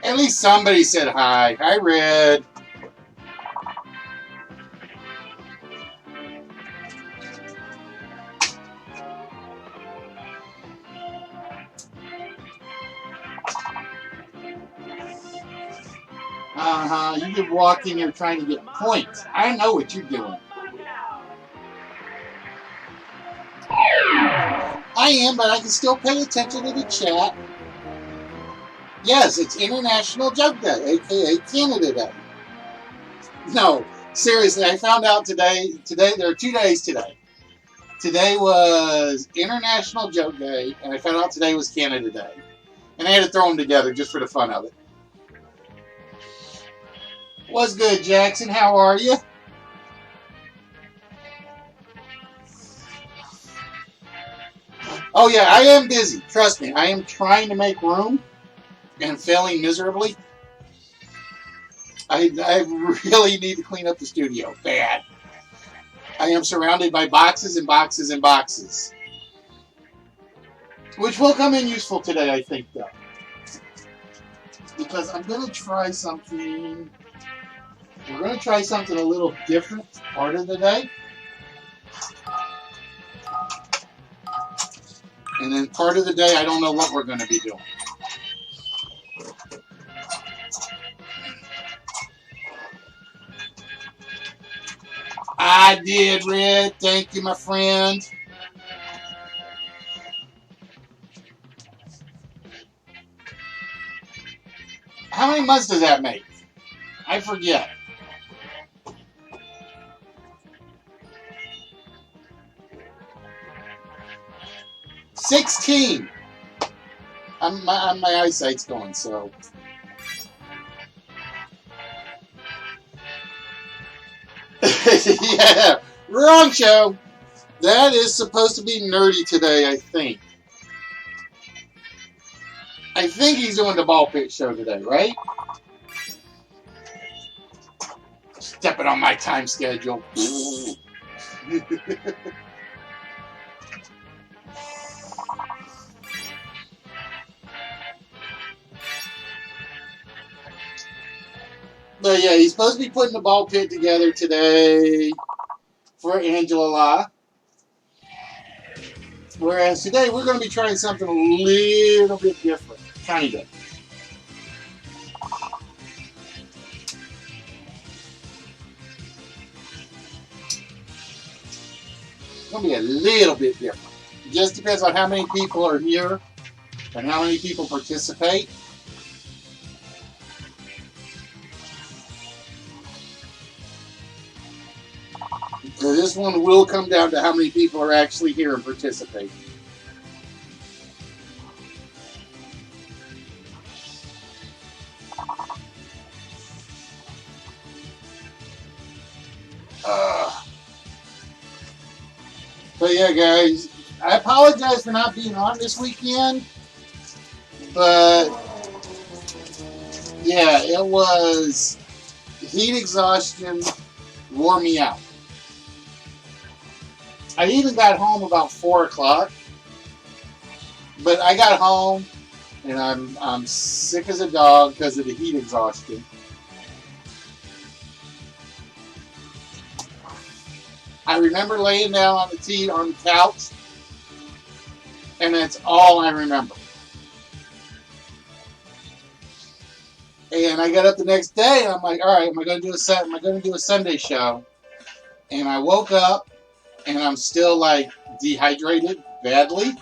At least somebody said hi. Hi, Red. You've been walking here trying to get points. I know what you're doing. I am, but I can still pay attention to the chat. Yes, it's International Joke Day, aka Canada Day. No, seriously, I found out today, there are 2 days today. Today was International Joke Day, and I found out today was Canada Day. And I had to throw them together just for the fun of it. What's good, Jackson? How are you? Oh, yeah, I am busy. Trust me, I am trying to make room and failing miserably. I really need to clean up the studio. Bad. I am surrounded by boxes and boxes and boxes. Which will come in useful today, I think, though. Because I'm going to try something. We're going to try something a little different part of the day. And then part of the day, I don't know what we're going to be doing. I did, Red. Thank you, my friend. How many months does that make? I forget. $16. My eyesight's going, so. Yeah, wrong show. That is supposed to be nerdy today, I think. I think he's doing the ball pit show today, right? Stepping on my time schedule. But yeah, he's supposed to be putting the ball pit together today for Angela La. Whereas today we're going to be trying something a little bit different. Kind of. It's going to be a little bit different. It just depends on how many people are here and how many people participate. So this one will come down to how many people are actually here and participating. But yeah, guys, I apologize for not being on this weekend. But yeah, it was heat exhaustion wore me out. I even got home about 4 o'clock. But I got home and I'm sick as a dog because of the heat exhaustion. I remember laying down on the couch, and that's all I remember. And I got up the next day, and I'm like, all right, am I going to do a Sunday show? And I woke up, and I'm still like dehydrated badly.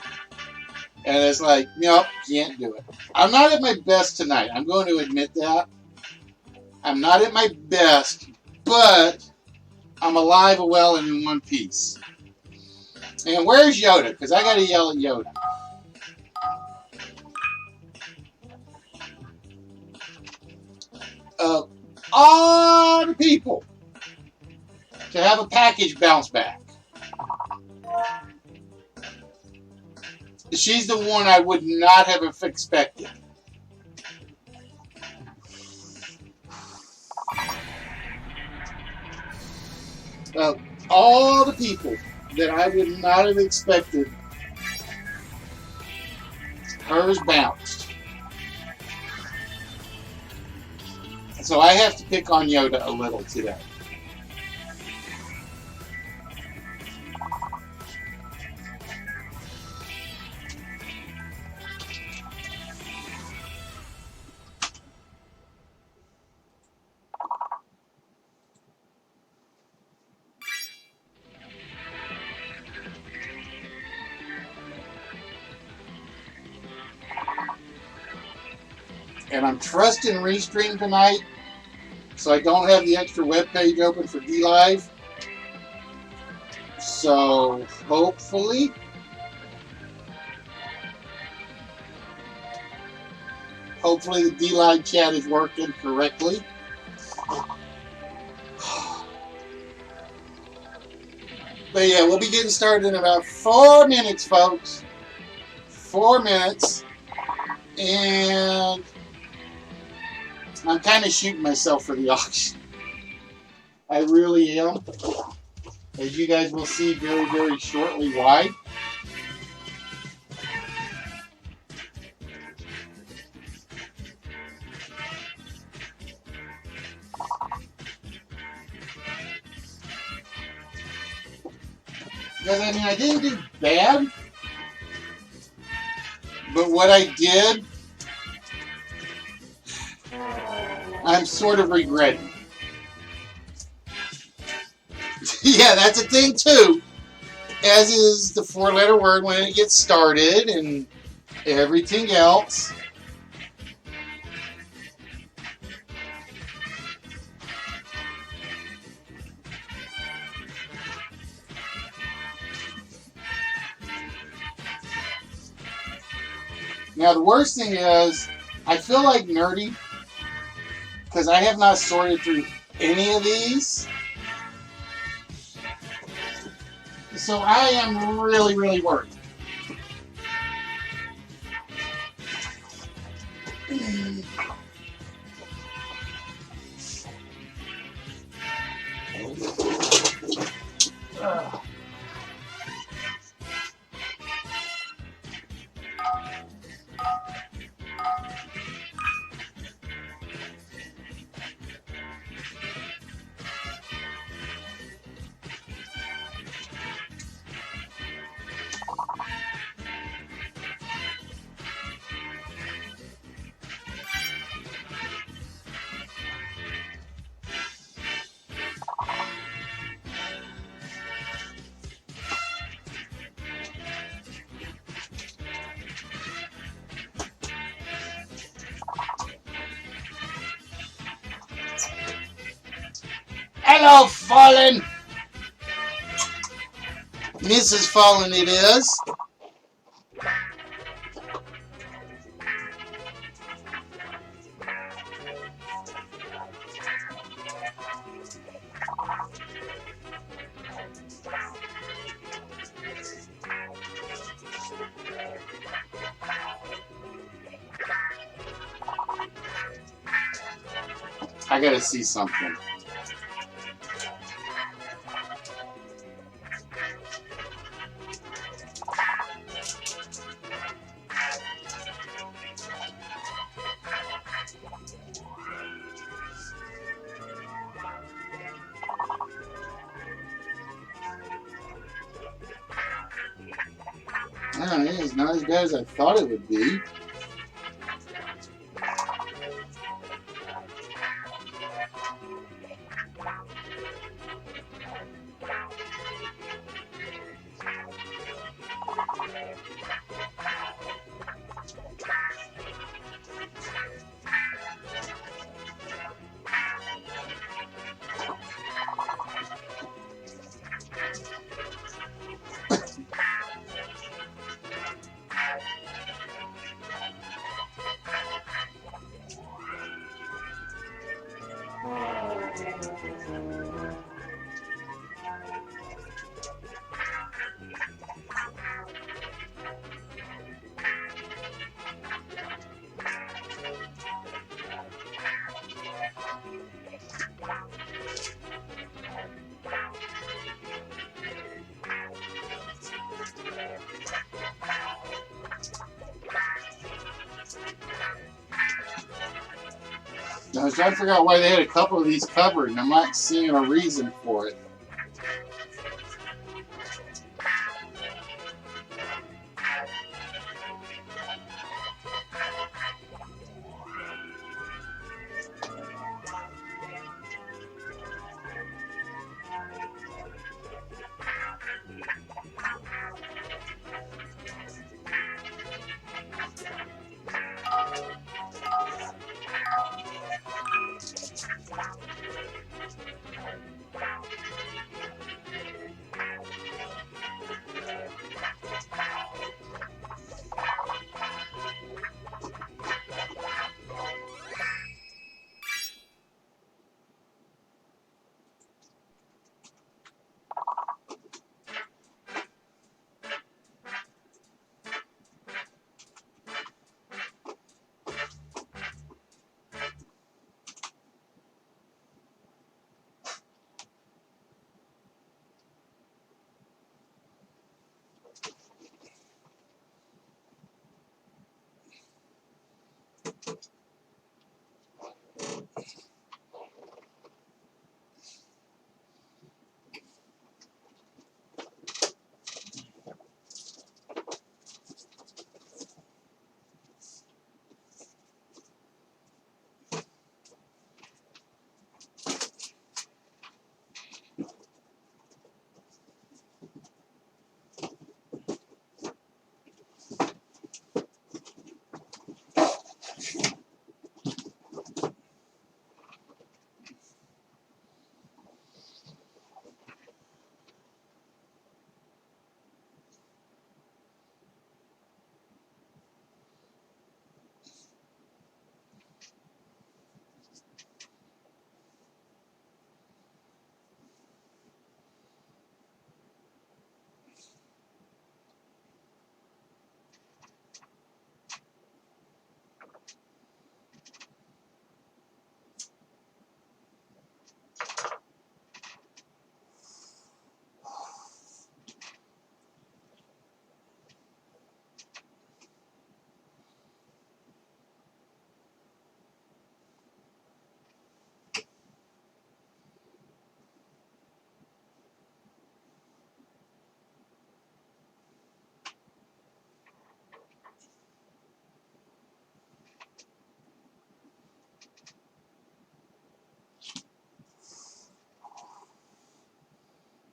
And it's like, nope, can't do it. I'm not at my best tonight. I'm going to admit that. I'm not at my best, but I'm alive, well, and in one piece. And where's Yoda? Because I got to yell at Yoda. All the people to have a package bounce back. She's the one I would not have expected. All the people that I would not have expected, hers bounced. So I have to pick on Yoda a little today. And I'm trusting Restream tonight, so I don't have the extra web page open for DLive. So hopefully the DLive chat is working correctly. But yeah, we'll be getting started in about 4 minutes, folks. 4 minutes. And I'm kind of shooting myself for the auction. I really am. As you guys will see very, very shortly why. Because, I mean, I didn't do bad. But what I did, I'm sort of regretting. Yeah, that's a thing too. As is the 4-letter word when it gets started and everything else. Now, the worst thing is, I feel like nerdy because I have not sorted through any of these. So I am really, really worried. Hello, Fallen! Mrs. Fallen it is. I gotta see something. It's not as bad as I thought it would be. I was trying to figure out why they had a couple of these covered, and I'm not seeing a reason for it.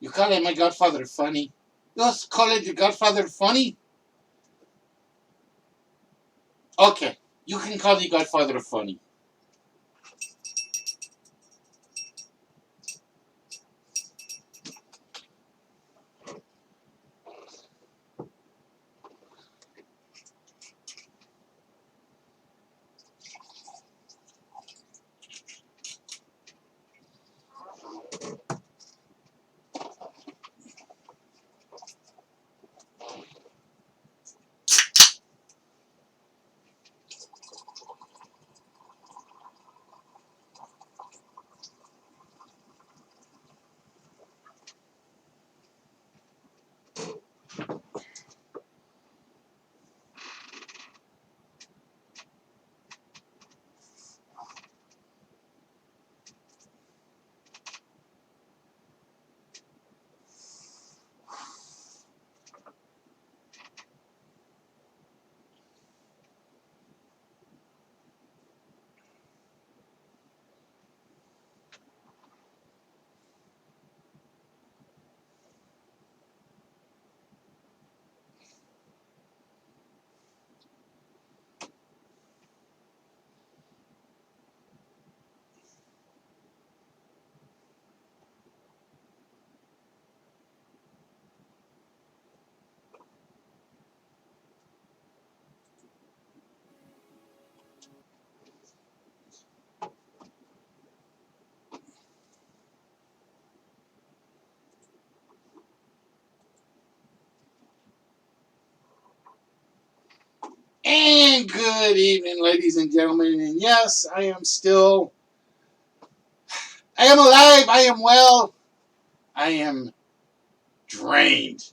You call it my Godfather funny? You call it the Godfather funny? Okay, you can call the Godfather funny. And good evening, ladies and gentlemen. And yes, I am alive, I am well, I am drained.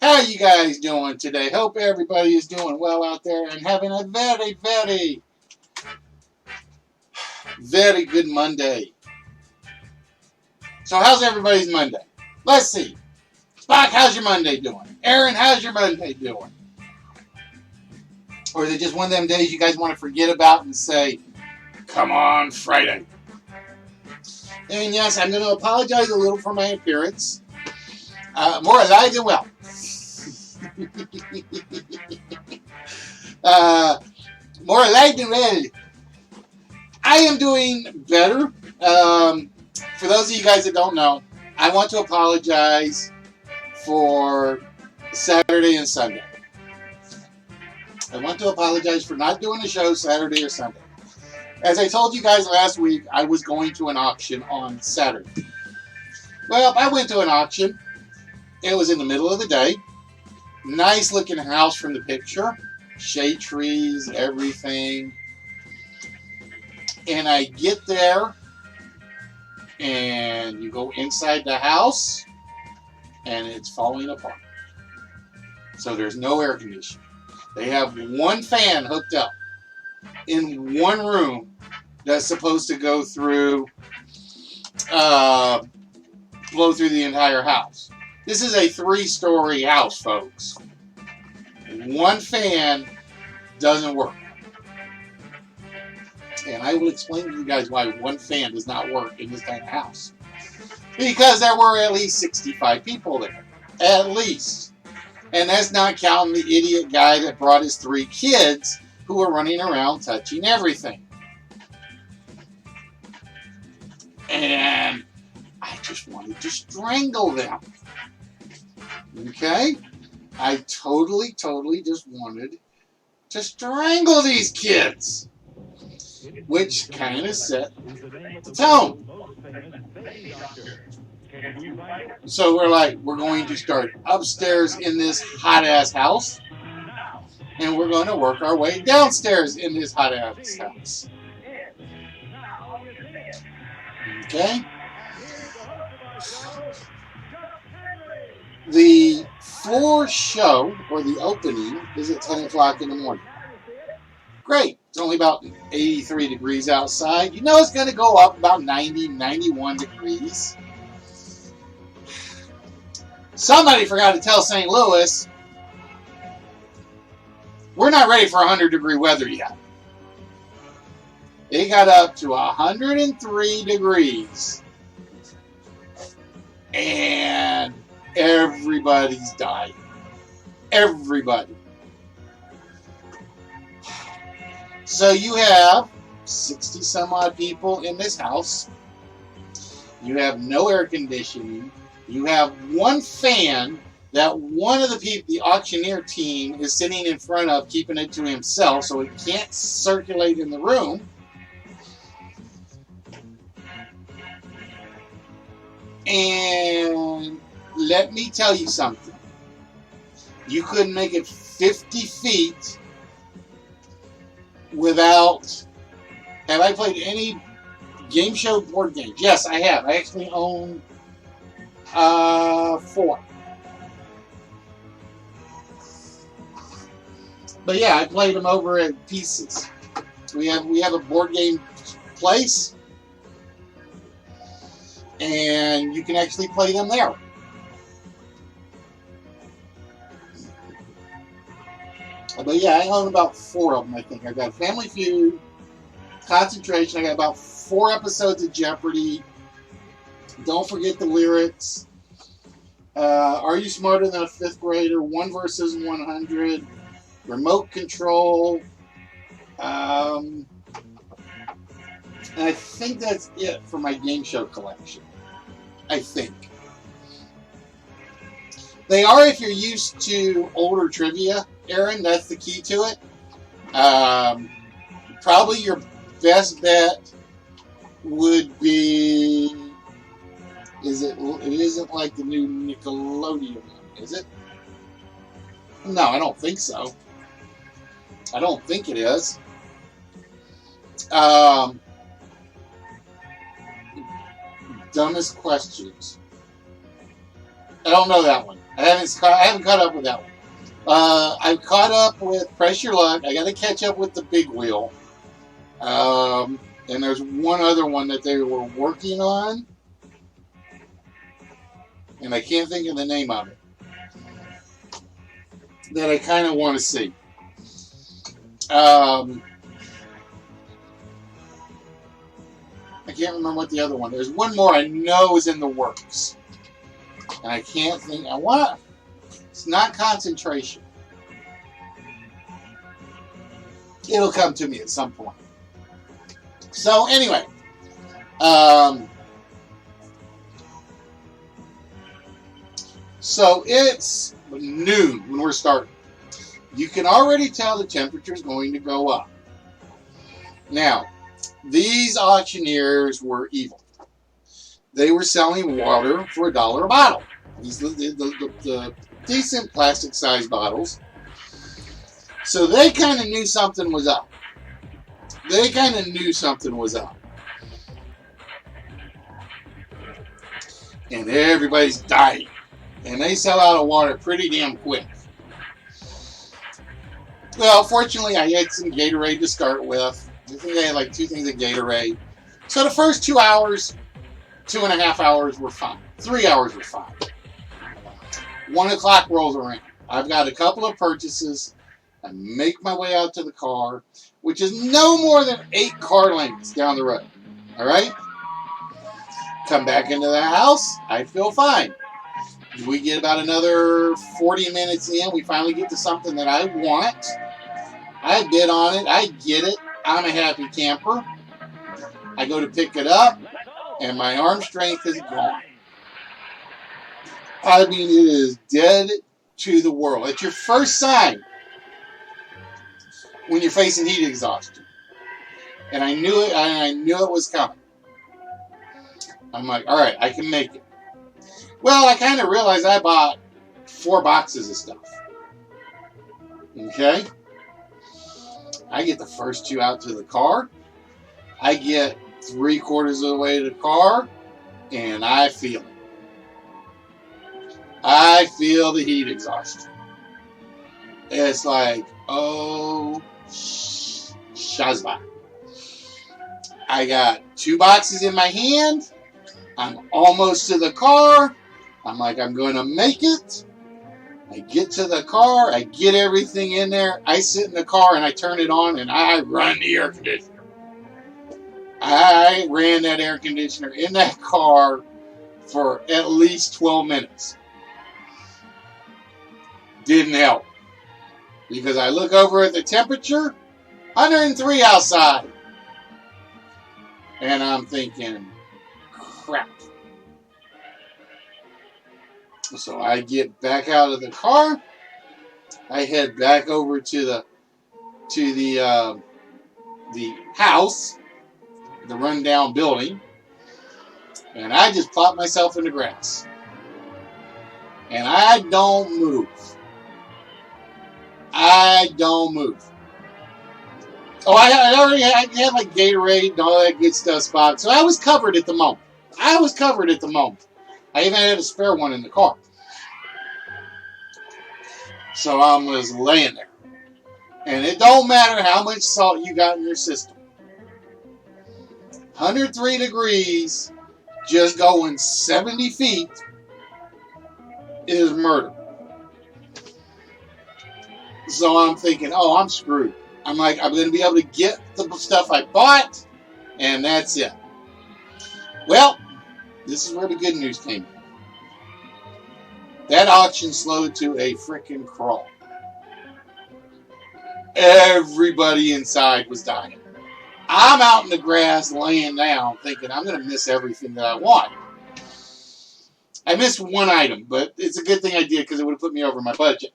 How you guys doing today? Hope everybody is doing well out there and having a very, very, very good Monday. So how's everybody's Monday? Let's see. Spock, how's your Monday doing? Aaron, how's your Monday doing? Or is it just one of them days you guys want to forget about and say, come on, Friday? And yes, I'm going to apologize a little for my appearance. More alive than well. More alive than well. I am doing better. For those of you guys that don't know, I want to apologize for Saturday and Sunday. I want to apologize for not doing the show Saturday or Sunday. As I told you guys last week, I was going to an auction on Saturday. Well, I went to an auction. It was in the middle of the day. Nice looking house from the picture. Shade trees, everything. And I get there, and you go inside the house, and it's falling apart. So there's no air conditioning. They have one fan hooked up. in one room that's supposed to go through, blow through the entire house. This is a 3-story house, folks. One fan doesn't work. And I will explain to you guys why one fan does not work in this kind of house. Because there were at least 65 people there. At least. And that's not counting the idiot guy that brought his 3 kids who were running around touching everything. And I just wanted to strangle them. Okay? I totally just wanted to strangle these kids. Which kind of set the tone. So we're going to start upstairs in this hot-ass house. And we're going to work our way downstairs in this hot-ass house. Okay? The floor show, or the opening, is at 10 o'clock in the morning. Great. It's only about 83 degrees outside. You know it's going to go up about 90, 91 degrees. Somebody forgot to tell St. Louis, we're not ready for 100-degree weather yet. It got up to 103 degrees. And everybody's dying. Everybody. So you have 60 some odd people in this house. You have no air conditioning. You have one fan that one of the people, the auctioneer team, is sitting in front of, keeping it to himself so it can't circulate in the room. And let me tell you something. You couldn't make it 50 feet without... Have I played any game show board games? Yes, I have. I actually own 4. But yeah, I played them over at Pieces. We have a board game place, and you can actually play them there. But yeah, I own about 4 of them, I think. I got Family Feud, Concentration. I got about 4 episodes of Jeopardy. Don't forget the lyrics. Are You Smarter Than a Fifth Grader? 1 versus 100. Remote Control. And I think that's it for my game show collection. I think. They are, if you're used to older trivia, Aaron, that's the key to it. Probably your best bet would be... It isn't like the new Nickelodeon one, is it? No, I don't think so. I don't think it is. Dumbest questions. I don't know that one. I haven't caught up with that one. I've caught up with Press Your Luck. I got to catch up with the Big Wheel. And there's one other one that they were working on, and I can't think of the name of it, that I kind of want to see. I can't remember what the other one. There's one more I know is in the works, and I can't think. It's not Concentration. It'll come to me at some point. So anyway, so it's noon when we're starting. You can already tell the temperature is going to go up. Now, these auctioneers were evil. They were selling water for $1 a bottle. These the decent plastic-sized bottles. So they kind of knew something was up. And everybody's dying. And they sell out of water pretty damn quick. Well, fortunately, I had some Gatorade to start with. I think I had like 2 things of Gatorade. So the first 2 hours, 2.5 hours were fine. 3 hours were fine. 1 o'clock rolls around. I've got a couple of purchases. I make my way out to the car, which is no more than 8 car lengths down the road. All right? Come back into the house. I feel fine. We get about another 40 minutes in. We finally get to something that I want. I bid on it. I get it. I'm a happy camper. I go to pick it up, and my arm strength is gone. I mean, it is dead to the world. It's your first sign when you're facing heat exhaustion. And I knew it, and I knew it was coming. I'm like, all right, I can make it. Well, I kind of realized I bought 4 boxes of stuff. Okay? I get the first 2 out to the car. I get 3/4 of the way to the car, and I feel it. I feel the heat exhaustion. It's like, oh, shazba. I got 2 boxes in my hand. I'm almost to the car. I'm like, I'm going to make it. I get to the car. I get everything in there. I sit in the car and I turn it on and I run the air conditioner. I ran that air conditioner in that car for at least 12 minutes. Didn't help. Because I look over at the temperature, 103 outside. And I'm thinking, crap. So I get back out of the car. I head back over to the house, the rundown building, and I just plop myself in the grass. And I don't move. I don't move. Oh, I already had like Gatorade and all that good stuff spot, so I was covered at the moment. I even had a spare one in the car. So I was laying there. And it don't matter how much salt you got in your system. 103 degrees, just going 70 feet is murder. So I'm thinking, oh, I'm screwed. I'm like, I'm going to be able to get the stuff I bought, and that's it. Well, this is where the good news came in. That auction slowed to a freaking crawl. Everybody inside was dying. I'm out in the grass laying down thinking I'm going to miss everything that I want. I missed one item, but it's a good thing I did because it would have put me over my budget.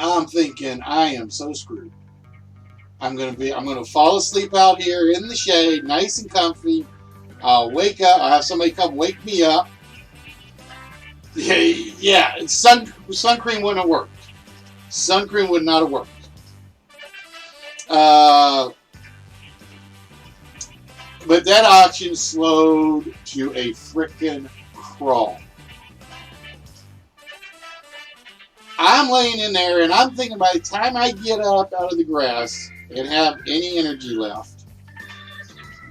I'm thinking I am so screwed. I'm going to fall asleep out here in the shade, nice and comfy. I'll wake up. I'll have somebody come wake me up. Yeah, sun cream wouldn't have worked. Sun cream would not have worked. But that auction slowed to a frickin' crawl. I'm laying in there and I'm thinking by the time I get up out of the grass and have any energy left,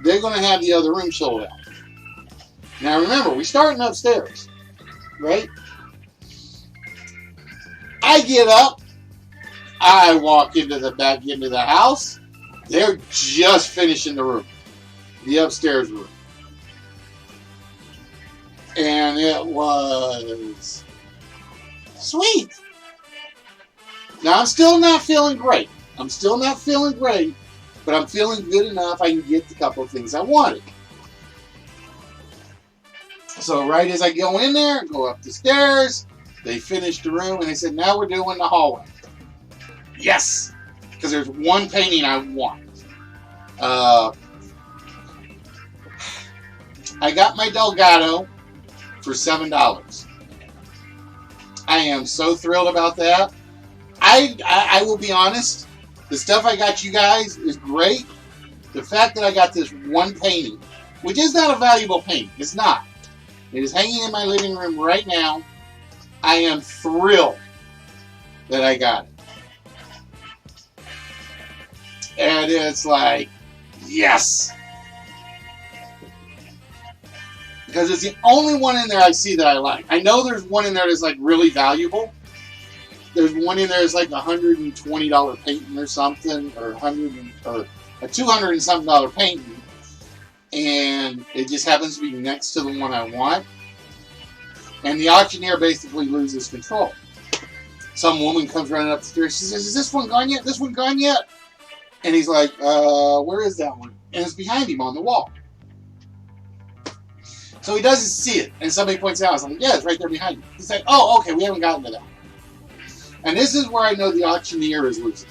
they're going to have the other room sold out. Now remember, we're starting upstairs, right? I get up. I walk into the house. They're just finishing the room. The upstairs room. And it was sweet. Now, I'm still not feeling great. But I'm feeling good enough I can get the couple of things I wanted. So right as I go in there, go up the stairs, they finished the room, and they said, now we're doing the hallway. Yes! Because there's one painting I want. I got my Delgado for $7. I am so thrilled about that. I will be honest, the stuff I got you guys is great. The fact that I got this one painting, which is not a valuable painting, it's not. It is hanging in my living room right now. I am thrilled that I got it. And it's like, yes! Because it's the only one in there I see that I like. I know there's one in there that's like really valuable. There's one in there that's like $120 painting or something, or a $200 and something painting, and it just happens to be next to the one I want. And the auctioneer basically loses control. Some woman comes running up the stairs. She says, "Is this one gone yet? This one gone yet?" And he's like, "Where is that one?" And it's behind him on the wall. So he doesn't see it. And somebody points out, I'm like, "Yeah, it's right there behind you." He's like, "Oh, okay, we haven't gotten to that." And this is where I know the auctioneer is losing.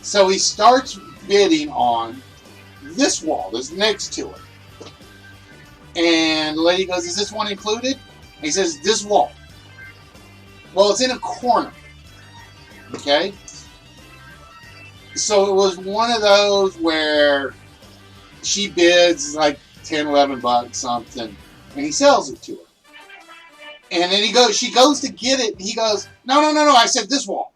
So he starts bidding on this wall that's next to it. And the lady goes, "Is this one included?" And he says, "This wall." Well, it's in a corner. Okay? So it was one of those where she bids like $10, $11 something, and he sells it to her. And then she goes to get it, and he goes, No, I said this wall.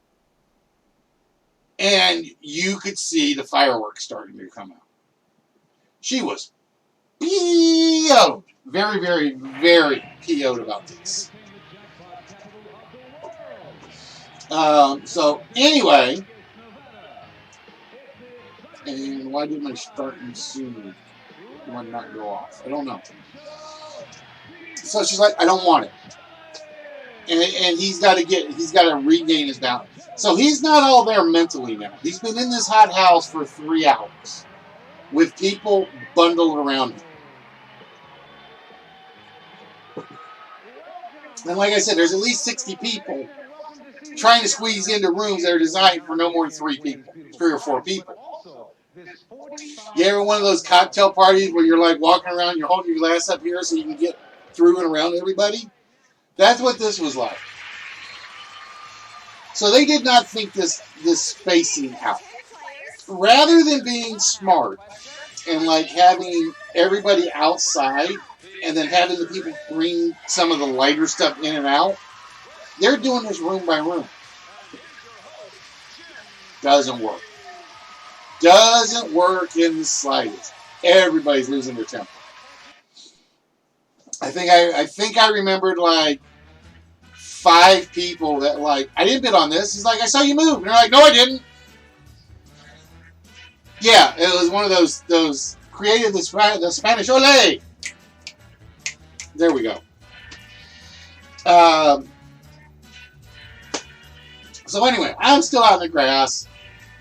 And you could see the fireworks starting to come out. She was PO'd. Very, very, very PO'd about this. So, anyway, and why did my starting soon not go off? I don't know. So she's like, "I don't want it." And he's got to regain his balance. So he's not all there mentally now. He's been in this hot house for 3 hours with people bundled around him. And like I said, there's at least 60 people trying to squeeze into rooms that are designed for no more than 3 or 4 people. You ever one of those cocktail parties where you're like walking around, you're holding your glass up here so you can get through and around everybody? That's what this was like. So they did not think this spacing out. Rather than being smart and like having everybody outside and then having the people bring some of the lighter stuff in and out, they're doing this room by room. Doesn't work. Doesn't work in the slightest. Everybody's losing their temper. I think I remembered like 5 people that like, "I didn't bid on this." He's like, "I saw you move." And they're like, "No, I didn't." Yeah, it was one of those created the Spanish ole. There we go. So anyway, I'm still out in the grass,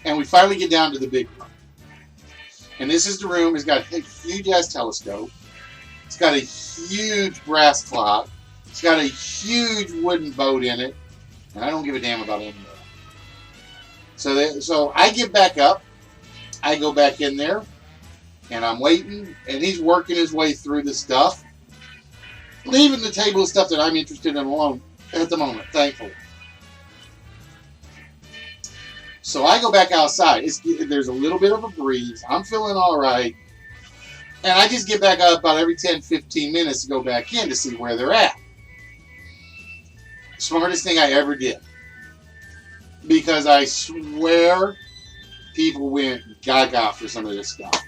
and we finally get down to the big room. And this is the room. It's got a huge-ass telescope. It's got a huge brass clock. It's got a huge wooden boat in it. And I don't give a damn about any of that. So I get back up. I go back in there. And I'm waiting. And he's working his way through the stuff. Leaving the table of stuff that I'm interested in alone at the moment, thankfully. So I go back outside. There's a little bit of a breeze. I'm feeling all right. And I just get back up about every 10, 15 minutes to go back in to see where they're at. Smartest thing I ever did. Because I swear people went gaga for some of this stuff.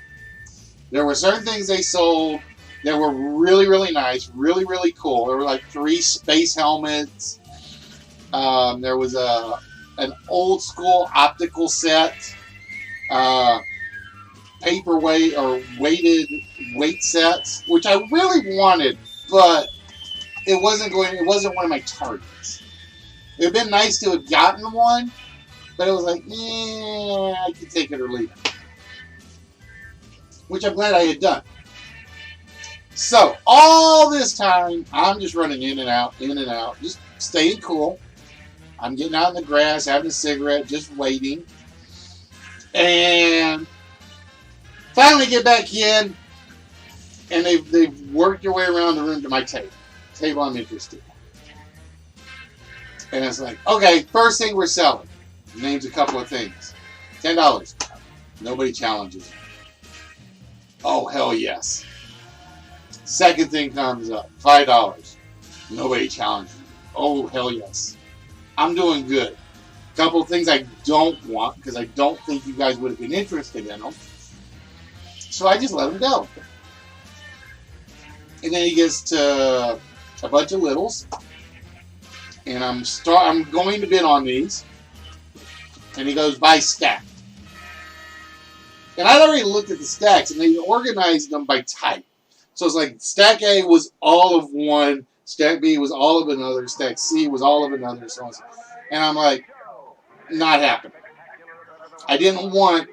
There were certain things they sold that were really, really nice, really, really cool. There were like 3 space helmets. There was an old school optical set, paperweight or weighted weight sets, which I really wanted, but it wasn't one of my targets. It would have been nice to have gotten one, but it was like, I could take it or leave it. Which I'm glad I had done. So, all this time, I'm just running in and out, just staying cool. I'm getting out in the grass, having a cigarette, just waiting. And finally get back in, and they've worked their way around the room to my table I'm interested in. And it's like, okay, first thing we're selling. Names a couple of things. $10. Nobody challenges it. Oh, hell yes. Second thing comes up. $5. Nobody challenges it. Oh, hell yes. I'm doing good. couple of things I don't want because I don't think you guys would have been interested in them. So I just let him go. And then he gets to a bunch of littles. And I'm going to bid on these. And he goes, buy stack. And I'd already looked at the stacks, and they organized them by type. So it's like stack A was all of one, stack B was all of another, stack C was all of another, so on. And I'm like, not happening. I didn't want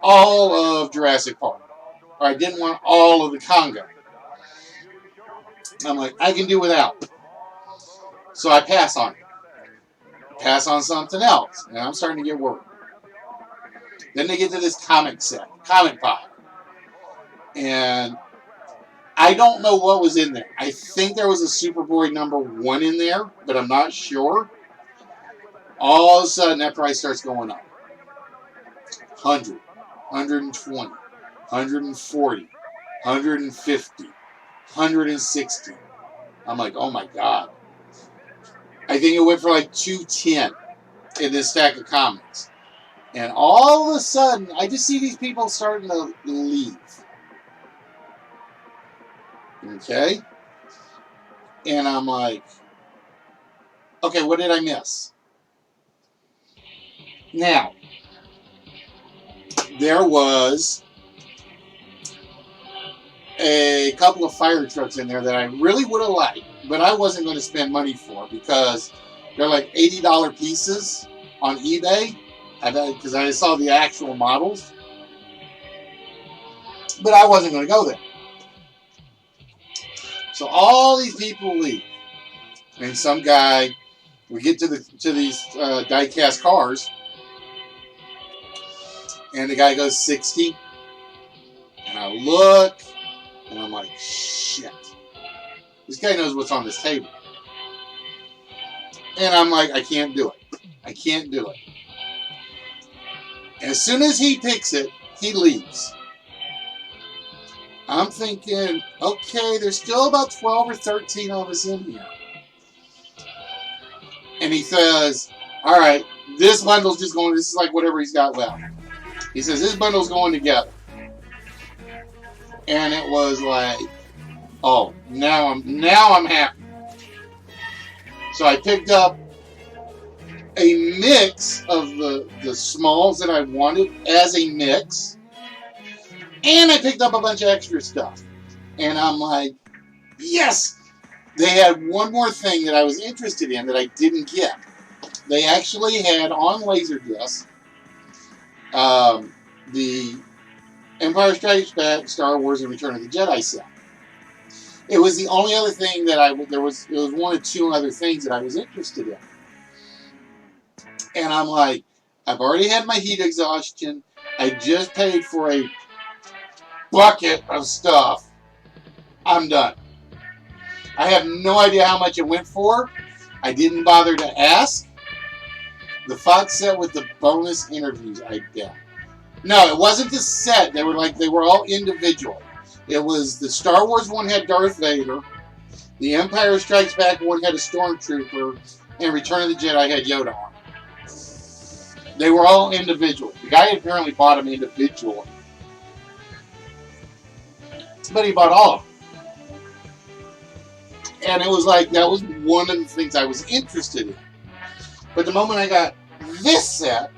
all of Jurassic Park. Or I didn't want all of the Congo. I'm like, I can do without. So I pass on it. Pass on something else. And I'm starting to get worried. Then they get to this comic set, comic pile. And I don't know what was in there. I think there was a Superboy #1 in there, but I'm not sure. All of a sudden, that price starts going up. 100, 120, 140, 150, 160. I'm like, oh my God. I think it went for like 210 in this stack of comics. And all of a sudden, I just see these people starting to leave. Okay? And I'm like, okay, what did I miss? Now, there was a couple of fire trucks in there that I really would have liked, but I wasn't going to spend money for because they're like $80 pieces on eBay. Because I saw the actual models. But I wasn't going to go there. So all these people leave. And some guy, we get to these die-cast cars. And the guy goes 60. And I look. And I'm like, shit. This guy knows what's on this table. And I'm like, I can't do it. I can't do it. As soon as he picks it, he leaves. I'm thinking, okay, there's still about 12 or 13 of us in here. And he says, all right, this bundle's just going, this is like whatever he's got left. He says, this bundle's going together. And it was like, oh, now I'm happy. So I picked up a mix of the smalls that I wanted as a mix. And I picked up a bunch of extra stuff. And I'm like, yes! They had one more thing that I was interested in that I didn't get. They actually had on Laserdisc the Empire Strikes Back, Star Wars, and Return of the Jedi set. It was the only other thing that it was one or two other things that I was interested in. And I'm like, I've already had my heat exhaustion. I just paid for a bucket of stuff. I'm done. I have no idea how much it went for. I didn't bother to ask. The Fox set with the bonus interviews, I bet. No, it wasn't the set. They were all individual. It was the Star Wars one had Darth Vader. The Empire Strikes Back one had a Stormtrooper. And Return of the Jedi had Yoda on. They were all individual. The guy apparently bought them individually. But he bought all of them. And it was like, that was one of the things I was interested in. But the moment I got this set,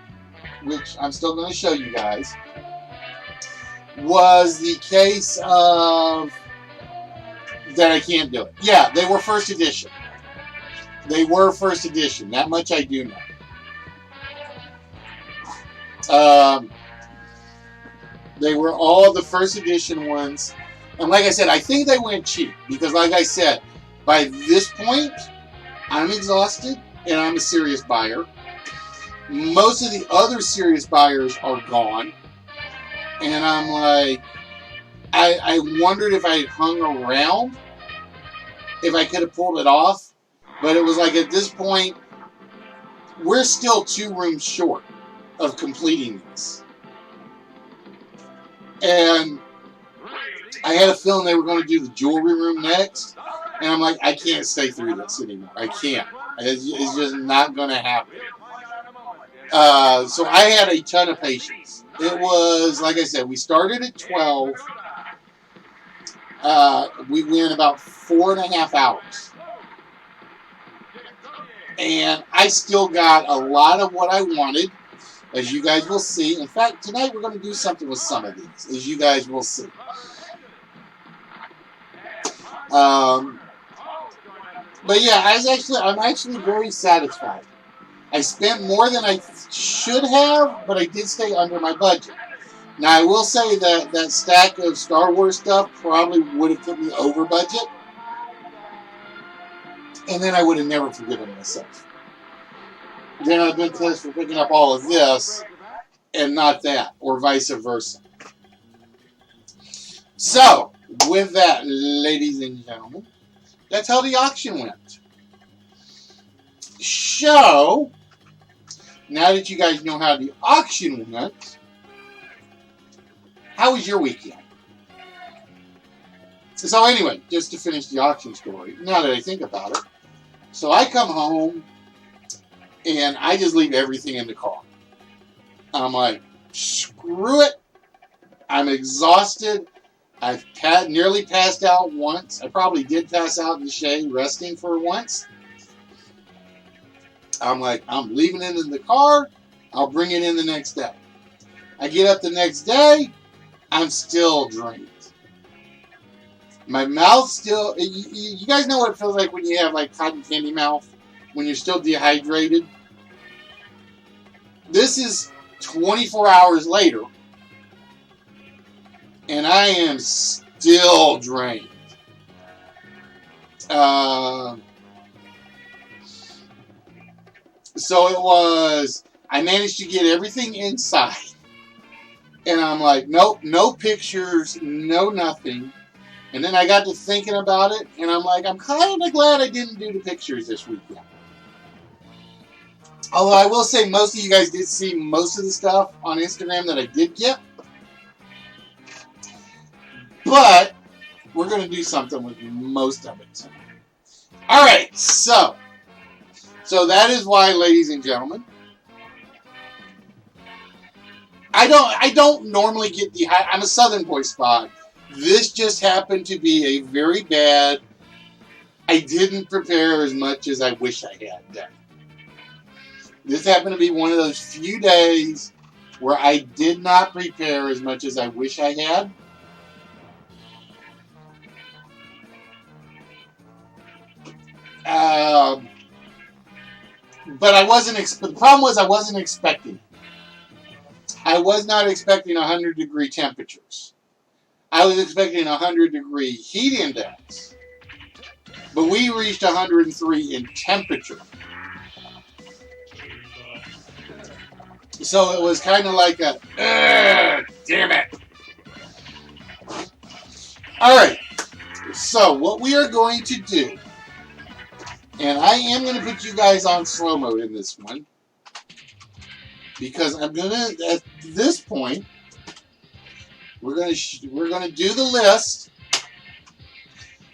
which I'm still going to show you guys, was the case of that I can't do it. Yeah, they were first edition. They were first edition. That much I do know. They were all the first edition ones. And like I said, I think they went cheap. Because like I said, by this point, I'm exhausted and I'm a serious buyer. Most of the other serious buyers are gone. And I'm like, I wondered if I had hung around, if I could have pulled it off. But it was like at this point, we're still 2 rooms short of completing this. And I had a feeling they were going to do the jewelry room next. And I'm like, I can't stay through this anymore. I can't. It's just not going to happen. So I had a ton of patience. It was, like I said, we started at 12. We went about 4.5 hours. And I still got a lot of what I wanted, as you guys will see. In fact, tonight we're going to do something with some of these, as you guys will see. But yeah, I'm actually very satisfied. I spent more than I should have, but I did stay under my budget. Now, I will say that that stack of Star Wars stuff probably would have put me over budget, and then I would have never forgiven myself. Then I've been pissed for picking up all of this and not that, or vice versa. So, with that, ladies and gentlemen, that's how the auction went. So, now that you guys know how the auction went, how was your weekend? So anyway, just to finish the auction story, now that I think about it, so I come home and I just leave everything in the car. I'm like, screw it. I'm exhausted. I've nearly passed out once. I probably did pass out in the shade resting for once. I'm like, I'm leaving it in the car. I'll bring it in the next day. I get up the next day. I'm still drained. My mouth still... You guys know what it feels like when you have like cotton candy mouth? When you're still dehydrated? This is 24 hours later. And I am still drained. So it was... I managed to get everything inside. And I'm like, nope, no pictures, no nothing. And then I got to thinking about it, and I'm like, I'm kind of glad I didn't do the pictures this weekend. Although I will say most of you guys did see most of the stuff on Instagram that I did get. But we're going to do something with most of it tonight. All right, so that is why, ladies and gentlemen, I don't normally get I'm a Southern boy spot. This just happened to be a very bad, I didn't prepare as much as I wish I had done. This happened to be one of those few days where I did not prepare as much as I wish I had. But I wasn't, the problem was I wasn't expecting. I was not expecting 100-degree temperatures. I was expecting 100-degree heat index. But we reached 103 in temperature. So it was kind of like a, damn it. Alright, so what we are going to do, and I am going to put you guys on slow mode in this one, because I'm going to, at this point, we're going to do the list,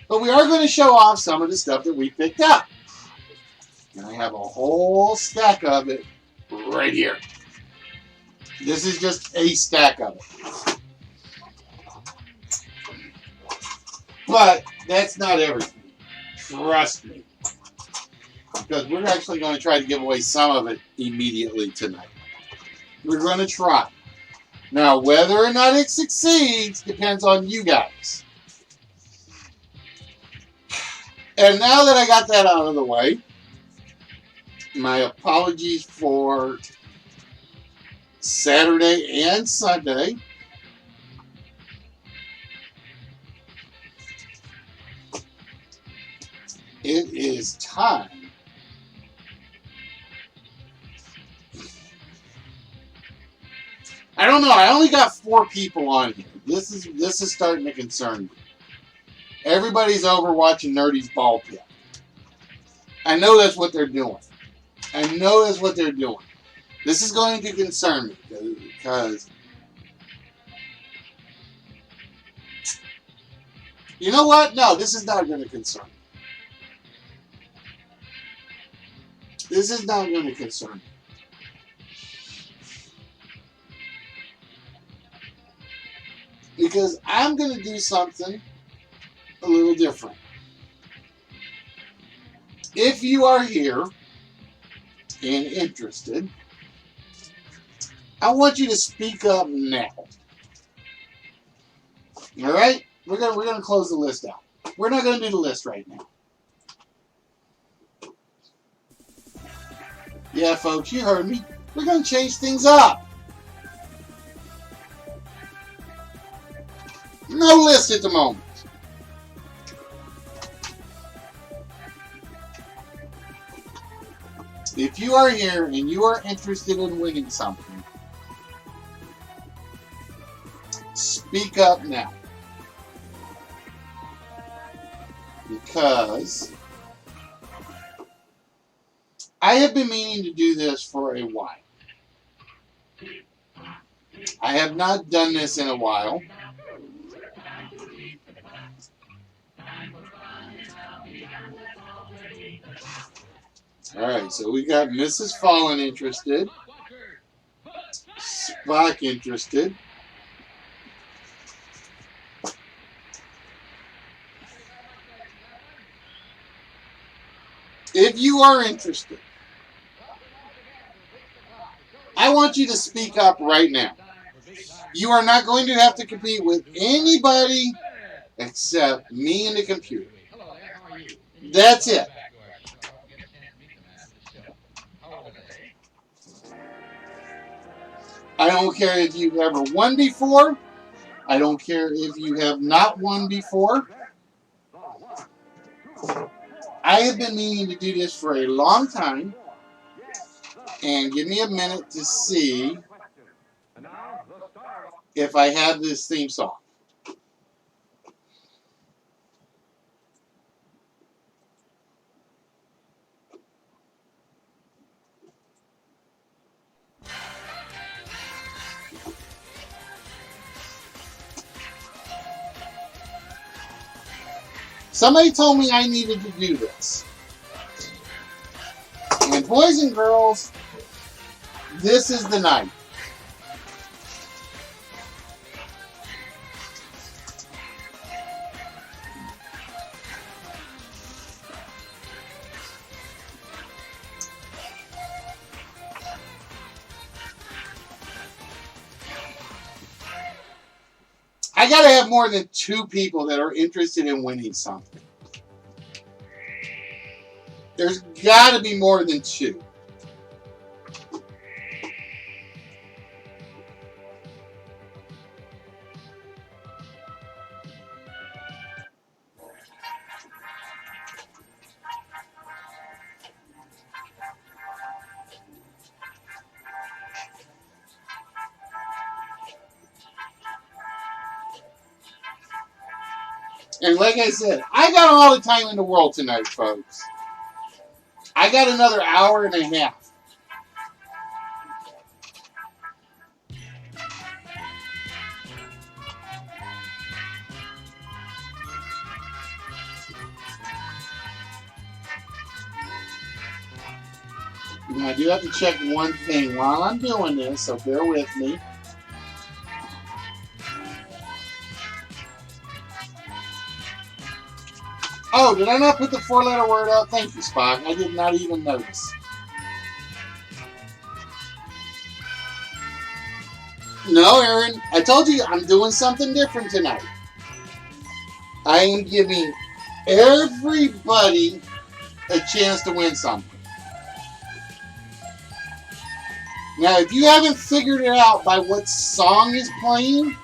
but we are going to show off some of the stuff that we picked up. And I have a whole stack of it right here. This is just a stack of it. But that's not everything. Trust me. Because we're actually going to try to give away some of it immediately tonight. We're going to try. Now, whether or not it succeeds depends on you guys. And now that I got that out of the way, my apologies for Saturday and Sunday. It is time I don't know. I only got 4 people on here. This is starting to concern me. Everybody's over watching Nerdy's Ball Pit. I know that's what they're doing. I know that's what they're doing. This is going to concern me because you know what? No, this is not going to concern me. This is not going to concern me. because I'm going to do something a little different. If you are here and interested, I want you to speak up now. All right? We're gonna close the list out. We're not gonna do the list right now. Yeah, folks, you heard me. We're gonna change things up. No list at the moment. If you are here and you are interested in winning something, speak up now. Because I have been meaning to do this for a while. I have not done this in a while. Alright, so we got Mrs. Fallen interested. Spock interested. If you are interested, I want you to speak up right now. You are not going to have to compete with anybody except me and the computer. That's it. I don't care if you've ever won before. I don't care if you have not won before. I have been meaning to do this for a long time. And give me a minute to see if I have this theme song. Somebody told me I needed to do this. And boys and girls, this is the night. I gotta have more than 2 people that are interested in winning something. There's gotta be more than 2. And like I said, I got all the time in the world tonight, folks. I got another hour and a half. And I do have to check one thing while I'm doing this, so bear with me. Oh, did I not put the 4-letter word out? Thank you, Spock. I did not even notice. No, Aaron. I told you I'm doing something different tonight. I am giving everybody a chance to win something. Now, if you haven't figured it out by what song is playing,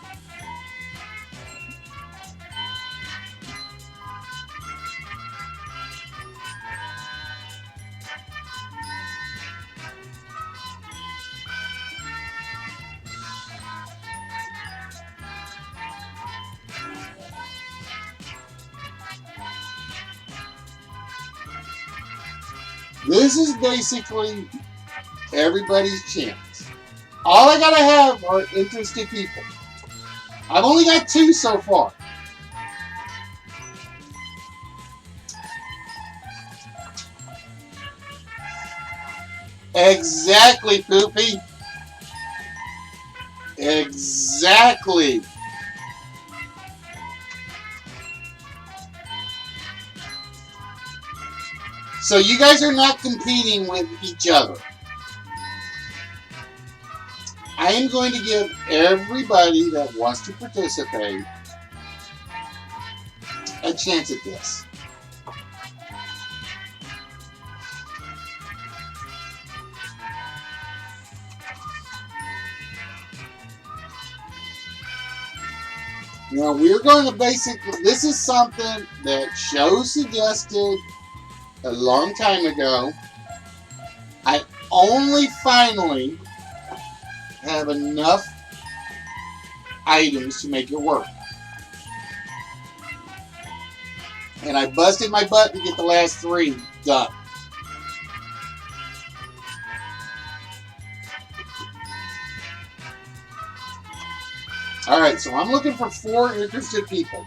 this is basically everybody's chance. All I gotta have are interested people. I've only got 2 so far. Exactly, Poopy. Exactly. So you guys are not competing with each other. I am going to give everybody that wants to participate a chance at this. Now we're going to basically, this is something that Show suggested a long time ago. I only finally have enough items to make it work. And I busted my butt to get the last 3 done. Alright, so I'm looking for 4 interested people.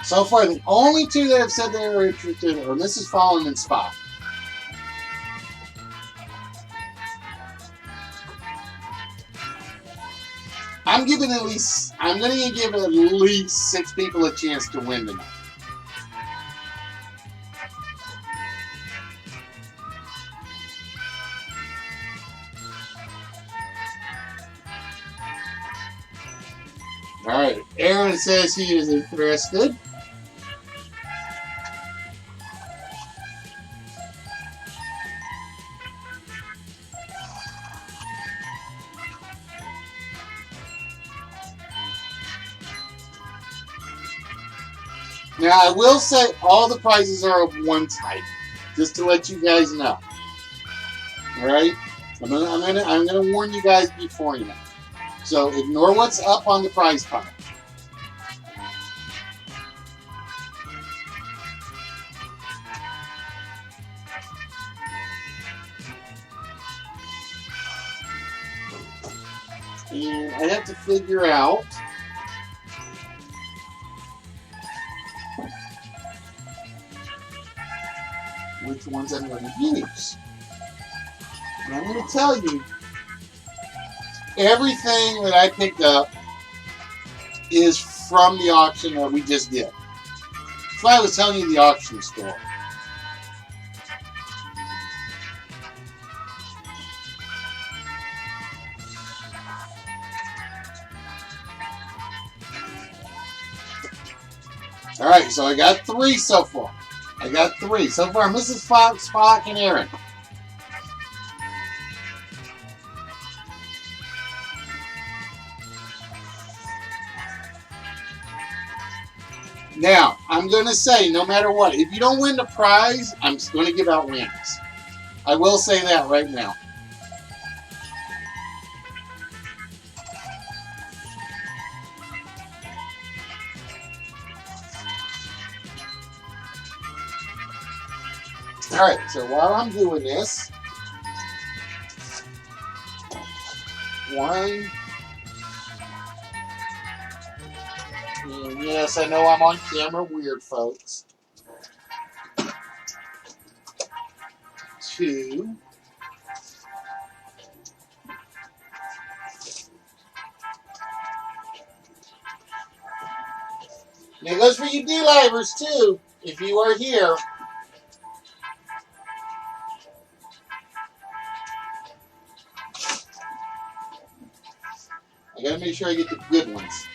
So far, the only 2 that have said they are interested are Mrs. Fallen and Spot. I'm going to give at least 6 people a chance to win tonight. Alright, Aaron says he is interested. Now, I will say all the prizes are of one type, just to let you guys know. All right, I'm gonna warn you guys beforehand. So ignore what's up on the prize pile. And I have to figure out which ones I'm going to use. And I'm going to tell you, everything that I picked up is from the auction that we just did. That's why I was telling you the auction story. All right, so I got 3 so far. I got 3 so far. Mrs. Fox, Spock, and Aaron. Now, I'm going to say, no matter what, if you don't win the prize, I'm going to give out wins. I will say that right now. Alright, so while I'm doing this, 1, and yes, I know I'm on camera weird, folks. 2, and it goes for you D-Livers too, if you are here. I gotta make sure I get the good ones.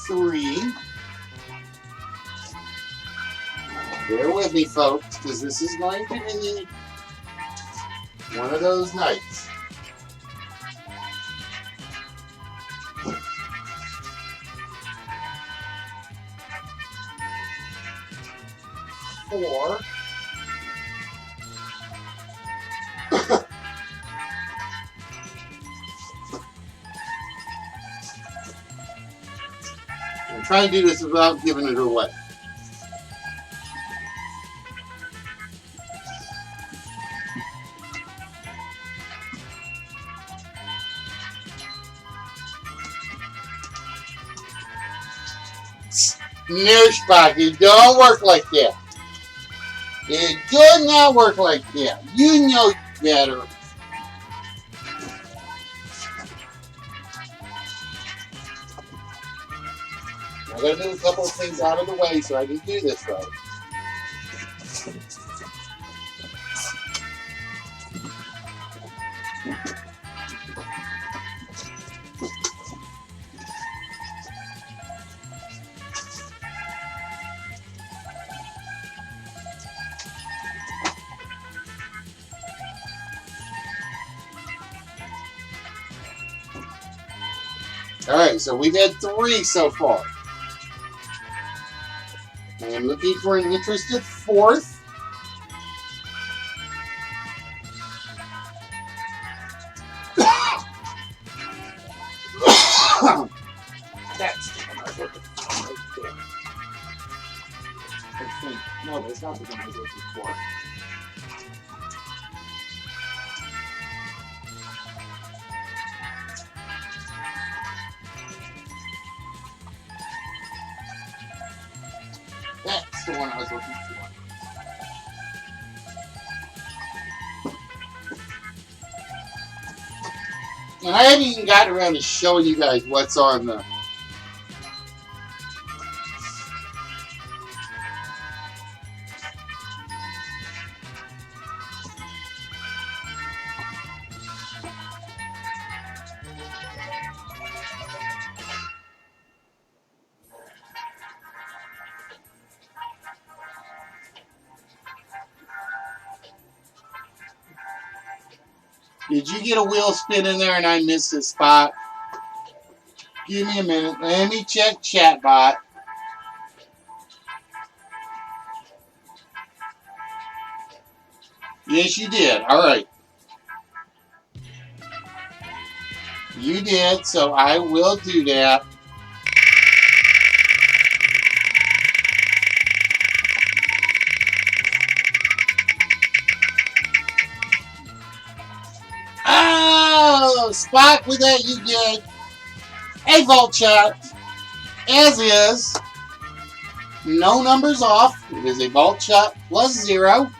3. Bear with me, folks, because this is going to be one of those nights. 4. trying to do this without giving it away. No, Spock, it don't work like that. It does not work like that. You know better. I gotta move a couple of things out of the way so I can do this right. Alright, so we've had 3 so far. I'm looking for an interested 4th. That's the one I was looking for right there. I think. No, that's not the one I was looking for. That's the one I was looking for. And I haven't even gotten around to showing you guys what's on the... Did you get a wheel spin in there and I missed a spot? Give me a minute. Let me check chatbot. Yes, you did. All right. You did, so I will do that. Oh, Spot, with that you get a vault shot, as is. No numbers off. It is a vault shot plus 0.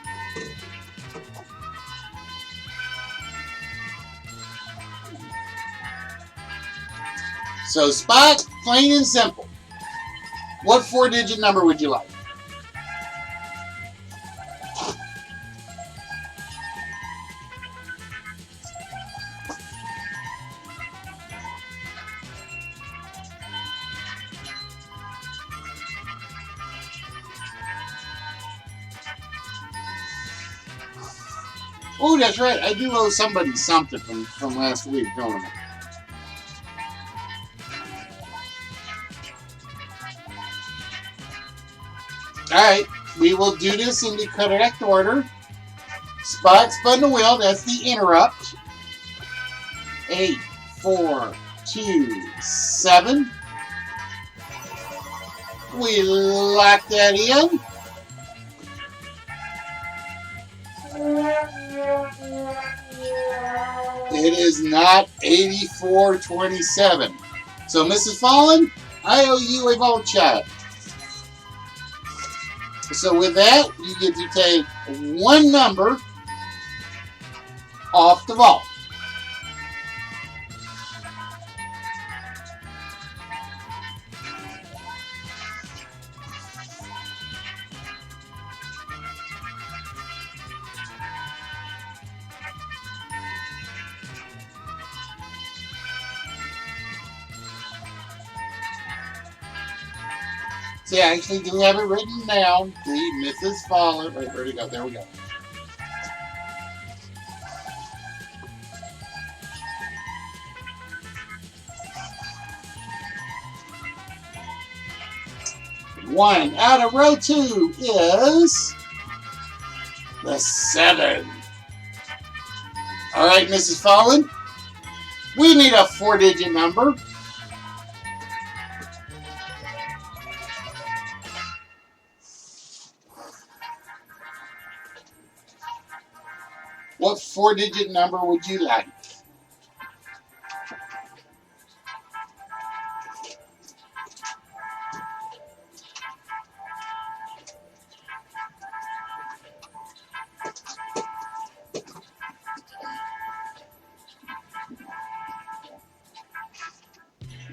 So, Spot, plain and simple. What 4-digit number would you like? Oh, that's right. I do owe somebody something from last week, don't I? Alright, we will do this in the correct order. Spot spun the wheel, that's the interrupt. 8, 4, 2, 7. We lock that in. It is not 8427. So, Mrs. Fallen, I owe you a vault shot. So with that, you get to take 1 number off the vault. See, I actually do have it written down. See, Mrs. Fallen. Wait, where'd it go? There we go. One out of row 2 is the 7. All right, Mrs. Fallen. We need a 4-digit number. What four-digit number would you like?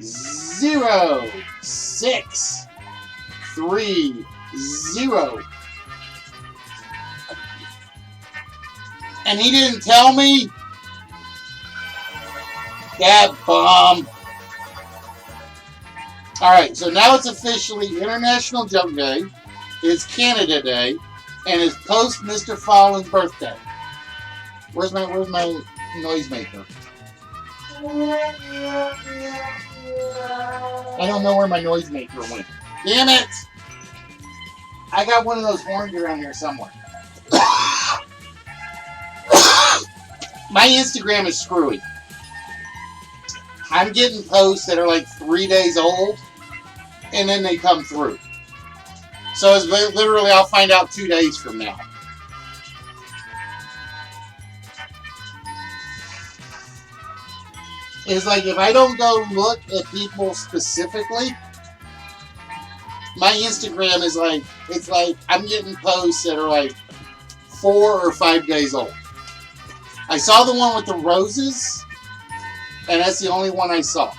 Zero, 6, 3, 0. And he didn't tell me? That bum. Alright, so now it's officially International Joke Day. It's Canada Day. And it's post Mr. Fallen's birthday. Where's my noisemaker? I don't know where my noisemaker went. Damn it! I got one of those horns around here somewhere. My Instagram is screwy. I'm getting posts that are like 3 days old, and then they come through. So it's literally, I'll find out 2 days from now. It's like if I don't go look at people specifically, my Instagram is like, it's like I'm getting posts that are like 4 or 5 days old. I saw the one with the roses, and that's the only one I saw.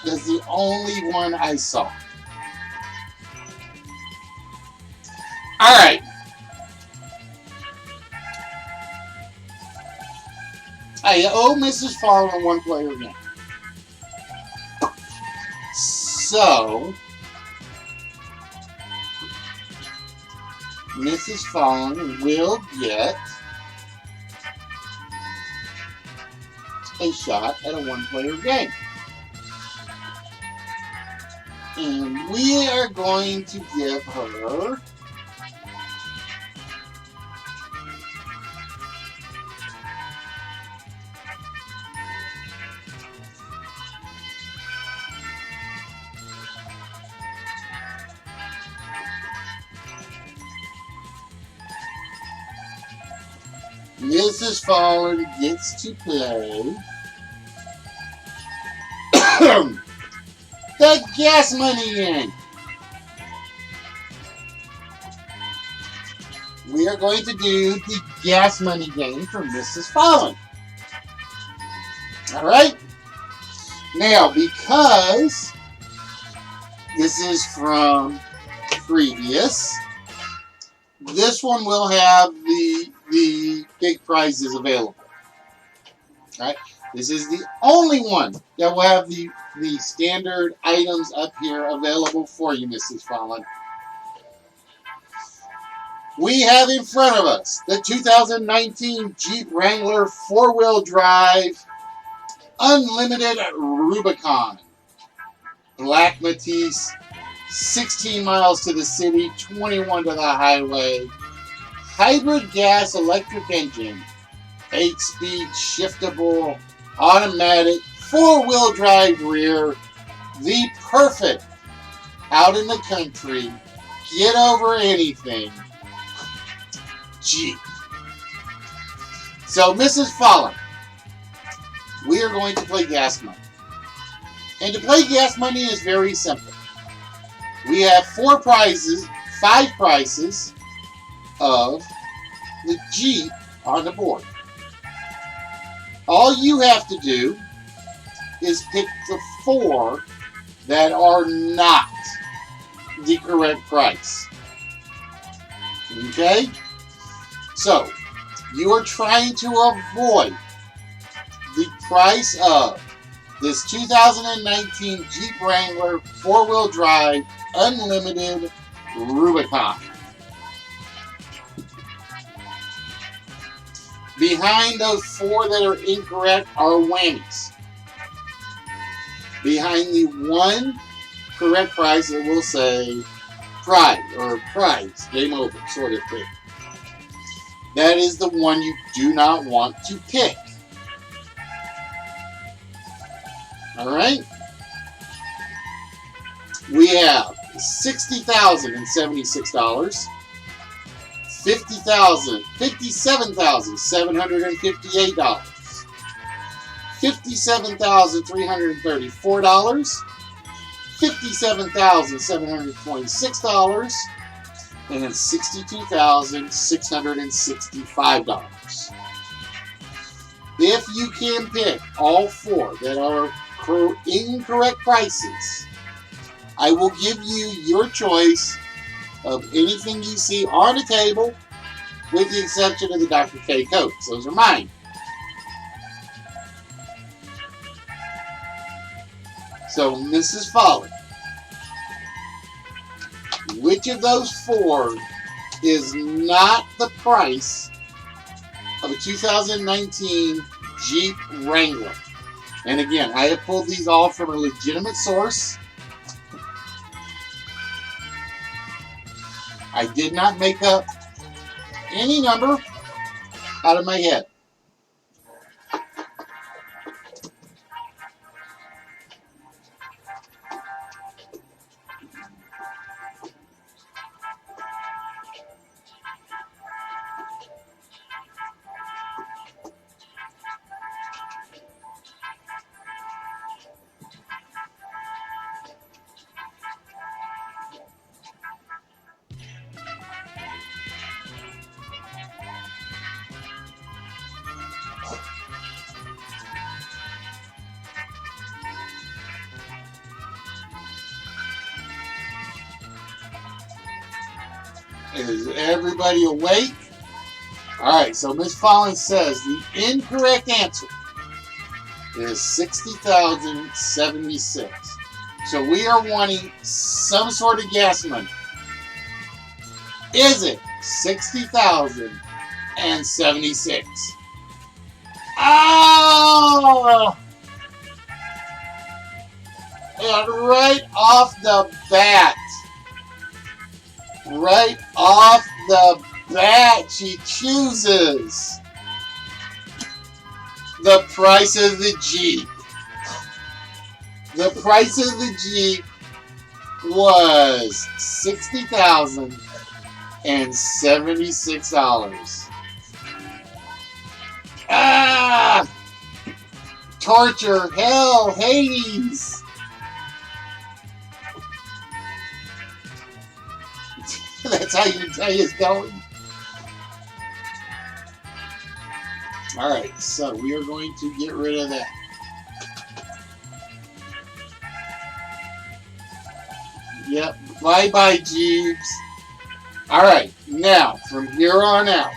That's the only one I saw. Alright. I owe Mrs. Fallen one player game. So, Mrs. Fallen will get a shot at a one-player game. And we are going to give her Mrs. Fallen gets to play the gas money game. We are going to do the gas money game for Mrs. Fallen. Alright? Now, because this is from previous, this one will have the big prizes available. Alright? This is the only one that will have the standard items up here available for you, Mrs. Fallen. We have in front of us the 2019 Jeep Wrangler 4-wheel drive Unlimited Rubicon. Black Matisse, 16 miles to the city, 21 to the highway. Hybrid gas electric engine, 8-speed shiftable automatic 4-wheel drive rear, the perfect out in the country, get over anything Jeep. So, Mrs. Fallen, we are going to play gas money. And to play gas money is very simple. We have 5 prizes of the Jeep on the board. All you have to do is pick the 4 that are not the correct price. Okay? So, you are trying to avoid the price of this 2019 Jeep Wrangler 4-wheel drive Unlimited Rubicon. Behind those 4 that are incorrect are whammies. Behind the 1 correct price, it will say prize, game over, sort of thing. That is the one you do not want to pick. Alright? We have $60,076, $57,758, $57,334, $57,726, and $62,665. If you can pick all four that are incorrect prices, I will give you your choice of anything you see on the table, with the exception of the Dr. K Cokes. Those are mine. So, Mrs. Foley, which of those four is not the price of a 2019 Jeep Wrangler? And again, I have pulled these all from a legitimate source. I did not make up any number out of my head. Is everybody awake? Alright, so Miss Collins says the incorrect answer is $60,076. So we are wanting some sort of gas money. Is it $60,076? Oh! And right off the bat, she chooses the price of the Jeep. The price of the Jeep was $60,076. Ah! Torture, hell, Hades. That's how your day is going. Alright, so we are going to get rid of that. Yep, bye-bye, Jeeves. Alright, now, from here on out,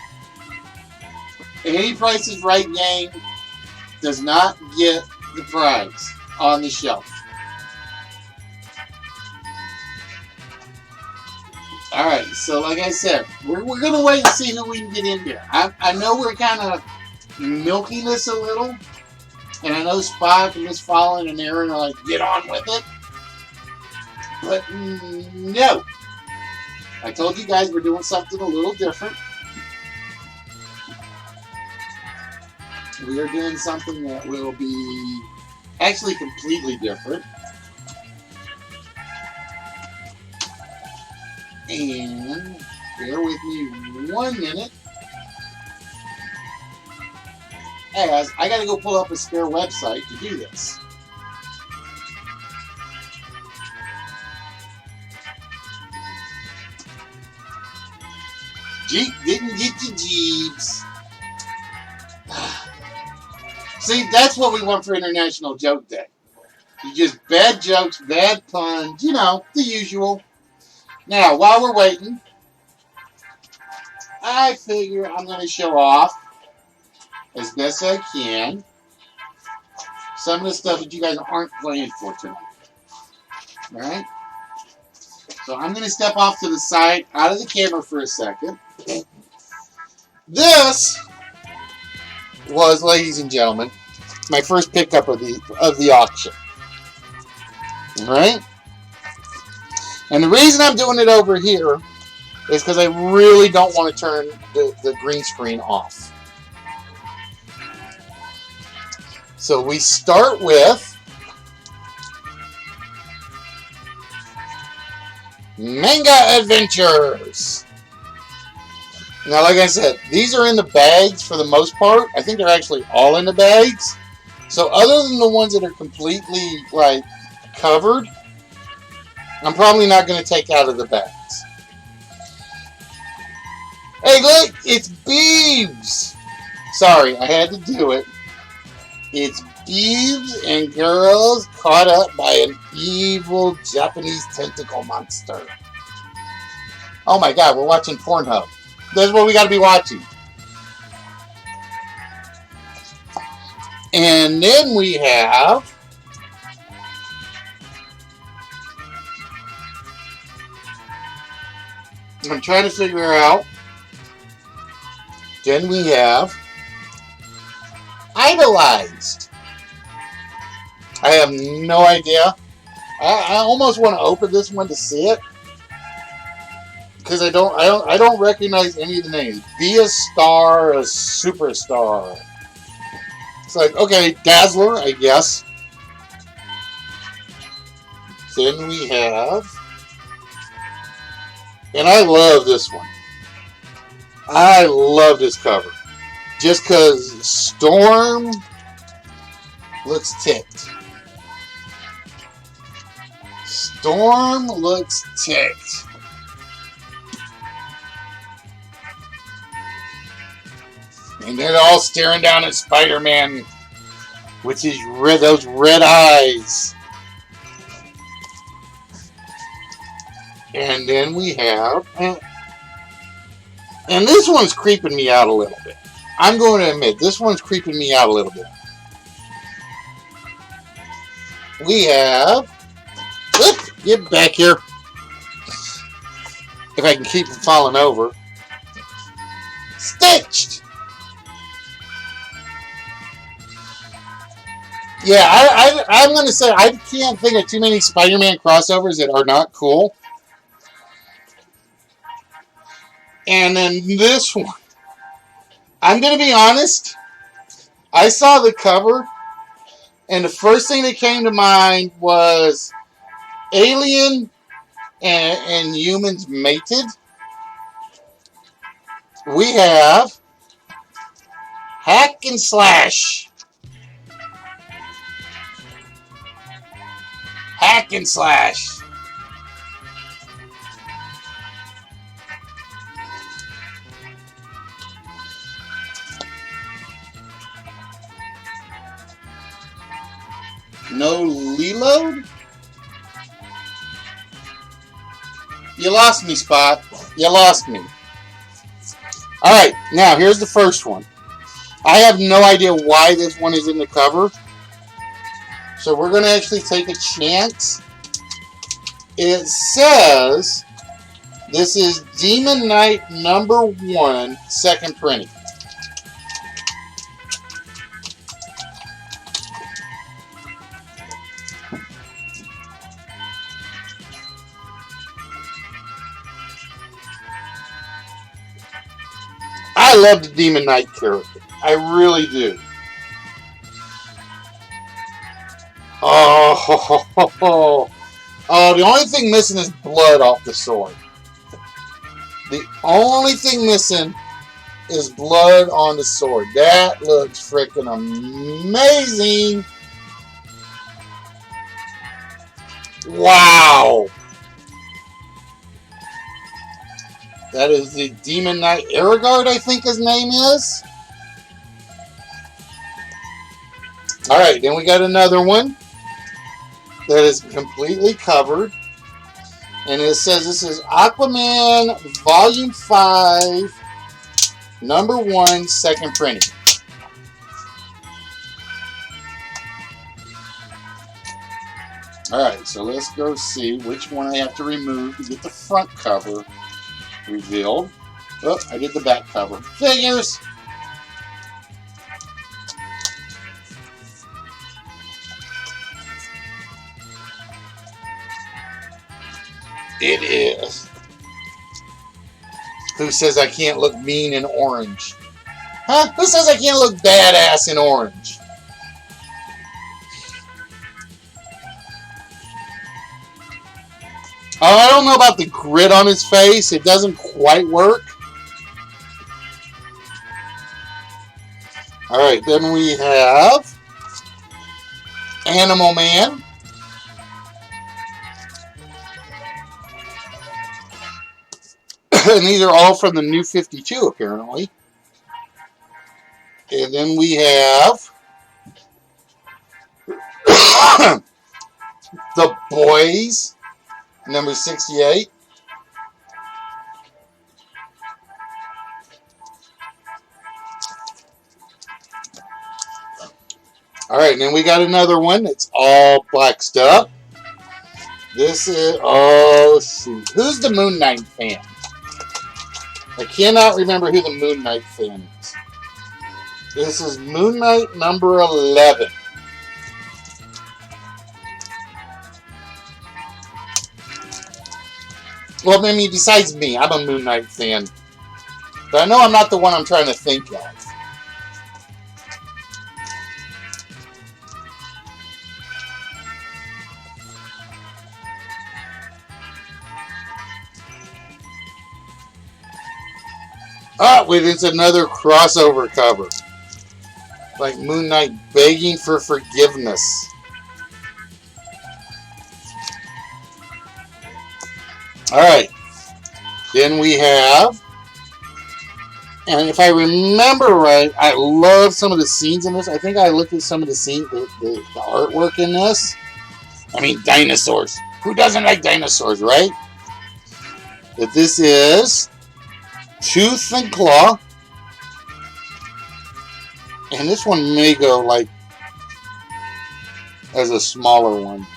any Price is Right game does not get the prize on the shelf. Alright, so like I said, we're going to wait and see who we can get in there. I know we're kind of milking this a little, and I know Spock and Miss Fallon and Aaron are like, get on with it. But no. I told you guys we're doing something a little different. We are doing something that will be actually completely different. And bear with me 1 minute, as I got to go pull up a spare website to do this. Jeep didn't get you, Jeeps. See, that's what we want for International Joke Day. You just bad jokes, bad puns, you know, the usual. Now, while we're waiting, I figure I'm going to show off, as best I can, some of the stuff that you guys aren't playing for tonight. Alright? So I'm going to step off to the side, out of the camera for a second. This was, ladies and gentlemen, my first pickup of the auction. Alright? And the reason I'm doing it over here is because I really don't want to turn the green screen off. So we start with Manga Adventures. Now, like I said, these are in the bags for the most part. I think they're actually all in the bags. So other than the ones that are completely, like, covered, I'm probably not going to take out of the bags. Hey, look! It's Beebs! Sorry, I had to do it. It's Beebs and girls caught up by an evil Japanese tentacle monster. Oh my god, we're watching Pornhub. That's what we got to be watching. And then we have... I'm trying to figure out... Then we have... Idolized. I have no idea. I almost want to open this one to see it. Because I don't recognize any of the names. Be a star, a superstar. It's like, okay, Dazzler, I guess. Then we have... And I love this one. I love this cover. Just because Storm looks ticked. Storm looks ticked. And they're all staring down at Spider-Man with his those red eyes. And then we have... And this one's creeping me out a little bit. I'm going to admit, this one's creeping me out a little bit. We have... Get back here. If I can keep from falling over. Stitched! Yeah, I'm going to say I can't think of too many Spider-Man crossovers that are not cool. And then this one. I'm going to be honest. I saw the cover, and the first thing that came to mind was Alien and humans mated. We have Hack and Slash. Hack and Slash. No reload? You lost me, Spot. You lost me. Alright, now here's the first one. I have no idea why this one is in the cover. So we're going to actually take a chance. It says this is Demon Knight #1, second printing. I love the Demon Knight character. I really do. Oh, the only thing missing is blood off the sword. The only thing missing is blood on the sword. That looks freaking amazing. Wow. That is the Demon Knight Aragard, I think his name is. Alright, then we got another one that is completely covered. And it says this is Aquaman Volume 5, #1, second printing. Alright, so let's go see which one I have to remove to get the front cover revealed. Oh, I did the back cover. Figures! It is. Who says I can't look mean in orange? Huh? Who says I can't look badass in orange? Oh, I don't know about the grit on his face. It doesn't quite work. Alright, then we have Animal Man. And these are all from the New 52, apparently. And then we have The Boys, number 68. Alright, and then we got another one. It's all boxed up. This is, oh shoot. Who's the Moon Knight fan? I cannot remember who the Moon Knight fan is. This is Moon Knight number 11. Well, I mean, besides me, I'm a Moon Knight fan. But I know I'm not the one I'm trying to think of. Oh, wait, it's another crossover cover. Like Moon Knight begging for forgiveness. Alright. Then we have, and if I remember right, I love some of the scenes in this. I think I looked at some of the scenes, the artwork in this. I mean, dinosaurs. Who doesn't like dinosaurs, right? But this is Tooth and Claw. And this one may go like as a smaller one.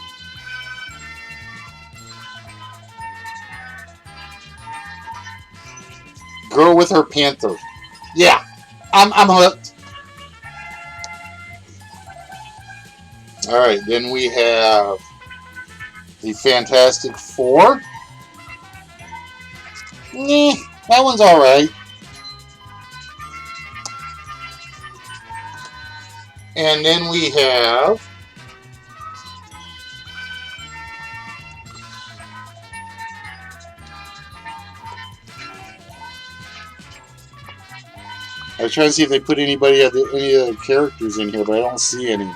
Girl with her panther. Yeah, I'm hooked. Alright, then we have the Fantastic Four. That one's alright. And then we have I was trying to see if they put any of the characters in here, but I don't see any.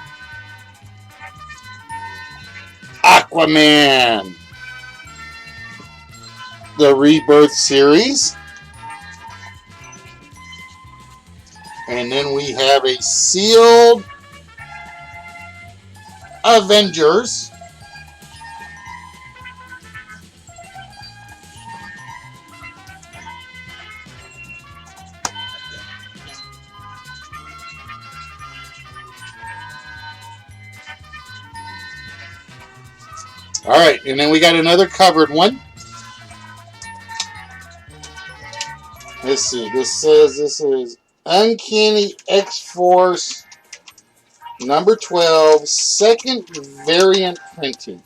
Aquaman, the Rebirth series. And then we have a sealed Avengers. Alright, and then we got another covered one. Let's see, this says this is Uncanny X-Force number 12, second variant printing.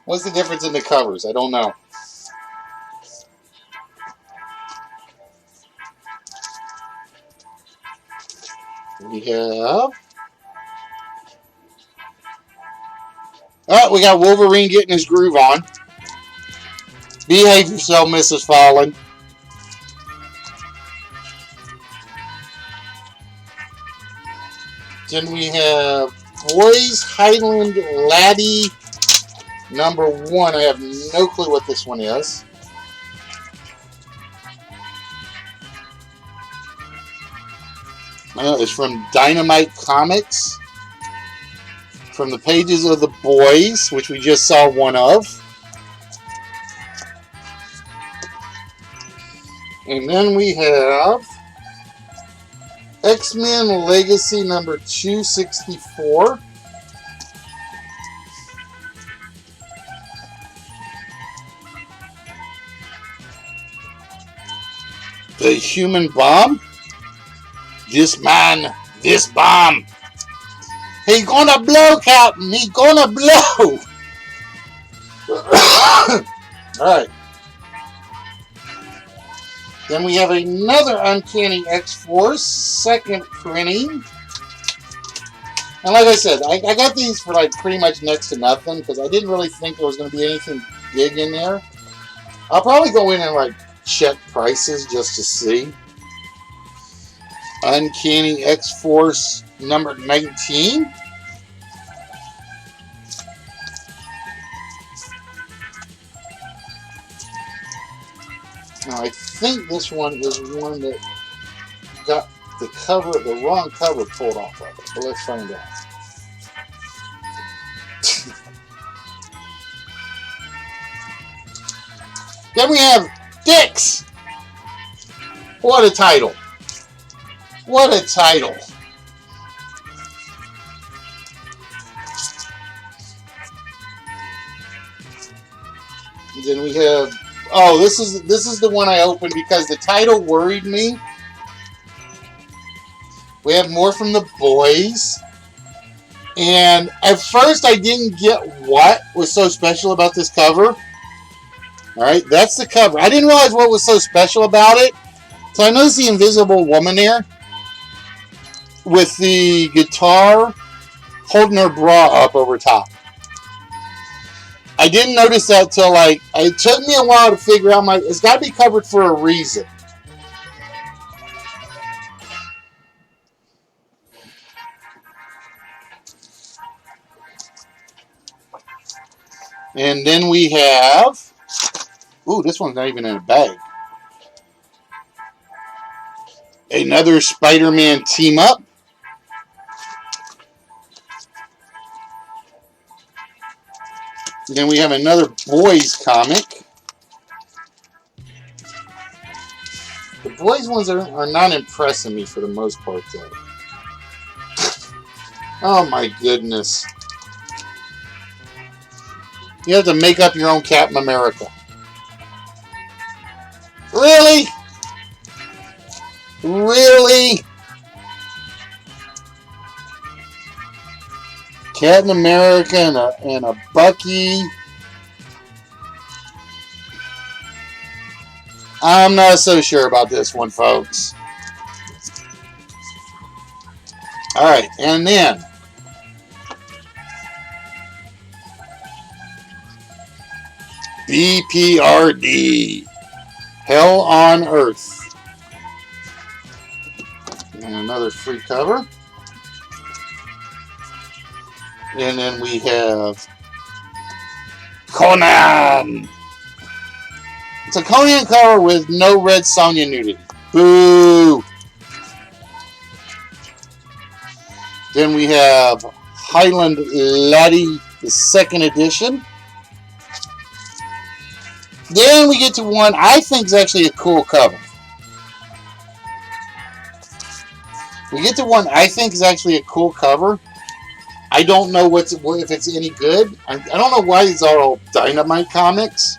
What's the difference in the covers? I don't know. We have... Oh, we got Wolverine getting his groove on. Behave yourself, Mrs. Fallen. Then we have Boys Highland Laddie number 1. I have no clue what this one is. It's from Dynamite Comics. From the pages of The Boys, which we just saw one of. And then we have X-Men Legacy number 264. The Human Bomb. This man, this bomb. He's gonna blow, Captain. He's gonna blow. Alright. Then we have another Uncanny X-Force, second printing. And like I said, I got these for like pretty much next to nothing because I didn't really think there was going to be anything big in there. I'll probably go in and like check prices just to see. Uncanny X-Force number 19. Now, I think this one is one that got the wrong cover pulled off of it. But let's find out. Then we have Dicks. What a title. What a title. And then we have, oh, this is the one I opened because the title worried me. We have more from the boys. And at first I didn't get what was so special about this cover. Alright, that's the cover. I didn't realize what was so special about it. So I noticed the Invisible Woman there with the guitar holding her bra up over top. I didn't notice that till like, it took me a while to figure out it's got to be covered for a reason. And then we have, ooh, this one's not even in a bag. Another Spider-Man team up. Then we have another boys comic. The boys ones are not impressing me for the most part though. Oh my goodness. You have to make up your own Captain America. Really? Really? Captain America and a Bucky. I'm not so sure about this one, folks. Alright, and then BPRD. Hell on Earth. And another free cover. And then we have Conan. It's a Conan cover with no Red Sonja nudity. Boo! Then we have Highland Laddie, the second edition. Then we get to one I think is actually a cool cover. We get to one I think is actually a cool cover. I don't know if it's any good. I don't know why these are all Dynamite comics.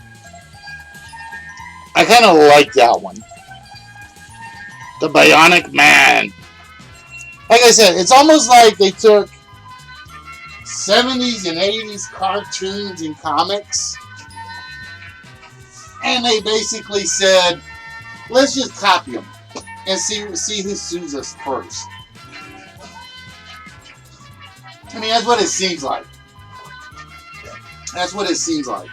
I kind of like that one. The Bionic Man. Like I said, it's almost like they took 70s and 80s cartoons and comics and they basically said, let's just copy them and see who sues us first. I mean, that's what it seems like. That's what it seems like.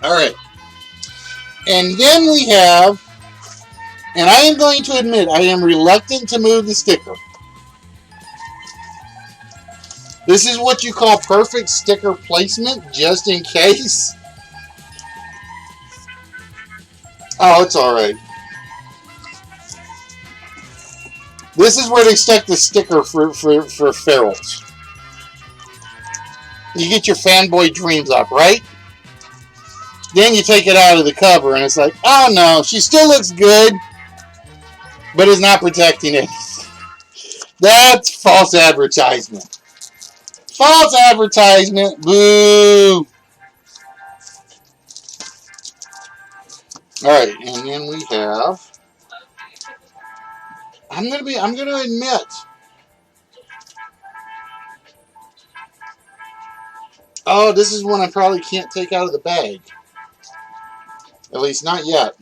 Alright. And then we have, and I am going to admit, I am reluctant to move the sticker. This is what you call perfect sticker placement, just in case. Oh, it's alright. This is where they stuck the sticker for ferals. You get your fanboy dreams up, right? Then you take it out of the cover and it's like, oh no, she still looks good, but is not protecting it. That's false advertisement. False advertisement. Boo. Alright, and then we have, I'm gonna admit, oh, this is one I probably can't take out of the bag. At least not yet.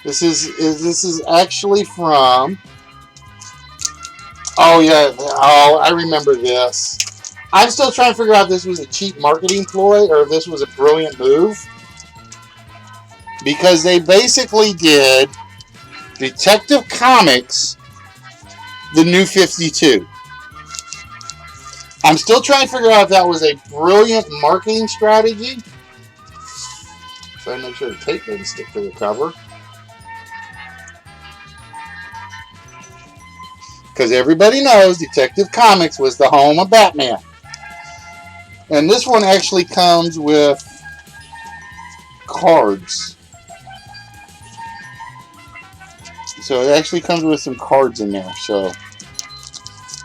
This is actually from, oh yeah, oh, I remember this. I'm still trying to figure out if this was a cheap marketing ploy or if this was a brilliant move. because they basically did Detective Comics, the New 52. I'm still trying to figure out if that was a brilliant marketing strategy. So I make sure the tape doesn't stick to the cover. Because everybody knows Detective Comics was the home of Batman. And this one actually comes with cards. So it actually comes with some cards in there. So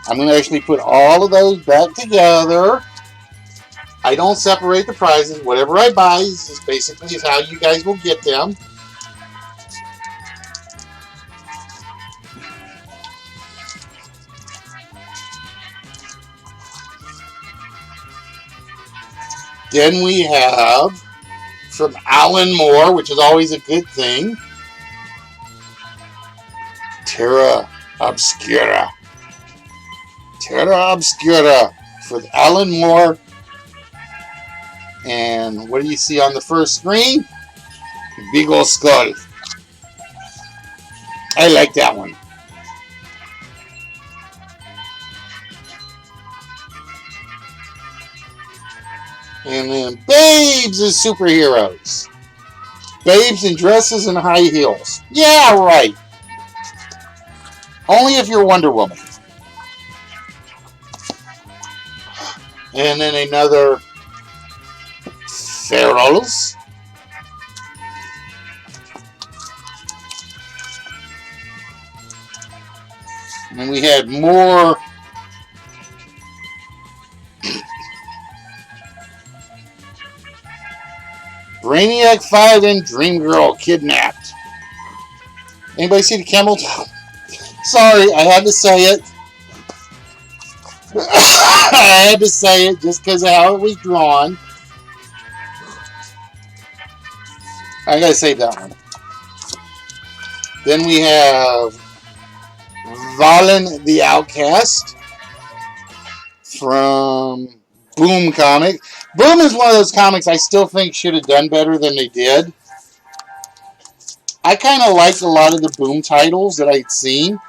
I'm going to actually put all of those back together. I don't separate the prizes. Whatever I buy is basically how you guys will get them. Then we have from Alan Moore, which is always a good thing, Terra Obscura. Terra Obscura for Alan Moore. And what do you see on the first screen? Big old skull. I like that one. And then babes as superheroes. Babes in dresses and high heels. Yeah, right. Only if you're Wonder Woman. And then another Ferals. And we had more Brainiac 5 and Dream Girl kidnapped. Anybody see the camel toe? Sorry, I had to say it. I had to say it just because of how it was drawn. I gotta save that one. Then we have Valen the Outcast from Boom Comic. Boom is one of those comics I still think should have done better than they did. I kind of liked a lot of the Boom titles that I'd seen.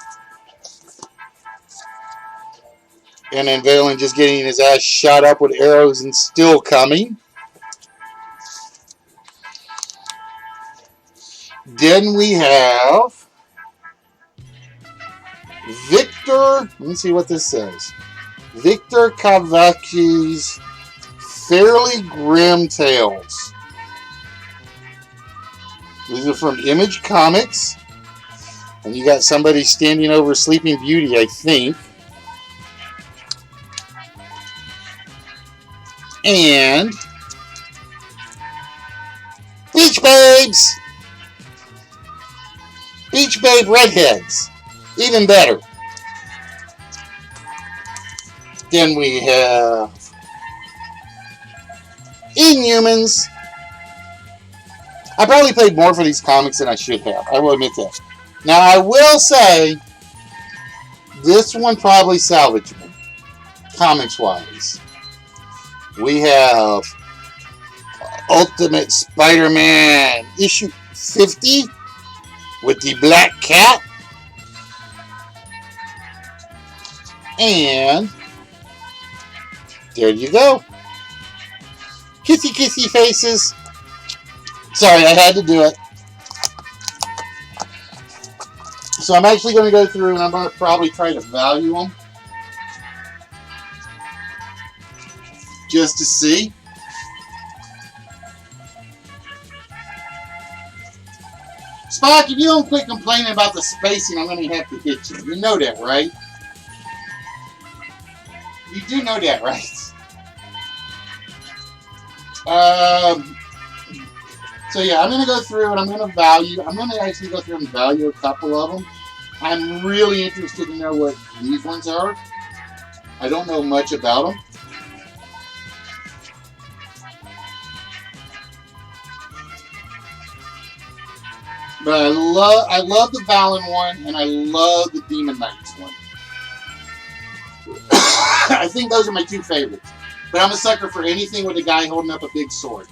And then Valen just getting his ass shot up with arrows and still coming. Then we have Victor, let me see what this says. Victor Kavaki's Fairly Grim Tales. These are from Image Comics. And you got somebody standing over Sleeping Beauty, I think. And Beach Babes! Beach Babe Redheads. Even better. Then we have Inhumans. I probably paid more for these comics than I should have. I will admit that. Now, I will say, this one probably salvageable, comics-wise. We have Ultimate Spider-Man issue 50 with the Black Cat. And there you go. Kissy kissy faces. Sorry, I had to do it. So I'm actually going to go through and I'm going to probably try to value them. Just to see. Spock, if you don't quit complaining about the spacing, I'm going to have to hit you. You know that, right? You do know that, right? So yeah, I'm going to go through and I'm going to value. I'm going to actually go through and value a couple of them. I'm really interested to know what these ones are. I don't know much about them. But I love the Valen one, and I love the Demon Knights one. I think those are my two favorites. But I'm a sucker for anything with a guy holding up a big sword.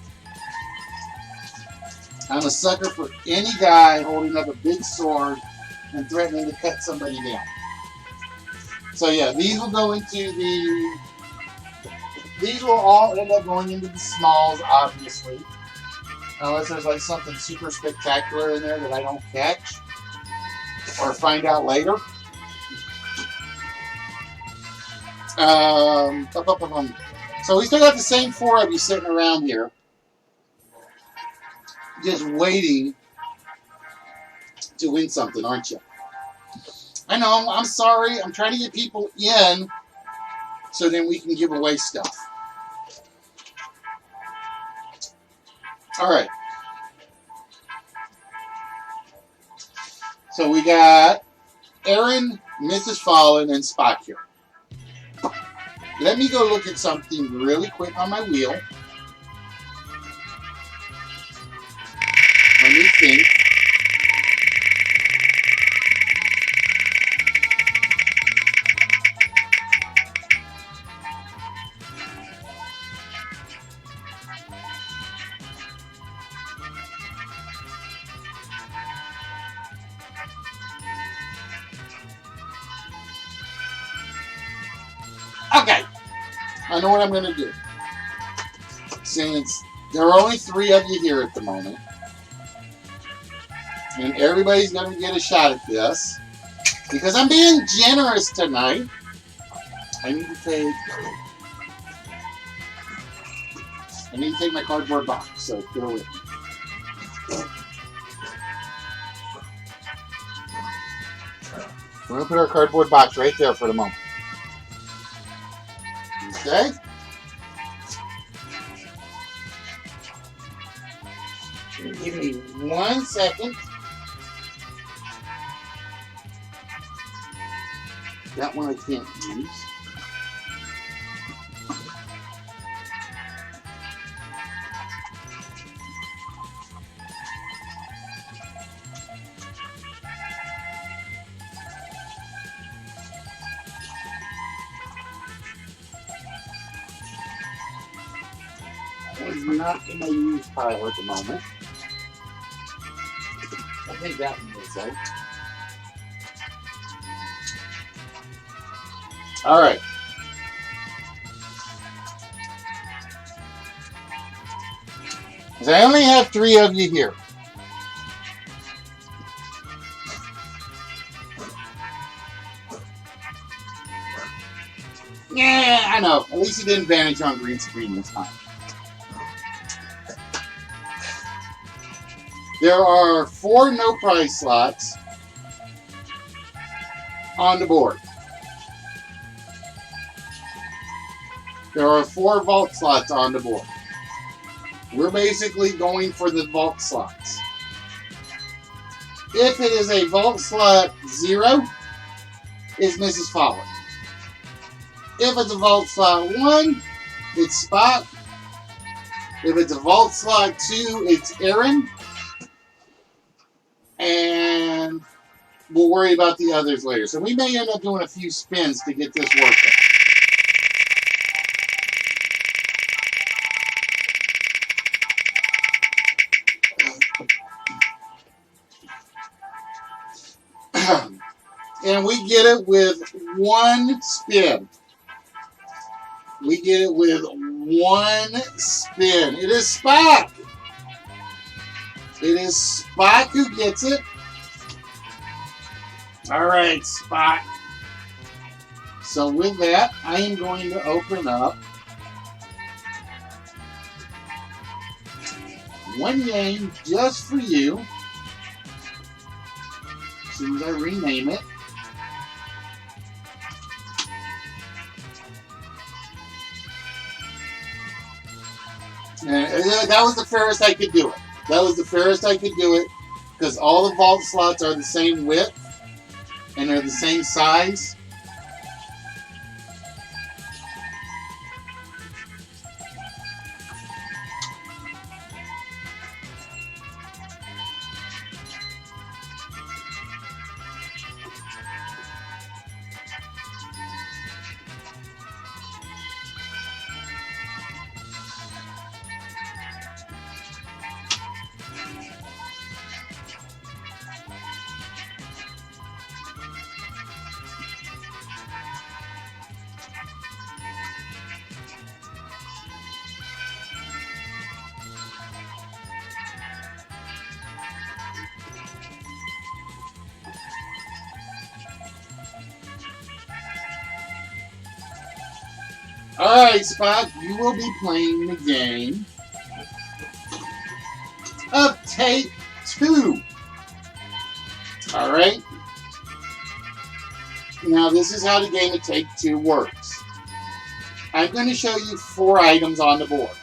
I'm a sucker for any guy holding up a big sword and threatening to cut somebody down. So yeah, these will go into the. These will all end up going into the smalls, obviously, unless there's like something super spectacular in there that I don't catch or find out later. So we still got the same four of you sitting around here, just waiting to win something, aren't you? I know, I'm sorry. I'm trying to get people in so then we can give away stuff. All right. So we got Aaron, Mrs. Fallen, and Spock here. Let me go look at something really quick on my wheel. Let me think. Okay. I know what I'm going to do. Since there are only 3 of you here at the moment, and everybody's going to get a shot at this, because I'm being generous tonight, I need to take my cardboard box, so bear with me. We're going to put our cardboard box right there for the moment. Okay? Give me 1 second. That one I can't use. That one's not in my use pile at the moment. I think that one is though. All right. Because I only have 3 of you here. Yeah, I know. At least you didn't vanish on green screen this time. There are 4 no prize slots on the board. There are 4 vault slots on the board. We're basically going for the vault slots. If it is a vault slot 0, it's Mrs. Fowler. If it's a vault slot 1, it's Spock. If it's a vault slot 2, it's Aaron. And we'll worry about the others later. So we may end up doing a few spins to get this working. And we get it with 1 spin. We get it with 1 spin. It is Spock. It is Spock who gets it. All right, Spock. So with that, I am going to open up 1 game just for you. As soon as I rename it. And that was the fairest I could do it. That was the fairest I could do it because all the vault slots are the same width and they're the same size. Alright, Spot, you will be playing the game of Take Two. Alright? Now, this is how the game of Take Two works. I'm going to show you 4 items on the board.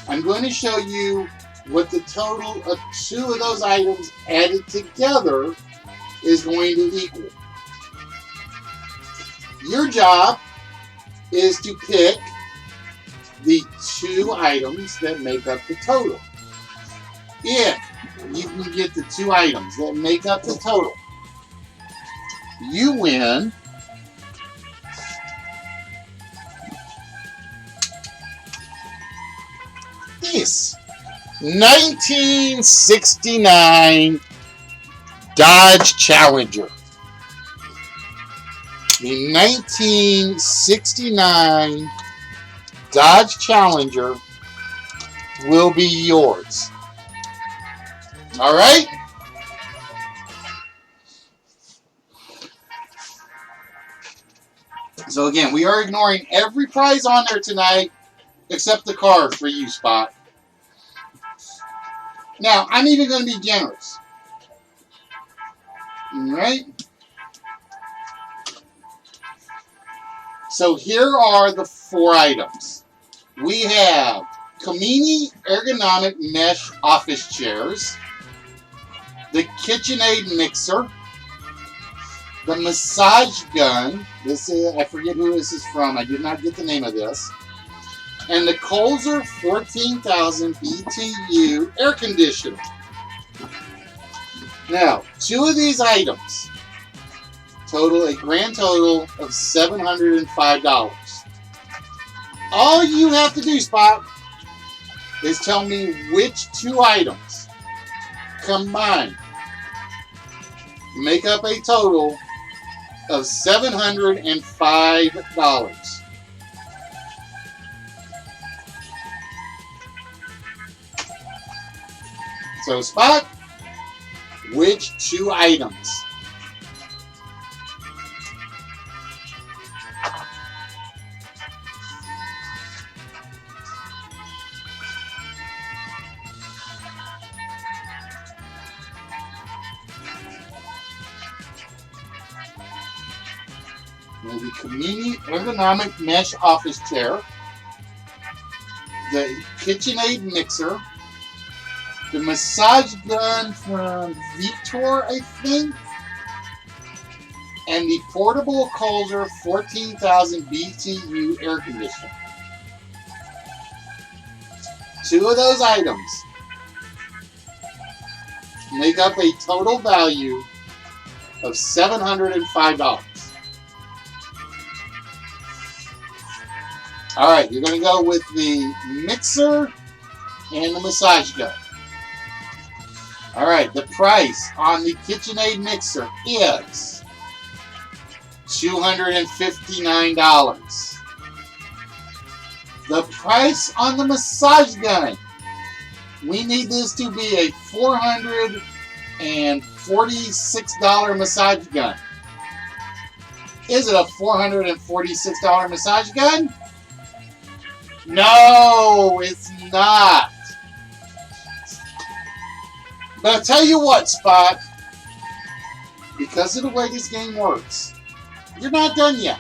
I'm going to show you what the total of 2 of those items added together is going to equal. Your job is to pick the 2 items that make up the total. If you can get the 2 items that make up the total, you win this 1969 Dodge Challenger. The 1969 Dodge Challenger will be yours. All right? So again, we are ignoring every prize on there tonight except the car for you, Spot. Now, I'm even going to be generous. All right? So here are the 4 items. We have Kamini ergonomic mesh office chairs, the KitchenAid mixer, the massage gun. This is, I forget who this is from. I did not get the name of this. And the Colzer 14,000 BTU air conditioner. Now, 2 of these items total a grand total of $705. All you have to do, Spot, is tell me which 2 items combined make up a total of $705. So, Spot, which 2 items? The Kamini ergonomic mesh office chair, the KitchenAid mixer, the massage gun from Vitor, I think, and the portable Colzer 14,000 BTU air conditioner. 2 of those items make up a total value of $705. Alright, you're going to go with the mixer and the massage gun. Alright, the price on the KitchenAid mixer is $259. The price on the massage gun, we need this to be a $446 massage gun. Is it a $446 massage gun? No, it's not. But I'll tell you what, Spot, because of the way this game works, you're not done yet.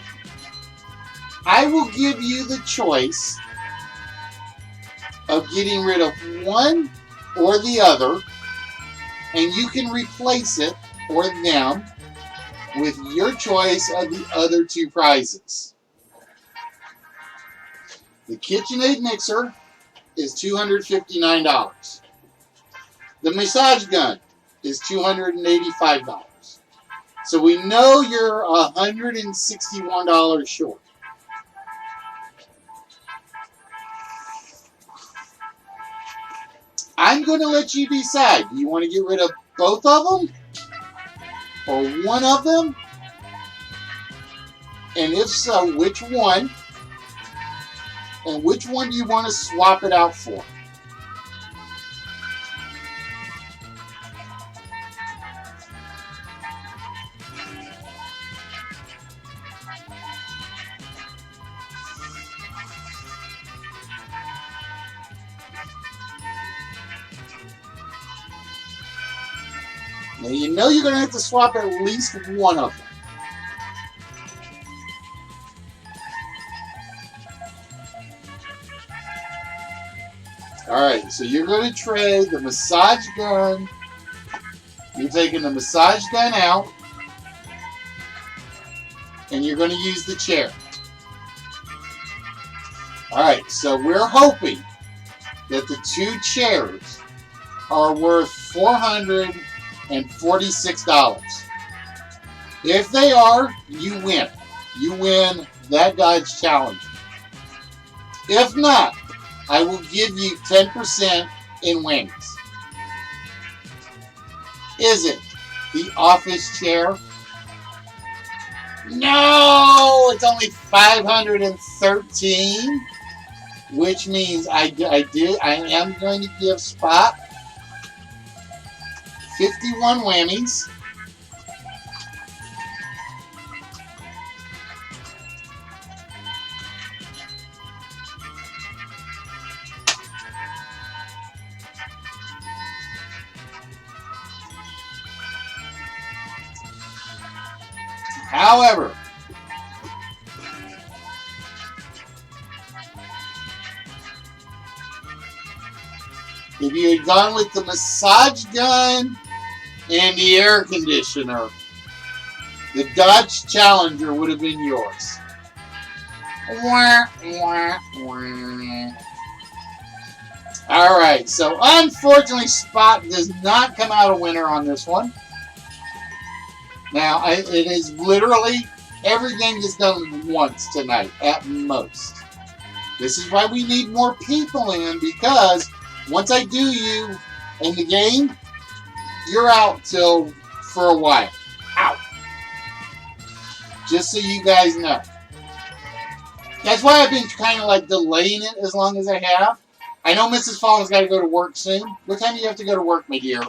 I will give you the choice of getting rid of one or the other, and you can replace it or them with your choice of the other 2 prizes. The KitchenAid mixer is $259. The massage gun is $285. So we know you're $161 short. I'm going to let you decide. Do you want to get rid of both of them? Or one of them? And if so, which one? And which one do you want to swap it out for? Now you know you're going to have to swap at least one of them. Alright, so you're going to trade the massage gun. You're taking the massage gun out. And you're going to use the chair. Alright, so we're hoping that the two chairs are worth $446. If they are, you win. You win that Dodge Challenger. If not, I will give you 10% in winnings. Is it the office chair? No, it's only $513, which means I am going to give Spot 51 whammies. However, if you had gone with the massage gun and the air conditioner, the Dodge Challenger would have been yours. Alright, so unfortunately Spot does not come out a winner on this one. Now, it is literally every game gets done once tonight, at most. This is why we need more people in, because once I do you in the game, you're out for a while. Out. Just so you guys know. That's why I've been kind of like delaying it as long as I have. I know Mrs. Fallon's got to go to work soon. What time do you have to go to work, my dear?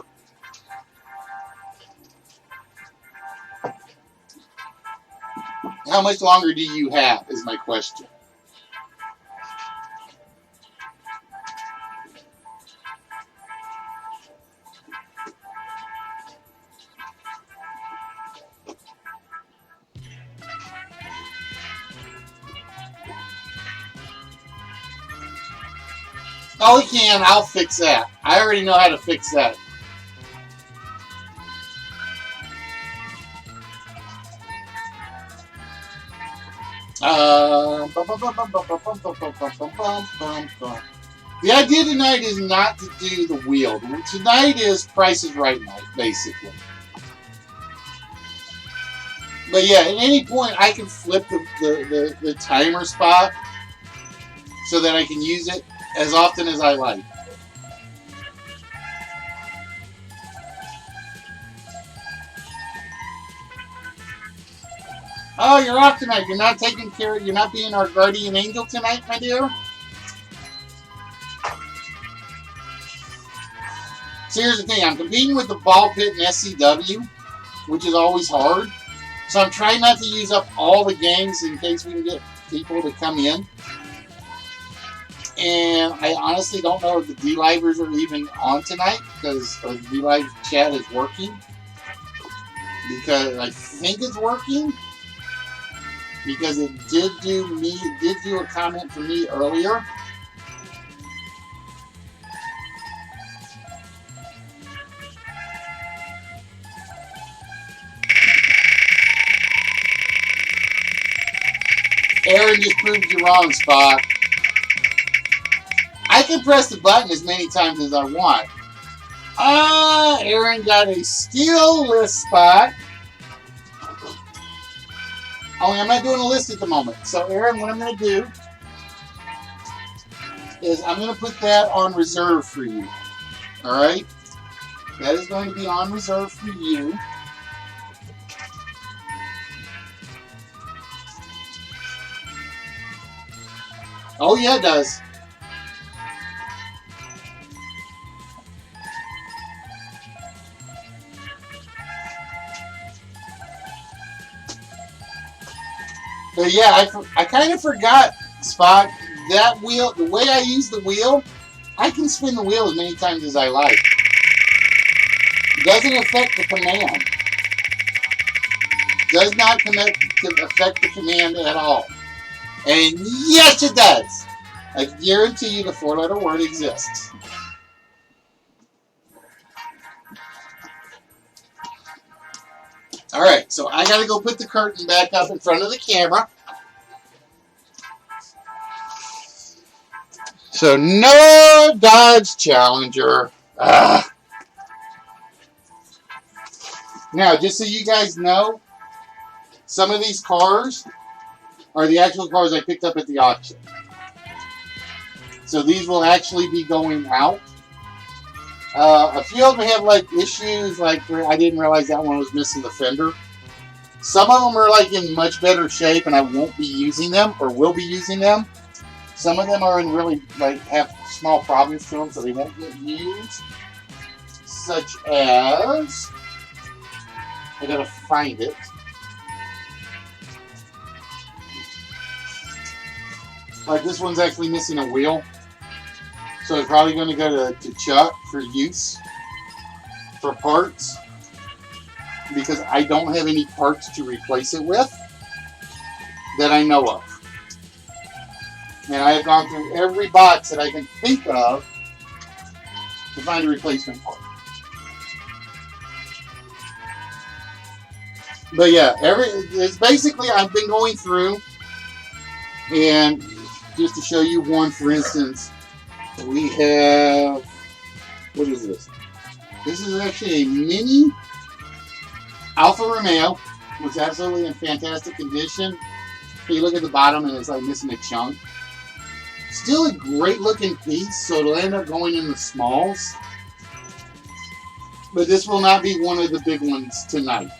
How much longer do you have, is my question. Oh, we can. I'll fix that. I already know how to fix that. The idea tonight is not to do the wheel. Tonight is Price is Right night, basically. But yeah, at any point I can flip the timer spot so that I can use it as often as I like. Oh, you're off tonight. You're not taking care of, you're not being our guardian angel tonight, my dear? So here's the thing. I'm competing with the ball pit and SCW, which is always hard. So I'm trying not to use up all the games in case we can get people to come in. And I honestly don't know if the D-Livers are even on tonight, because the D-Live chat is working. Because I think it's working. Because it did do a comment for me earlier. Aaron just proved you wrong, Spot. I can press the button as many times as I want. Aaron got a steal list, Spot. Only I'm not doing a list at the moment. So, Aaron, what I'm going to do is I'm going to put that on reserve for you. Alright? That is going to be on reserve for you. Oh, yeah, it does. But yeah, I kind of forgot, Spot, that wheel, the way I use the wheel, I can spin the wheel as many times as I like. Doesn't affect the command. Does not connect to affect the command at all. And yes, it does. I guarantee you the four-letter word exists. All right, so I got to go put the curtain back up in front of the camera. So no Dodge Challenger. Now, just so you guys know, some of these cars are the actual cars I picked up at the auction. So these will actually be going out. A few of them have like issues, like I didn't realize that one was missing the fender. Some of them are like in much better shape, and I won't be using them or will be using them. Some of them are in really like have small problems to them, so they won't get used. Such as, I gotta find it. Like this one's actually missing a wheel. So it's probably going to go to Chuck for use, for parts, because I don't have any parts to replace it with that I know of. And I have gone through every box that I can think of to find a replacement part. But yeah, it's basically I've been going through, and just to show you one, for instance, we have, what is this? This is actually a mini Alfa Romeo, which is absolutely in fantastic condition. You look at the bottom and it's like missing a chunk. Still a great looking piece, so it'll end up going in the smalls. But this will not be one of the big ones tonight.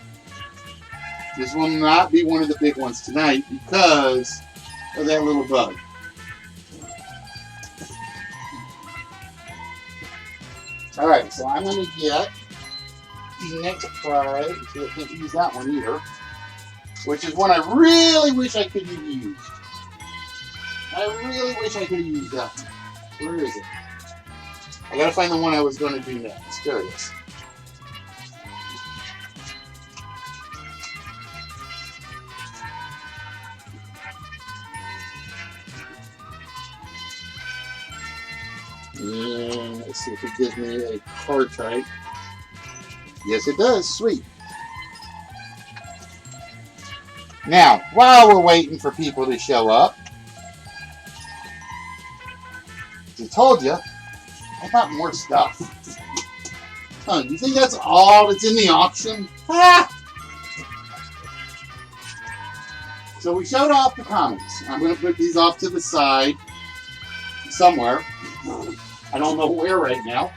This will not be one of the big ones tonight because of that little bug. Alright, so I'm going to get the next prize. I can't use that one either. Which is one I really wish I could have used. I really wish I could have used that one. Where is it? I got to find the one I was going to do next. There it is. And let's see if it gives me a car type. Yes, it does. Sweet. Now, while we're waiting for people to show up, I told you, I got more stuff. Huh, you think that's all that's in the auction? Ah! So we showed off the comics. I'm going to put these off to the side somewhere. I don't know where right now.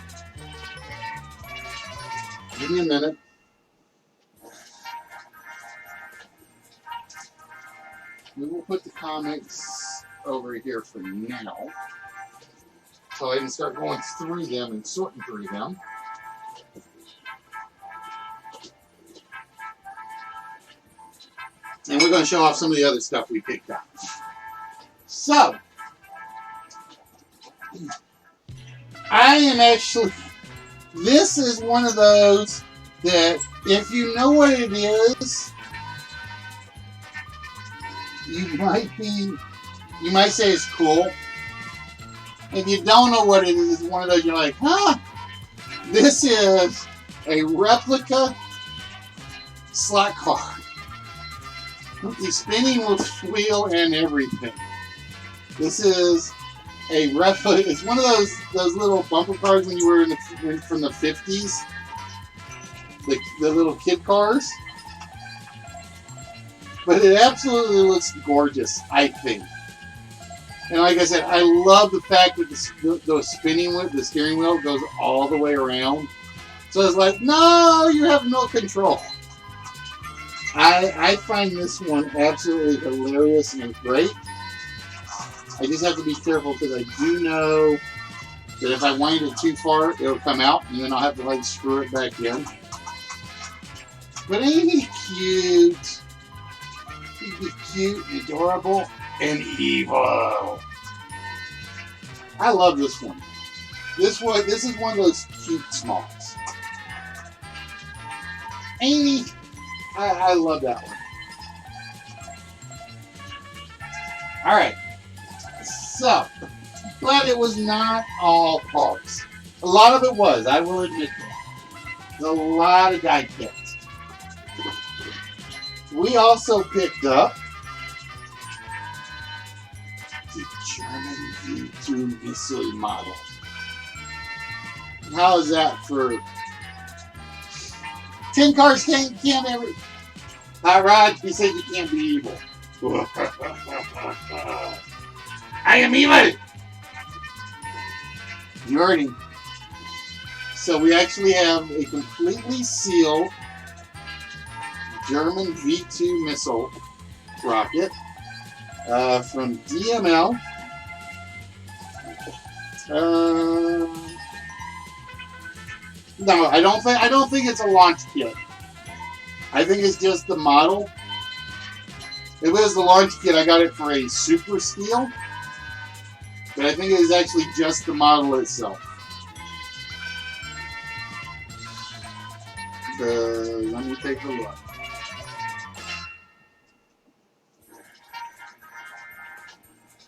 Give me a minute. We will put the comics over here for now, so I can start going through them and sorting through them. And we're going to show off some of the other stuff we picked up. So, I am actually, this is one of those that if you know what it is, you might say it's cool. If you don't know what it is, it's one of those you're like, huh? This is a replica slot car with the spinning wheel and everything. This is a replica. It's one of those little bumper cars when you were from the 50s, the little kid cars. But it absolutely looks gorgeous, I think. And like I said, I love the fact that the steering wheel goes all the way around. So it's like, no, you have no control. I find this one absolutely hilarious and great. I just have to be careful because I do know that if I wind it too far, it'll come out, and then I'll have to like screw it back in. But ain't he cute? He's cute, adorable, and evil. I love this one. This is one of those cute smalls. Amy, I love that one. All right. So, but it was not all parts. A lot of it was, I will admit that. There's a lot of die kits. We also picked up the German V2 missile model. How is that for 10 cars can't ever. Hi, Rod, you said you can't be evil. I am evil! You heard him. So we actually have a completely sealed German V2 missile rocket from DML. No, I don't think it's a launch kit. I think it's just the model. If it was the launch kit, I got it for a super steal. But I think it is actually just the model itself. Let me take a look.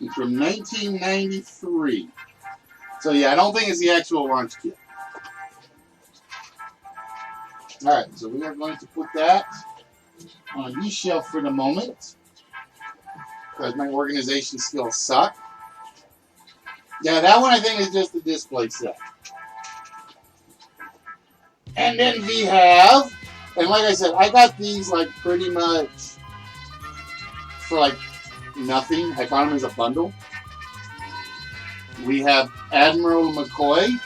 It's from 1993. So yeah, I don't think it's the actual launch kit. Alright, so we are going to put that on this shelf for the moment. Because my organization skills suck. Yeah, that one I think is just a display set. And then we have, and like I said, I got these like pretty much for like nothing. I found them as a bundle. We have Admiral McCoy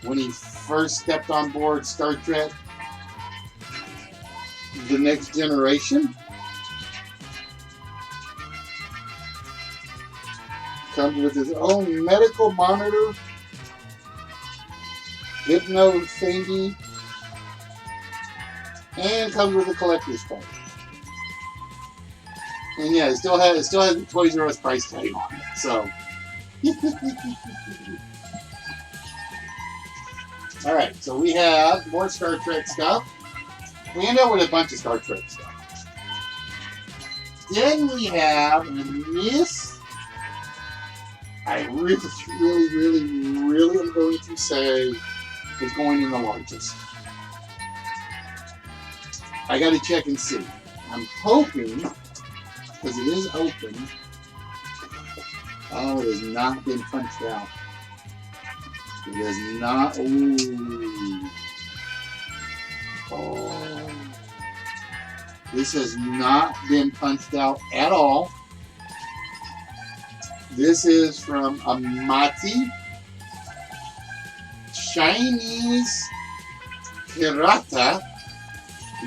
when he first stepped on board Star Trek The Next Generation. Comes with his own medical monitor, hypno thingy, and comes with a collector's card. And yeah, it still has the Toys R Us price tag on it. So, all right. So we have more Star Trek stuff. We end up with a bunch of Star Trek stuff. Then we have this. I really am going to say is going in the largest. I got to check and see. I'm hoping, because it is open. Oh, it has not been punched out. It has not. Ooh. Oh. This has not been punched out at all. This is from Amati Chinese Hirata,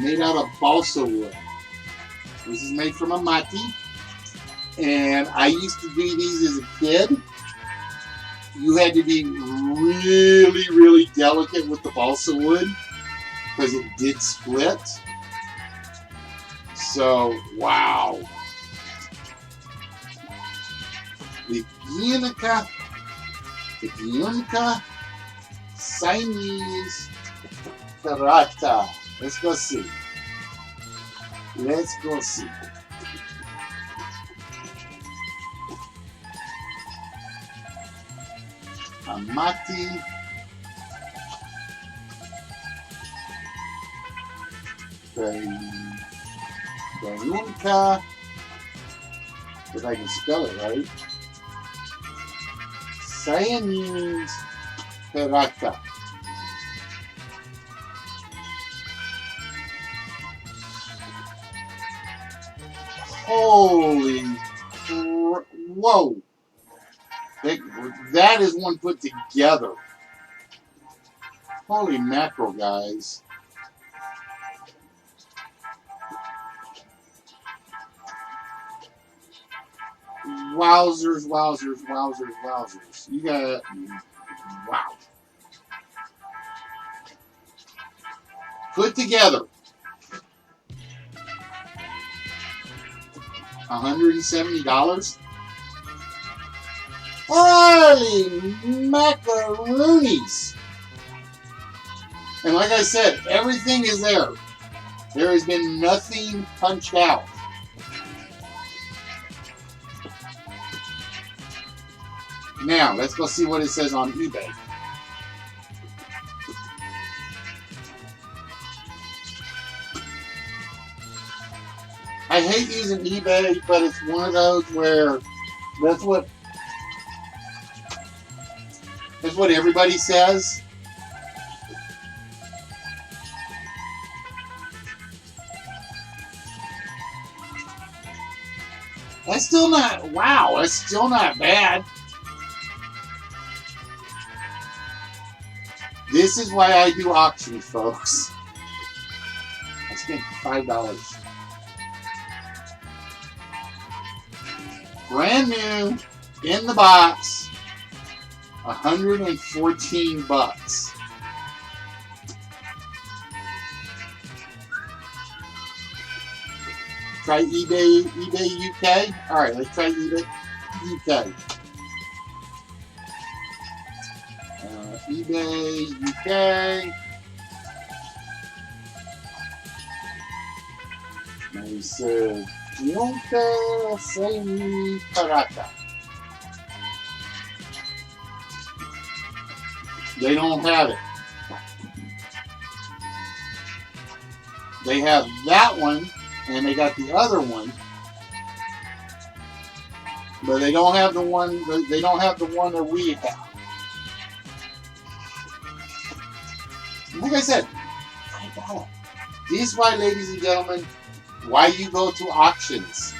made out of balsa wood. This is made from Amati, and I used to do these as a kid. You had to be really delicate with the balsa wood because it did split. So, wow. The Gionica Chinese Karata. Let's go see. Let's go see. Amati. Gionica. If I can spell it right. Siamese Karata. Holy, whoa. That is one put together. Holy mackerel, guys. Wowzers. You got, wow. Put together. $170. Holy macaroonies. And like I said, everything is there. There has been nothing punched out. Now, let's go see what it says on eBay. I hate using eBay, but it's one of those where that's what everybody says. That's still not, wow, that's still not bad. This is why I do auctions, folks. I spent $5. Brand new, in the box, 114 bucks. Try eBay UK. All right, let's try eBay UK. eBay UK. They said, "Nunca sei mi parata." They don't have it. They have that one, and they got the other one, but they don't have the one. They don't have the one that we have. Like I said, $5. This is why, ladies and gentlemen, why you go to auctions.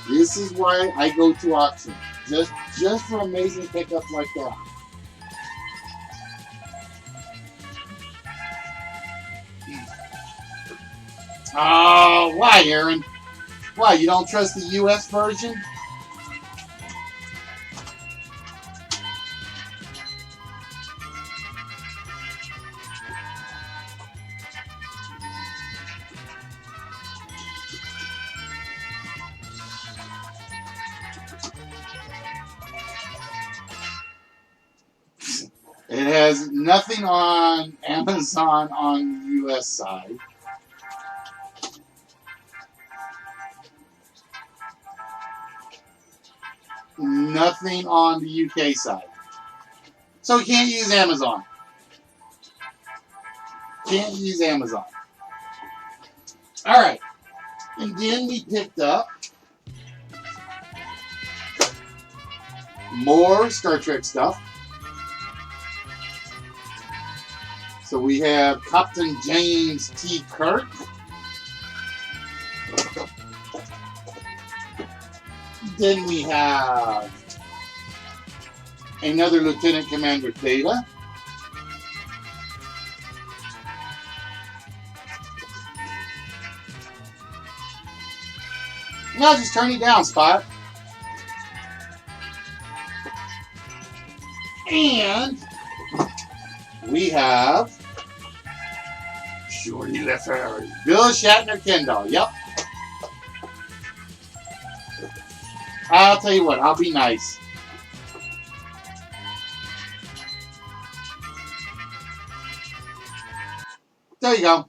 This is why I go to auctions. Just for amazing pickups like that. Oh, why, Aaron? Why, you don't trust the US version? It has nothing on Amazon on the US side. Nothing on the UK side. So we can't use Amazon. Can't use Amazon. Alright. And then we picked up more Star Trek stuff. So we have Captain James T. Kirk. Then we have another Lieutenant Commander Theta. No, just turn it down, Spot. And we have Shorty LaFerrari. Bill Shatner Kendall. Yep. I'll tell you what, I'll be nice. There you go.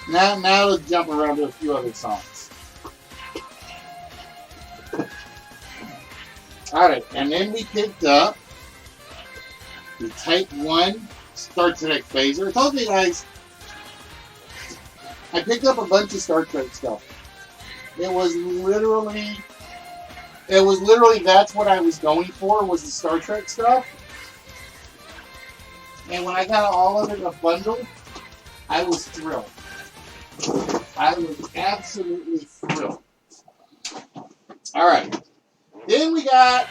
Now let's jump around to a few other songs. Alright, and then we picked up the Type 1 Star Trek phaser. I told you guys, I picked up a bunch of Star Trek stuff. It was literally that's what I was going for, was the Star Trek stuff. And when I got all of it in a bundle, I was thrilled. I was absolutely thrilled. Alright. Then we got,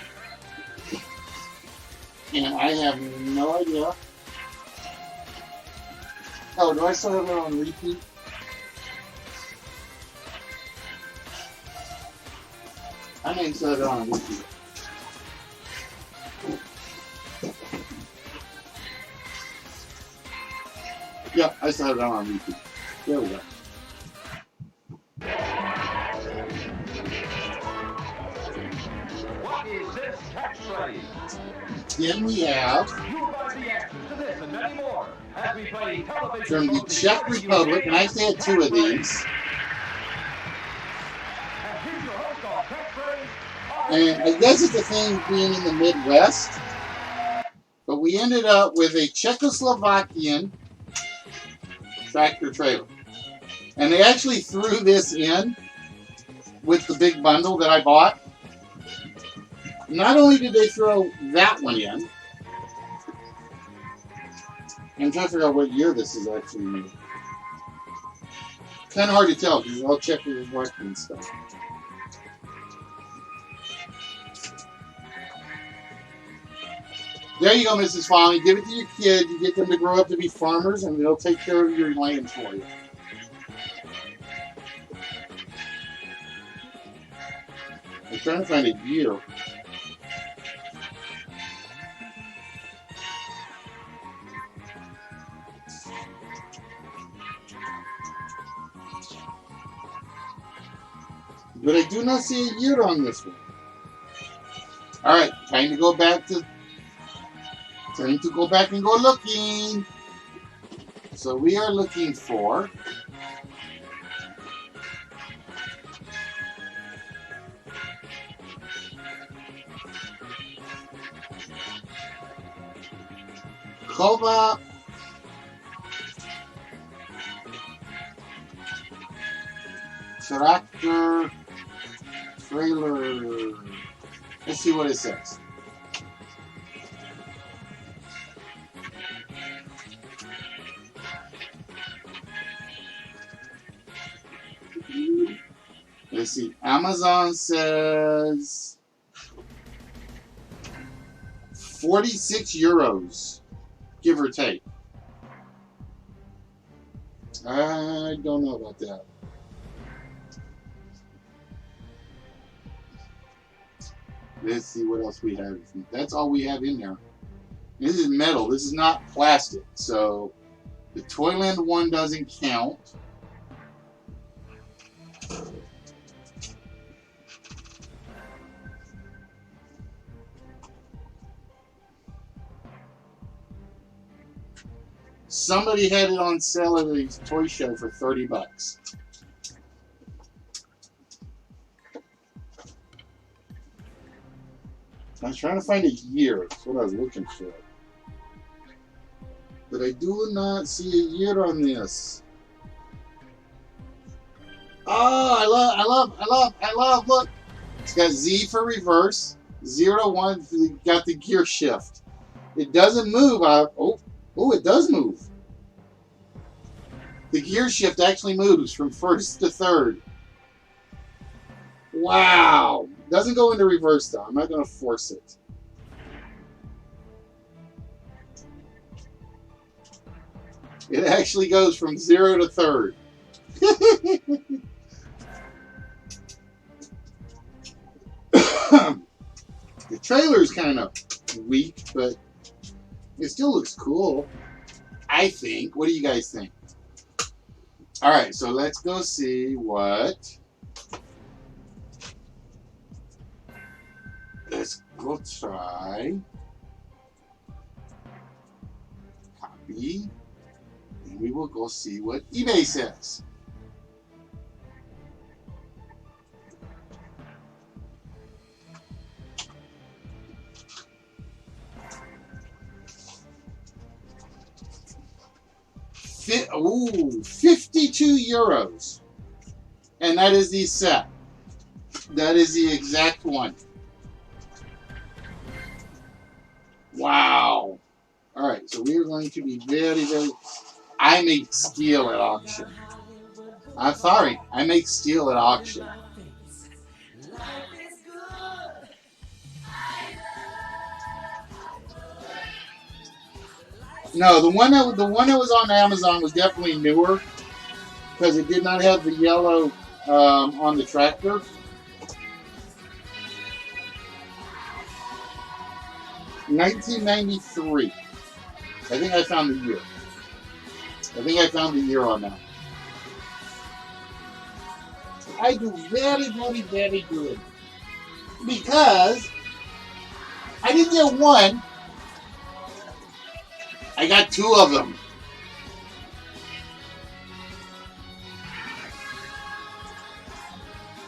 and I have no idea. Oh, do I still have it on repeat? I may still have it on repeat. Yep, I still have it on repeat. There we go. What is this tax study? Then we have You'll find the answers to this and many more as we play television from the both the Czech US Republic, and I actually had two of these. And here's your host on Tax Phrase. And I guess it's the thing being in the Midwest. But we ended up with a Czechoslovakian tractor trailer. And they actually threw this in with the big bundle that I bought. Not only did they throw that one in, I'm trying to figure out what year this is actually made. Kind of hard to tell because it's all Czechoslovakian stuff. There you go, Mrs. Foley. Give it to your kids. You get them to grow up to be farmers, and they'll take care of your land for you. I'm trying to find a year. But I do not see a year on this one. All right, time to go back and go looking. So we are looking for Kova tractor trailer. Let's see what it says. Let's see. Amazon says 46 euros, give or take. I don't know about that. Let's see what else we have. That's all we have in there. This is metal. This is not plastic. So the Toyland one doesn't count. Somebody had it on sale at a toy show for $30. I was trying to find a year. That's what I was looking for. But I do not see a year on this. Oh, I love, look. It's got Z for reverse, 0 to 1, got the gear shift. It doesn't move. It does move. The gear shift actually moves from first to third. Wow. Doesn't go into reverse though. I'm not going to force it. It actually goes from 0 to third. The trailer is kind of weak, but it still looks cool, I think. What do you guys think? All right, so let's go see what. Let's go try. Copy. And we will go see what eBay says. Ooh, 52 euros. And that is the set. That is the exact one. Wow. All right, so we are going to be very, very... I make steel at auction. I'm sorry, I make steel at auction. No, the one that was on Amazon was definitely newer because it did not have the yellow on the tractor. $1993. I think I found the year. I think I found the year on that. I do very, very, very good. Because I didn't get one, I got two of them.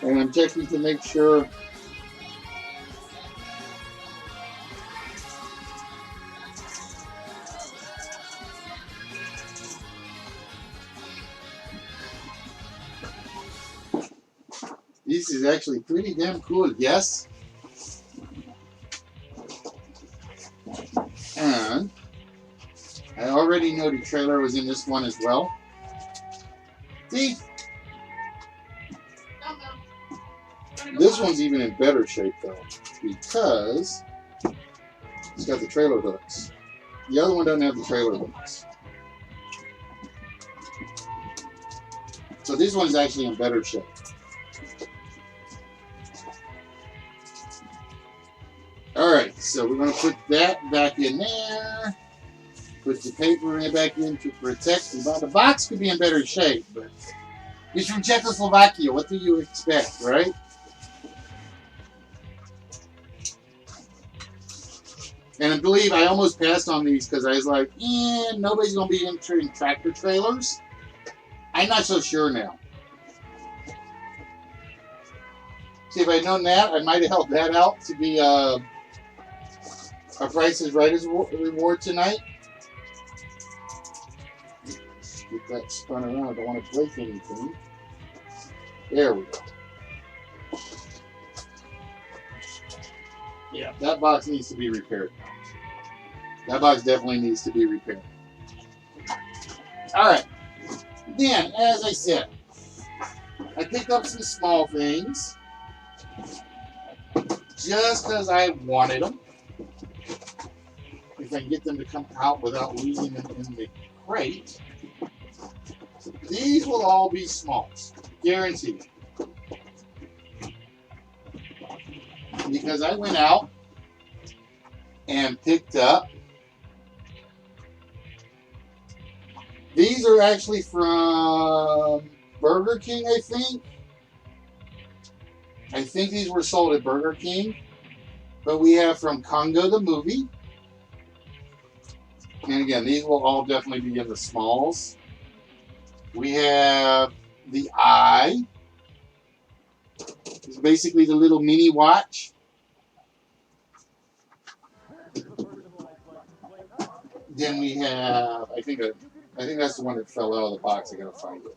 And I'm checking to make sure. This is actually pretty damn cool, yes. And I already know the trailer was in this one as well. See? This one's even in better shape though, because it's got the trailer hooks. The other one doesn't have the trailer hooks. So this one's actually in better shape. Alright, so we're going to put that back in there. Put the paper back in to protect the box could be in better shape, but it's from Czechoslovakia. What do you expect, right? And I believe I almost passed on these because I was like, nobody's going to be entering tractor trailers. I'm not so sure now. See, if I'd known that, I might have held that out to be a Price is Right reward tonight. Get that spun around. I don't want to break anything. There we go. Yeah, that box needs to be repaired. That box definitely needs to be repaired. Alright. Then, as I said, I picked up some small things just because I wanted them. If I can get them to come out without losing them in the crate. These will all be smalls. Guaranteed. Because I went out and picked up. These are actually from Burger King, I think. I think these were sold at Burger King. But we have from Congo the movie. And again, these will all definitely be in the smalls. We have the eye. It's basically the little mini watch. Then we have, I think that's the one that fell out of the box. I gotta find it.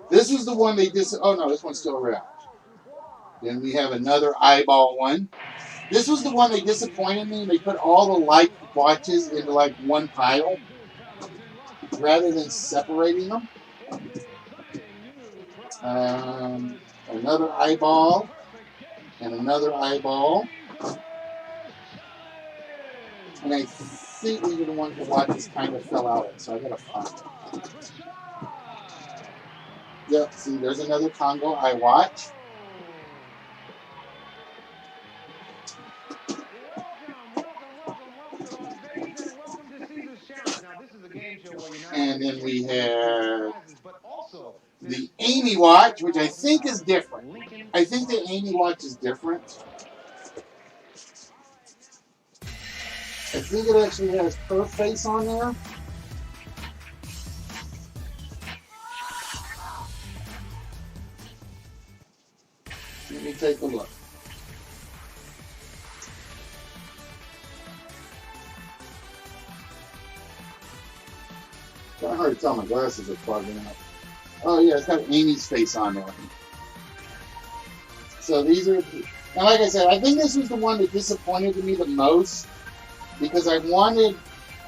This was the one they oh no, this one's still around. Then we have another eyeball one. This was the one they disappointed me. They put all the light watches into like one pile rather than separating them. Another eyeball and another eyeball. And I think these are the ones the watches kind of fell out of, so I gotta find them. Yep, see, there's another Congo eye watch. And then we have the Amy watch, which I think is different. I think the Amy watch is different. I think it actually has her face on there. Let me take a look. It's kind of hard to tell, my glasses are plugging out. Oh yeah, it's got Amy's face on there. So these are, and like I said, I think this was the one that disappointed me the most because I wanted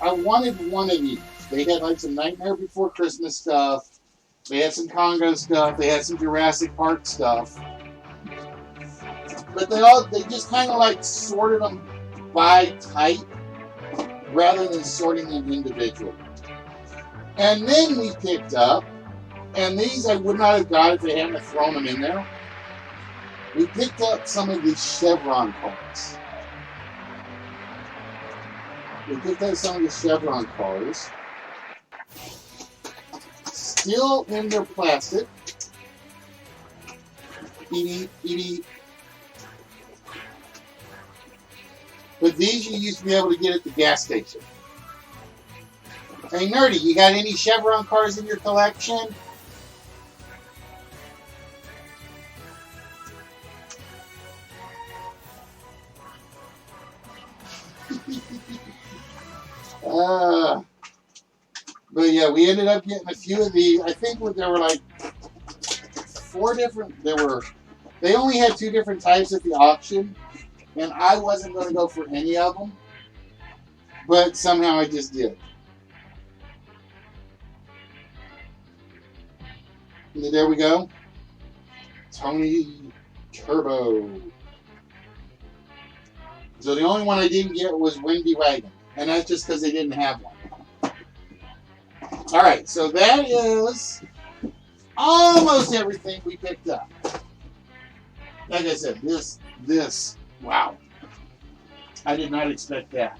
one of these. They had like some Nightmare Before Christmas stuff. They had some Congo stuff. They had some Jurassic Park stuff. But they just kind of like sorted them by type rather than sorting them individually. And then we picked up, and these I would not have got if they hadn't thrown them in there. We picked up some of these Chevron cars. We picked up some of the Chevron cars. Still in their plastic. beep, beep, beep. But these you used to be able to get at the gas station. Hey, Nerdy, you got any Chevron cars in your collection? But yeah, we ended up getting a few of these. I think there were like 4 different. They only had 2 different types at the auction, and I wasn't going to go for any of them, but somehow I just did. And there we go. Tony Turbo. So the only one I didn't get was Windy Wagon, and that's just because they didn't have one. All right, so that is almost everything we picked up. Like I said, this, wow. I did not expect that.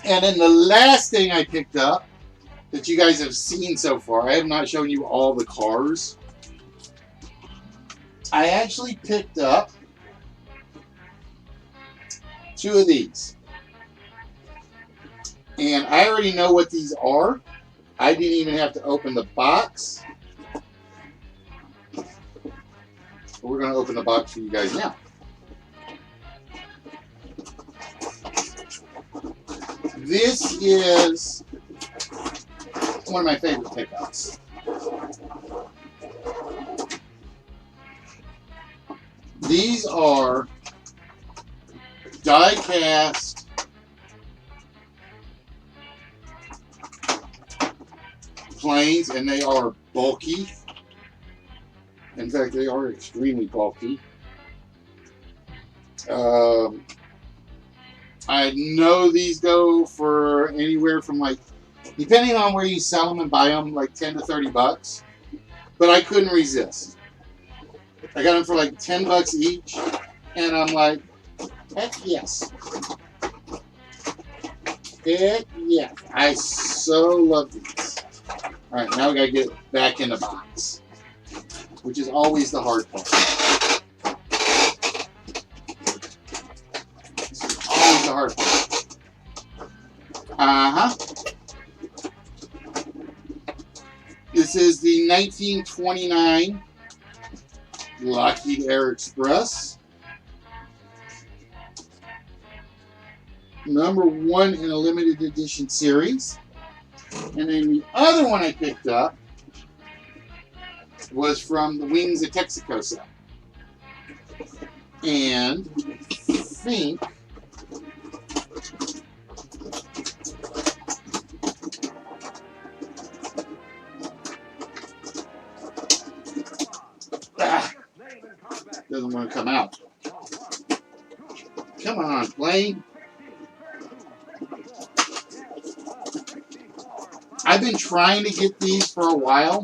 And then the last thing I picked up that you guys have seen so far, I have not shown you all the cars. I actually picked up 2 of these. And I already know what these are. I didn't even have to open the box. We're going to open the box for you guys now. This is one of my favorite pickups. These are die-cast planes, and they are bulky. In fact, they are extremely bulky. I know these go for anywhere from, like, depending on where you sell them and buy them, like 10 to 30 bucks. But I couldn't resist. I got them for like 10 bucks each, and I'm like, heck yes. Heck yes. I so love these. All right, now we gotta get it back in the box, which is always the hard part. This is always the hard part. This is the 1929 Lockheed Air Express. #1 in a limited edition series. And then the other one I picked up was from the Wings of Texaco set. And I think doesn't want to come out. Come on, plane. I've been trying to get these for a while,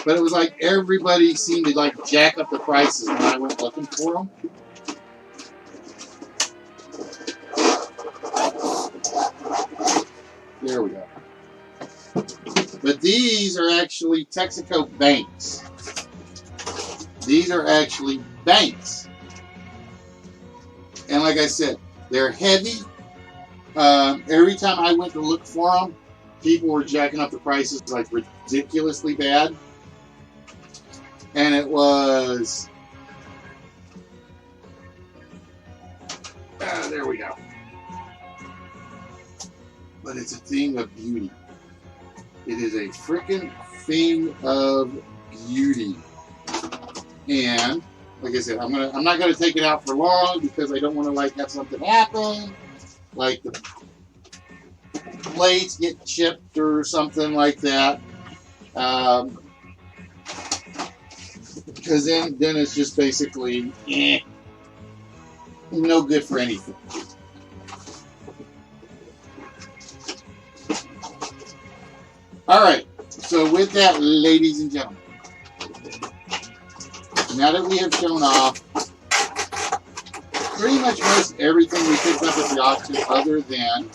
but it was like everybody seemed to like jack up the prices when I went looking for them. There we go. But these are actually Texaco banks. These are actually banks. And like I said, they're heavy. Every time I went to look for them, people were jacking up the prices like ridiculously bad. And it was... there we go. But it's a thing of beauty. It is a freaking thing of beauty. And like I said, I'm not gonna take it out for long because I don't want to like have something happen, like the plates get chipped or something like that. Because then it's just basically no good for anything. All right. So with that, ladies and gentlemen, now that we have shown off pretty much most everything we picked up at the auction other than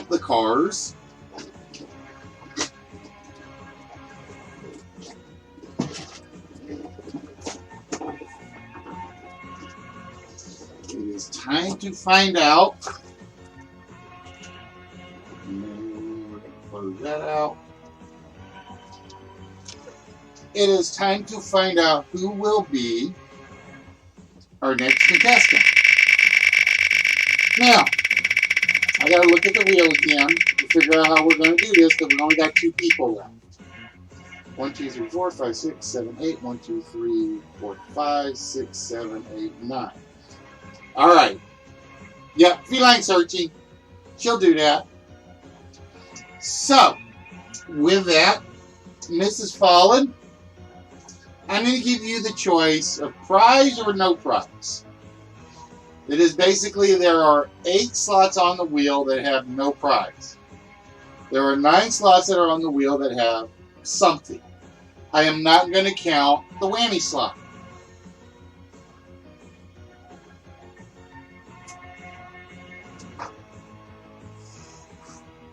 the cars, time to find out. Close that out. It is time to find out who will be our next contestant. Now, I gotta look at the wheel again to figure out how we're gonna do this because we only got 2 people left. 1, 2, 3, 4, 5, 6, 7, 8. 1, 2, 3, 4, 5, 6, 7, 8, 9. All right. Yep, feline searching. She'll do that. So, with that, Mrs. Fallen, I'm going to give you the choice of prize or no prize. It is basically there are 8 slots on the wheel that have no prize. There are 9 slots that are on the wheel that have something. I am not going to count the whammy slot.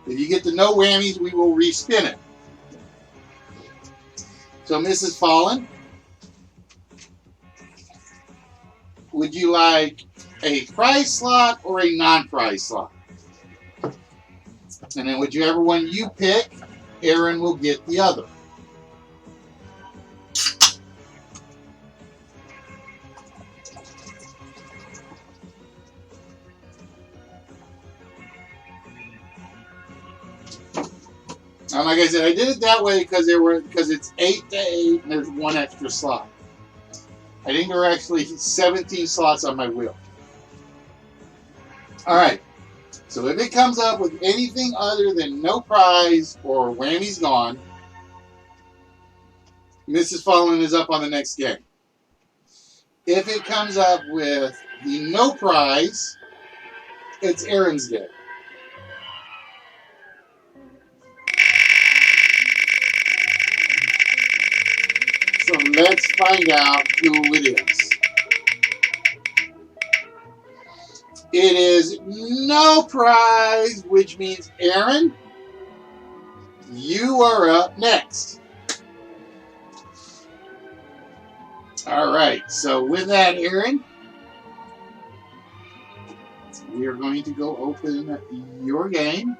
If you get to no whammies, we will respin it. So, Mrs. Fallen, would you like a prize slot or a non-prize slot? And then whichever one you pick, Aaron will get the other. And like I said, I did it that way because it's 8 to 8 and there's 1 extra slot. I think there are actually 17 slots on my wheel. All right. So if it comes up with anything other than no prize or whammy's gone, Mrs. Fallen is up on the next game. If it comes up with the no prize, it's Aaron's game. So let's find out who it is. It is no prize, which means Aaron, you are up next. All right, so with that, Aaron, we are going to go open your game.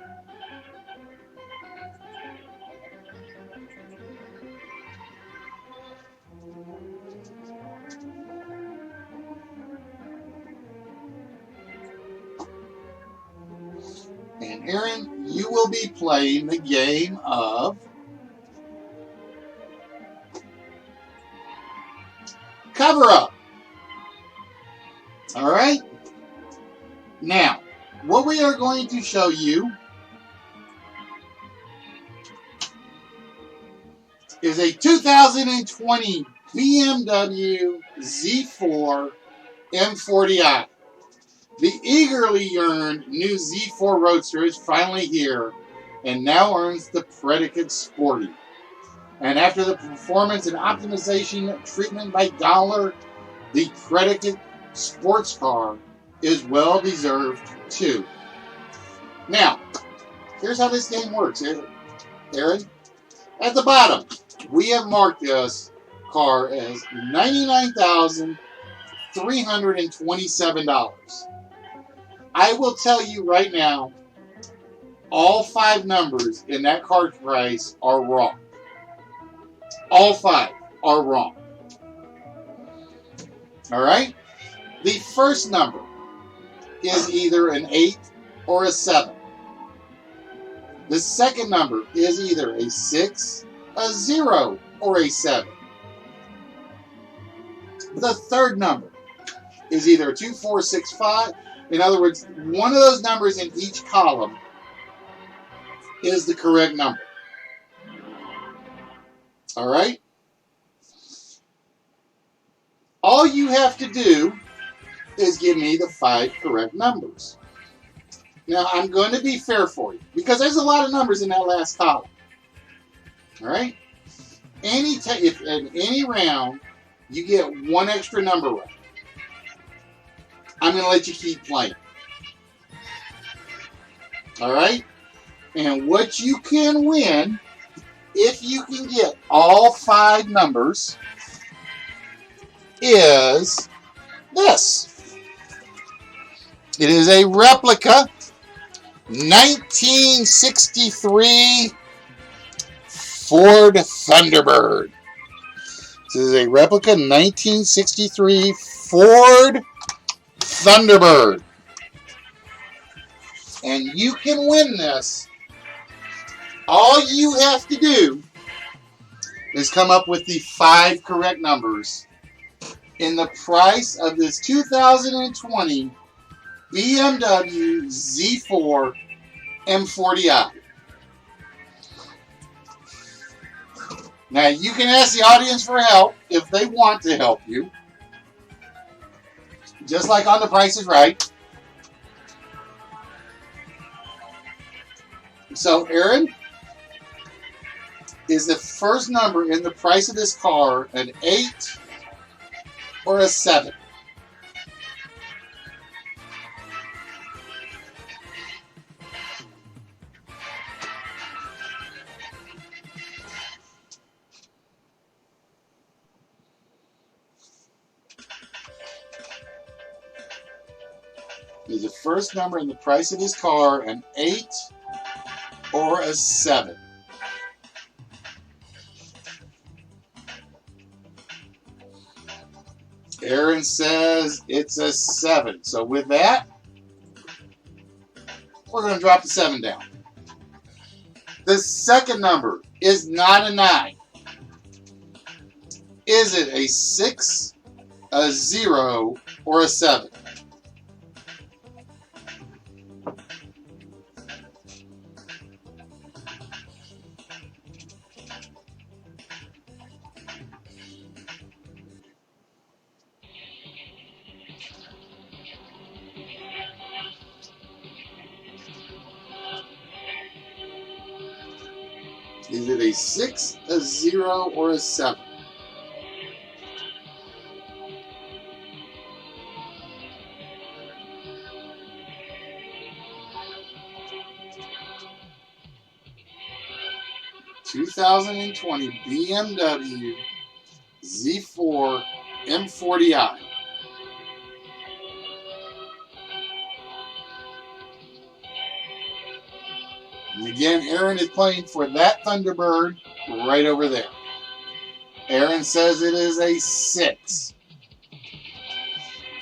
And Aaron, you will be playing the game of Cover Up. All right? Now, what we are going to show you is a 2020 BMW Z4 M40i. The eagerly yearned new Z4 Roadster is finally here and now earns the predicate sporty. And after the performance and optimization treatment by Dollar, the predicate sports car is well deserved too. Now, here's how this game works, Aaron. At the bottom, we have marked this car as $99,327. I will tell you right now, all 5 numbers in that car price are wrong. All 5 are wrong. All right? The first number is either an 8 or a 7. The second number is either a 6, a 0, or a 7. The third number is either a 2, 4, 6, 5. In other words, one of those numbers in each column is the correct number. All right? All you have to do is give me the 5 correct numbers. Now, I'm going to be fair for you because there's a lot of numbers in that last column. All right? If in any round you get 1 extra number right, I'm going to let you keep playing. All right? And what you can win, if you can get all 5 numbers, is this. It is a replica 1963 Ford Thunderbird. This is a replica 1963 Ford Thunderbird. And you can win this. All you have to do is come up with the 5 correct numbers in the price of this 2020 BMW Z4 M40i. Now, you can ask the audience for help if they want to help you. Just like on The Price is Right. So, Aaron, is the first number in the price of this car an 8 or a 7? Is the first number in the price of this car an 8 or a 7? Aaron says it's a 7. So with that, we're going to drop the 7 down. The second number is not a 9. Is it a 6, a 0, or a 7? Is it a 6, a 0, or a 7? (2020) BMW Z4 M40i. And again, Aaron is playing for that Thunderbird right over there. Aaron says it is a 6.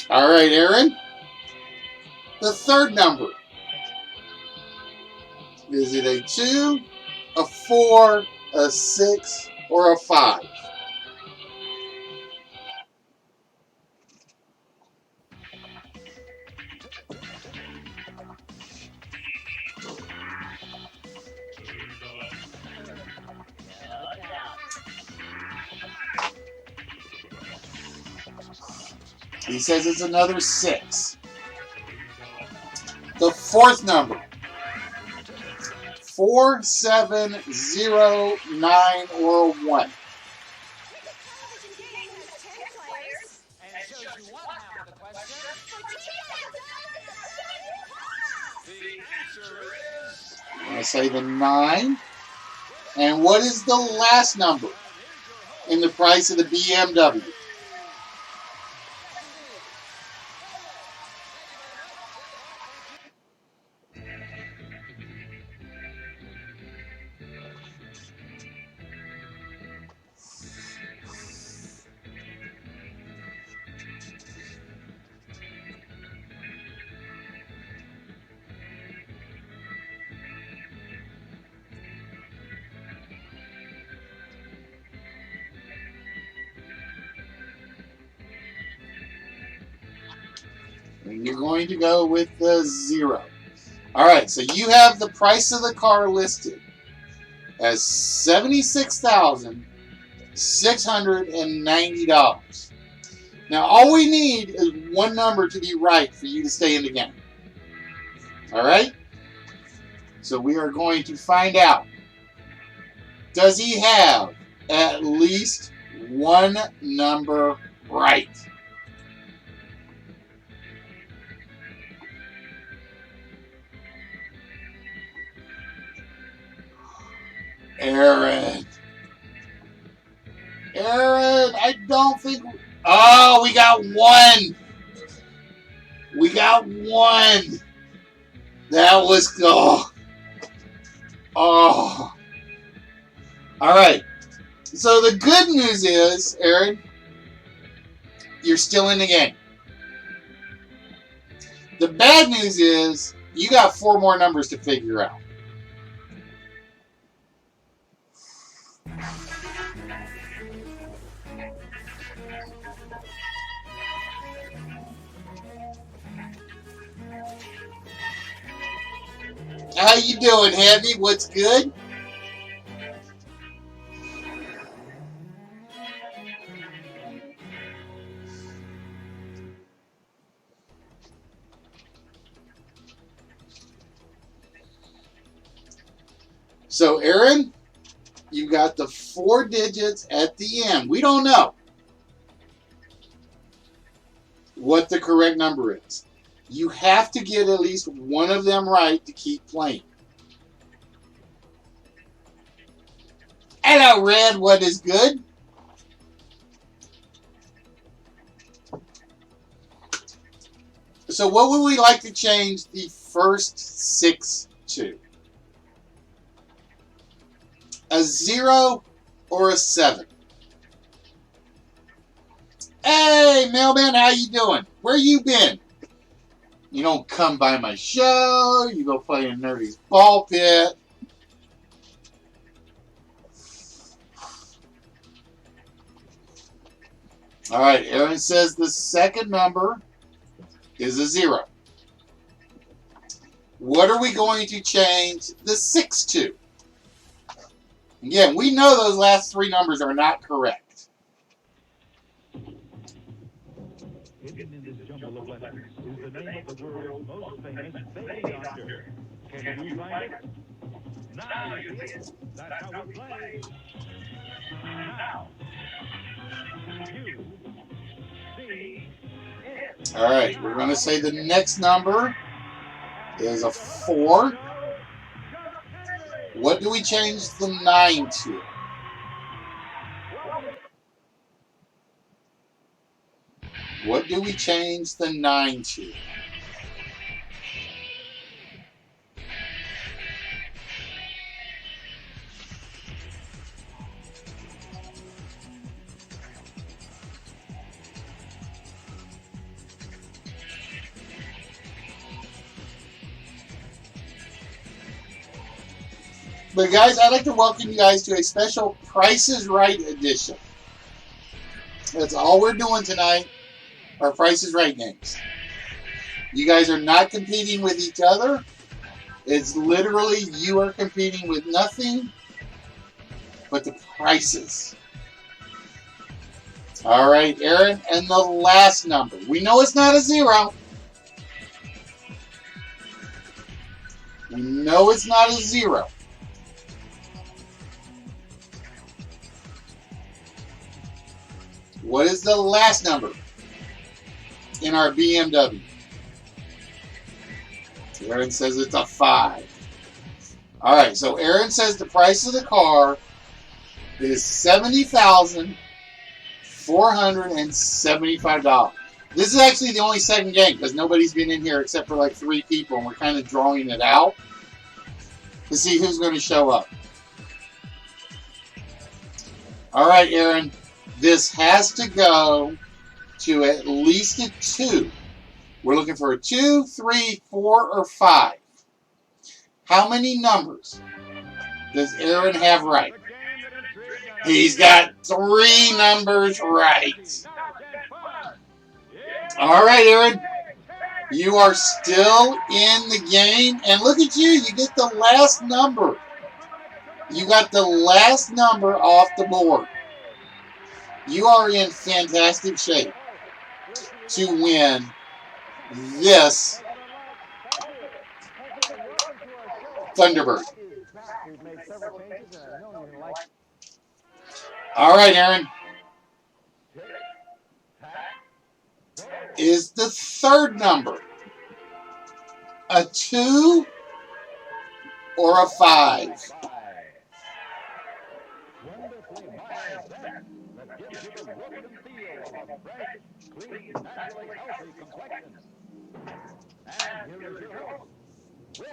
All right, Aaron. The third number. Is it a 2, a 4, a 6, or a 5? He says it's another 6. The fourth number. 4, 7, 0, 9, or 1. I say the 9. And what is the last number in the price of the BMW? And you're going to go with the 0. All right, so you have the price of the car listed as $76,690. Now, all we need is one number to be right for you to stay in the game. All right? So we are going to find out. Does he have at least one number right? Aaron, I don't think... Oh, we got 1. We got one. That was cool. Oh. All right. So the good news is, Aaron, you're still in the game. The bad news is you got 4 more numbers to figure out. How you doing, Heavy? What's good? So, Aaron, you got the 4 digits at the end. We don't know what the correct number is. You have to get at least one of them right to keep playing. Hello, Red. What is good? So what would we like to change the first 6 to? A 0 or a 7? Hey, Mailman, how you doing? Where you been? You don't come by my show. You go play in Nerdy's ball pit. All right, Aaron says the second number is a 0. What are we going to change the 6 to? Again, we know those last 3 numbers are not correct. Hidden in this jumble of letters is the name of the world's most famous baby doctor. Can you find it? Now you see it. That's how we play. Now. You see it. All right, we're going to say the next number is a 4. What do we change the 9 to? What do we change the 9 to? But guys, I'd like to welcome you guys to a special Price is Right edition. That's all we're doing tonight, are Price is Right games. You guys are not competing with each other. It's literally you are competing with nothing but the prices. All right, Aaron, and the last number. We know it's not a 0. We know it's not a 0. What is the last number in our BMW? Aaron says it's a 5. All right, so Aaron says the price of the car is $70,475. This is actually the only second game because nobody's been in here except for like 3 people, and we're kind of drawing it out to see who's going to show up. All right, Aaron. This has to go to at least a 2. We're looking for a 2, 3, 4, or 5. How many numbers does Aaron have right? He's got 3 numbers right. All right, Aaron. You are still in the game. And look at you. You get the last number. You got the last number off the board. You are in fantastic shape to win this Thunderbird. All right, Aaron. Is the third number a 2 or a 5? And here is your host, Win.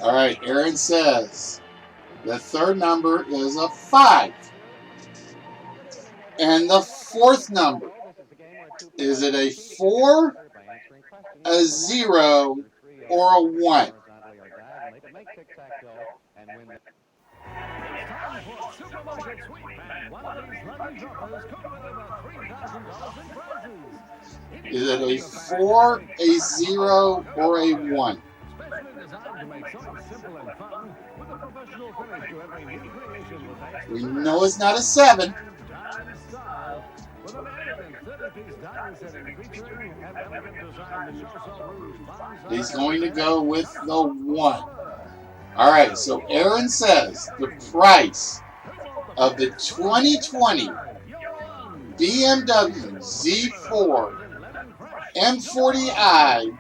All right, Aaron says the third number is a 5. And the fourth number, is it a 4, a 0, or a 1? It's time for Supermarket Sweep, and one of these lucky droppers could win over $3,000 in prizes. Is it a 4, a 0, or a 1? Specially designed to make choice simple and fun, with a professional finish to every new creation with extra We know it's not a 7. and style. With an elegant 30-piece dining setting featuring an elegant design, the Charsol Rouge He's going to go with the 1. All right, so Aaron says the price of the 2020 BMW Z4 M40i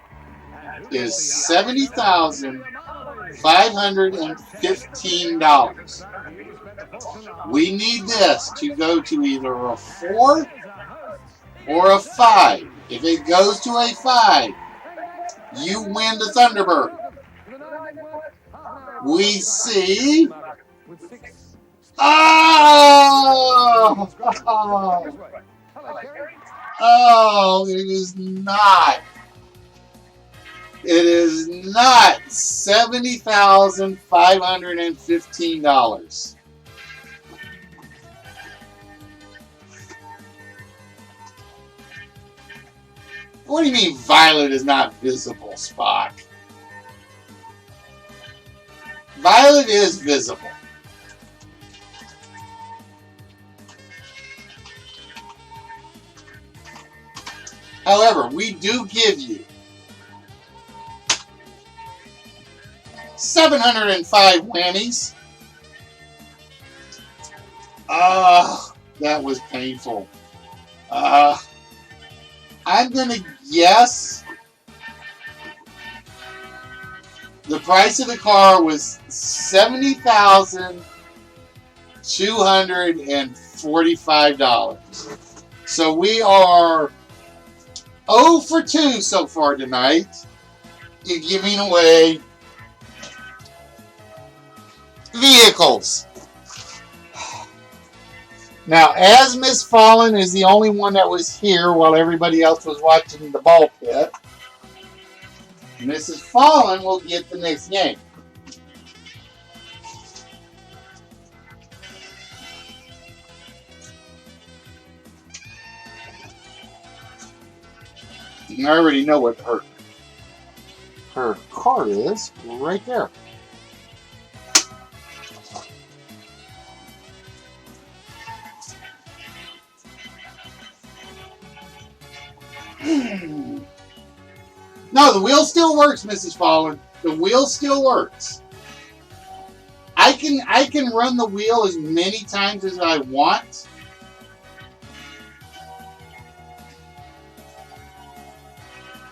is $70,515. We need this to go to either a 4 or a 5. If it goes to a 5, you win the Thunderbird. We see. Oh! Oh, it is not. It is not $70,515. What do you mean Violet is not visible, Spock? Violet is visible. However, we do give you 705 whammies. That was painful. I'm going to guess the price of the car was $70,245. So we are 0 for 2 so far tonight. You're giving away vehicles. Now, as Miss Fallen is the only one that was here while everybody else was watching the ball pit, Mrs. Fallen will get the next game. I already know what her card is right there. No, the wheel still works, Mrs. Fallen. The wheel still works. I can run the wheel as many times as I want.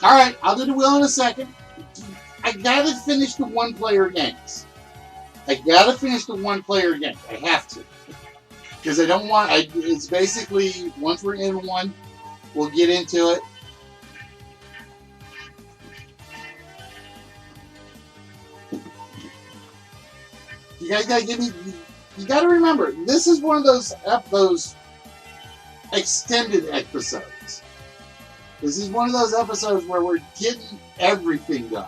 All right, I'll do the wheel in a second. I gotta finish the one-player games. I have to. Because I don't want... it's basically, once we're in one, we'll get into it. You guys gotta give me... You gotta remember, this is one of those extended episodes. This is one of those episodes where we're getting everything done.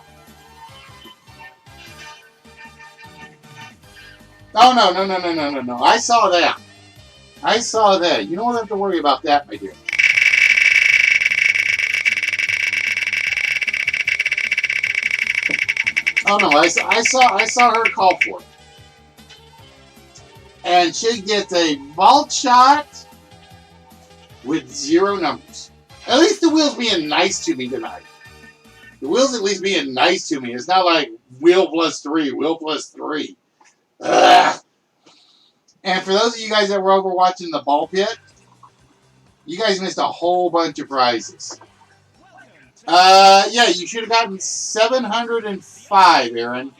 Oh, no. I saw that. You don't have to worry about that, my dear. Oh, no, I saw her call for it. And she gets a vault shot with 0 numbers. At least the wheel's being nice to me tonight. The wheel's at least being nice to me. It's not like wheel plus 3. Ugh. And for those of you guys that were over watching the ball pit, you guys missed a whole bunch of prizes. Yeah, you should have gotten 705, Aaron.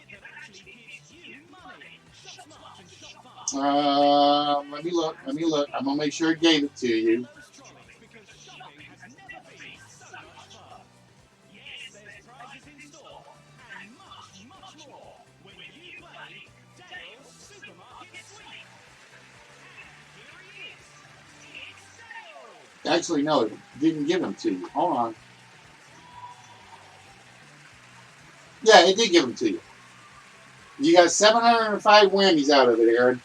Let me look. I'm going to make sure it gave it to you. Actually, no, it didn't give them to you. Hold on. Yeah, it did give them to you. You got 705 whammies out of it, Aaron.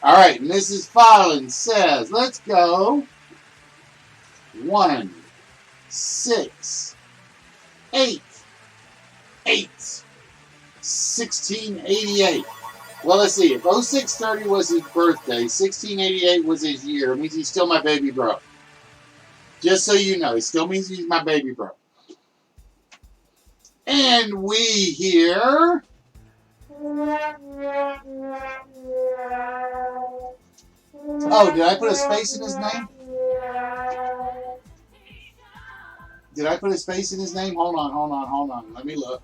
All right, Mrs. Fallon says, let's go. 1, 6, 8, 8, 1688. Well, let's see. If 0630 was his birthday, 1688 was his year, it means he's still my baby bro. Just so you know, it still means he's my baby bro. And we hear... Oh, did I put a space in his name? Did I put a space in his name? Hold on. Let me look.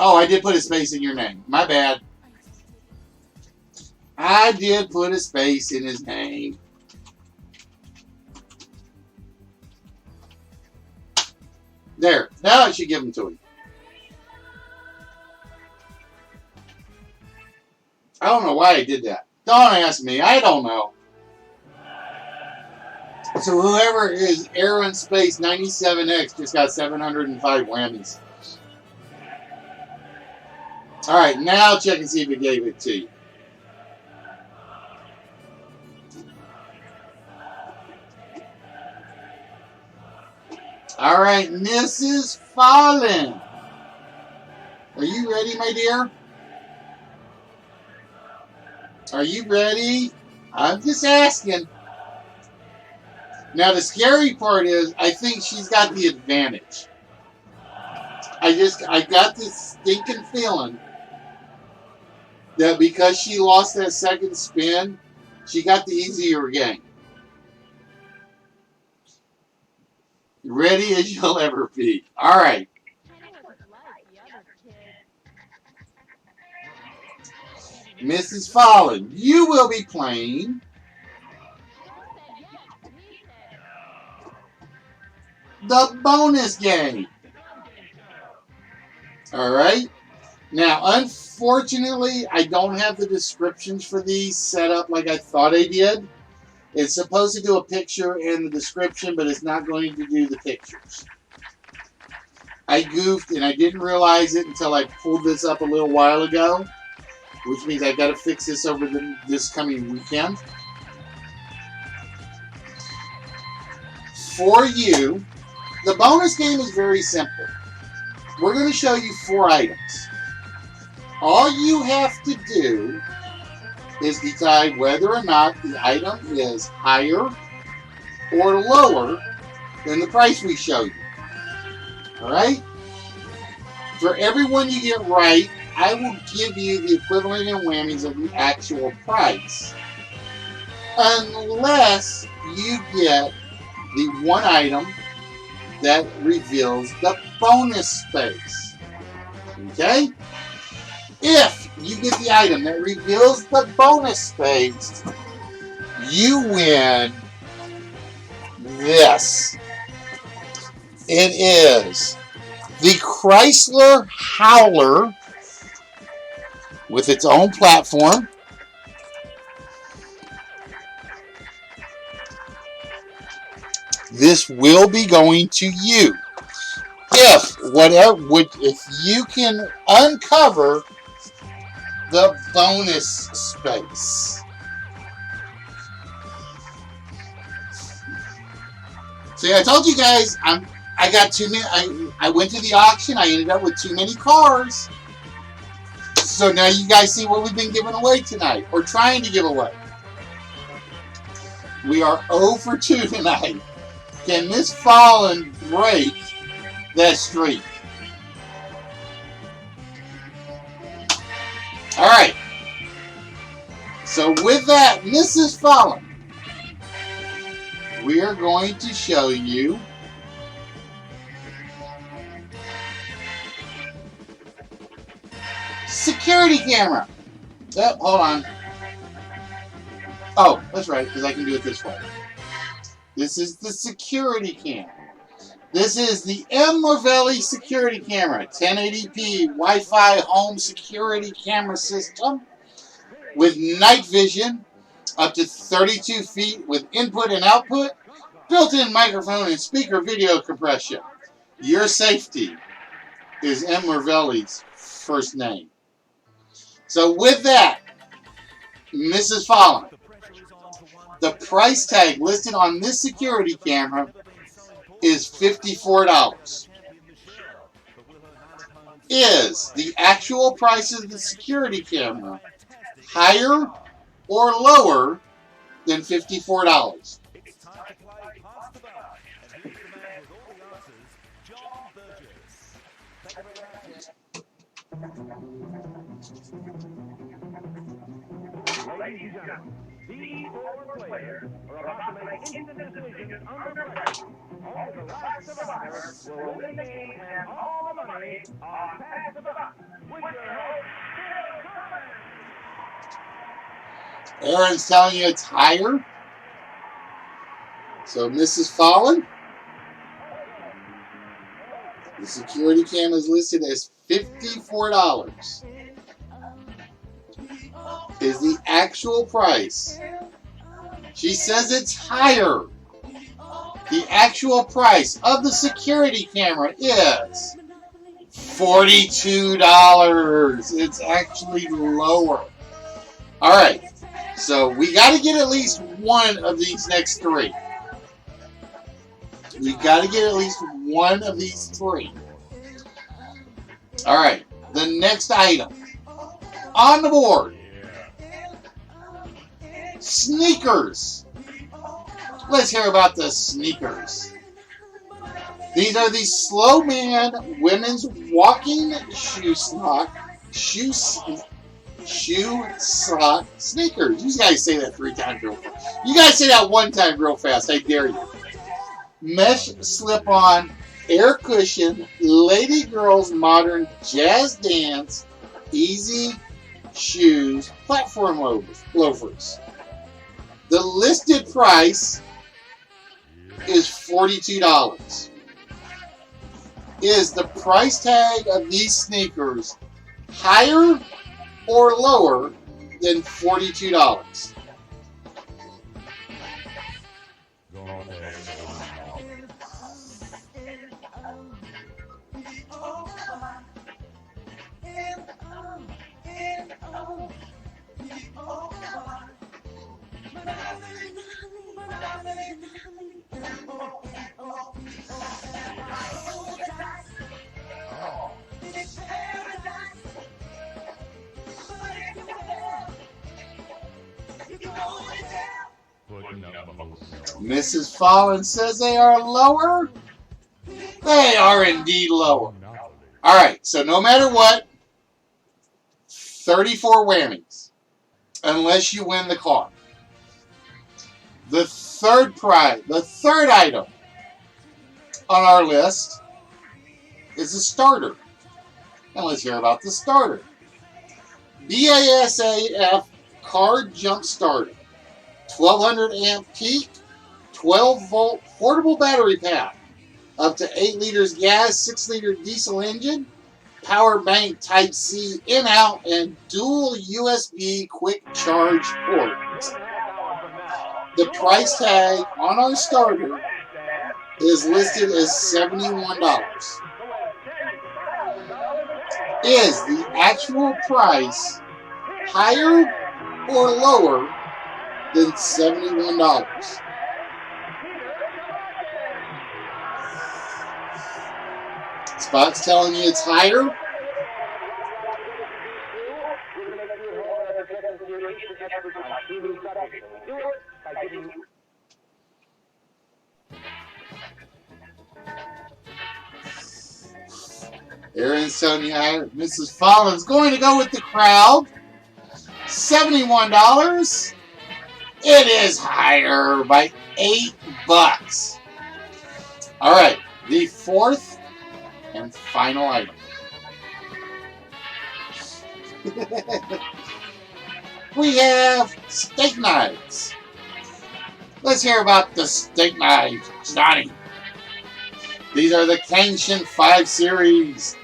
Oh, I did put a space in your name. My bad. I did put a space in his name. There. Now I should give him to him. I don't know why I did that. Don't ask me. I don't know. So whoever is Aaron Space 97X just got 705 whammies. All right, now check and see if it gave it to you. All right, Mrs. Fallon. Are you ready, my dear? Are you ready? I'm just asking. Now, the scary part is, I think she's got the advantage. I got this stinking feeling that because she lost that second spin, she got the easier game. Ready as you'll ever be. All right. Mrs. Fallon, you will be playing the bonus game. All right. Now, unfortunately, I don't have the descriptions for these set up like I thought I did. It's supposed to do a picture and the description, but it's not going to do the pictures. I goofed and I didn't realize it until I pulled this up a little while ago, which means I've got to fix this over this coming weekend. For you, the bonus game is very simple. We're going to show you 4 items. All you have to do is decide whether or not the item is higher or lower than the price we show you. Alright? For every one you get right, I will give you the equivalent in whammies of the actual price. Unless you get the one item that reveals the bonus space. Okay? If you get the item that reveals the bonus space, you win this. It is the Chrysler Howler with its own platform. This will be going to you. If you can uncover the bonus space. See, I told you guys, I got too many. I went to the auction. I ended up with too many cars. So now you guys see what we've been giving away tonight, or trying to give away. We are 0 for 2 tonight. Can Miss Fallon break that streak? All right. So with that, Mrs. Fallon, we are going to show you security camera. Oh, hold on. Oh, that's right, because I can do it this way. This is the security cam. This is the M. Morvelli security camera, 1080p Wi-Fi home security camera system with night vision, up to 32 feet with input and output, built-in microphone and speaker video compression. Your safety is M. Morvelli's first name. So with that, Mrs. Fallon, the price tag listed on this security camera is $54. Is the actual price of the security camera higher or lower than $54? Ladies and gentlemen, these four players are about to make instant decisions under pressure. Only the last survivor will win the game and all the money on Pass the Buck. With your host, Bill Thomas. Aaron's telling you it's higher. So Mrs. Fallon, the security camera is listed as $54. Is the actual price. She says it's higher. The actual price of the security camera is $42. It's actually lower. All right. So we got to get at least one of these next three. We got to get at least one of these three. All right. The next item on the board. Sneakers. Let's hear about the sneakers. These are the Slow Man women's walking shoe sock sneakers. You guys say that 3 times real fast. You guys say that 1 time real fast. I dare you. Mesh slip-on, air cushion, lady girls modern jazz dance, easy shoes, platform loafers. The listed price is $42. Is the price tag of these sneakers higher or lower than $42? Mrs. Fallon says they are lower. They are indeed lower. All right, so no matter what, 34 whammies, unless you win the car. The third item on our list is a starter. Now let's hear about the starter. BASAF car jump starter. 1200 amp peak, 12 volt portable battery pack, up to 8 liters gas, 6 liter diesel engine, power bank type C in out, and dual USB quick charge port. The price tag on our starter is listed as $71. Is the actual price higher or lower than $71? Spot's telling you it's higher. Aaron's telling you higher. Mrs. Fallon's going to go with the crowd. $71. It is higher by $8. All right, the fourth and final item. We have steak knives. Let's hear about the steak knives, Johnny. These are the Kangshin 5 Series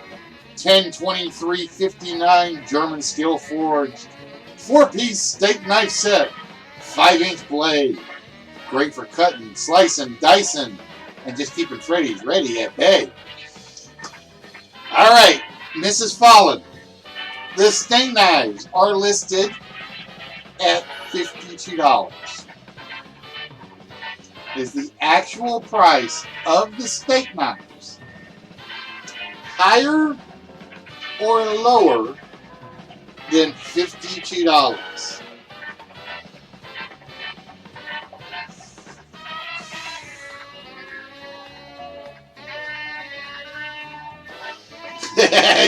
102359 German steel forged 4-piece steak knife set, 5-inch blade. Great for cutting, slicing, dicing, and just keeping Freddy's ready at bay. Alright, Mrs. Fallen. The steak knives are listed at $52. Is the actual price of the steak knives higher or lower than $52?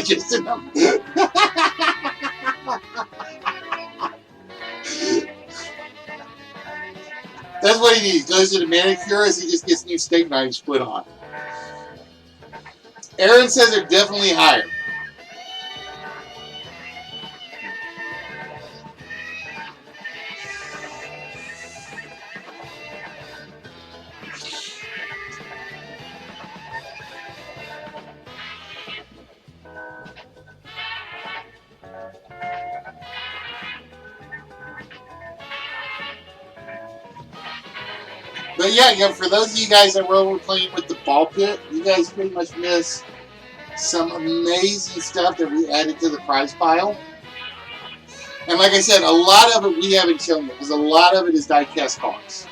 Just enough. That's what he needs. Goes to the manicurist, he just gets new steak knives put on. Aaron says they're definitely higher. But yeah, for those of you guys that were over playing with the ball pit, you guys pretty much missed some amazing stuff that we added to the prize pile. And like I said, a lot of it we haven't shown you because a lot of it is die-cast cards.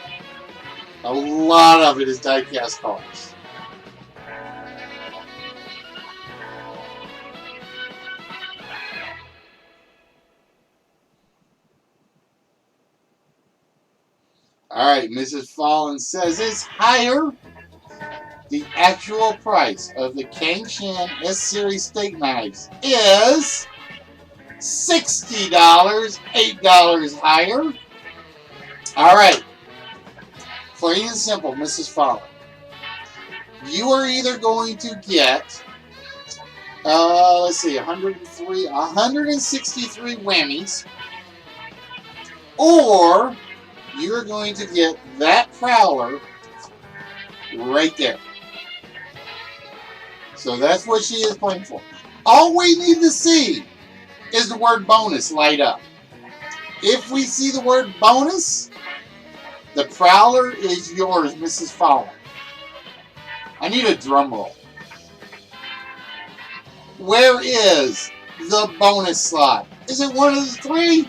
A lot of it is die-cast cards. Alright, Mrs. Fallen says it's higher. The actual price of the Kangshin S-Series steak knives is $60, $8 higher. Alright, plain and simple, Mrs. Fallen. You are either going to get, let's see, 163 whammies, or you're going to get that Prowler right there. So that's what she is playing for. All we need to see is the word bonus light up. If we see the word bonus, the Prowler is yours, Mrs. Fallen. I need a drum roll. Where is the bonus slot? Is it one of the three?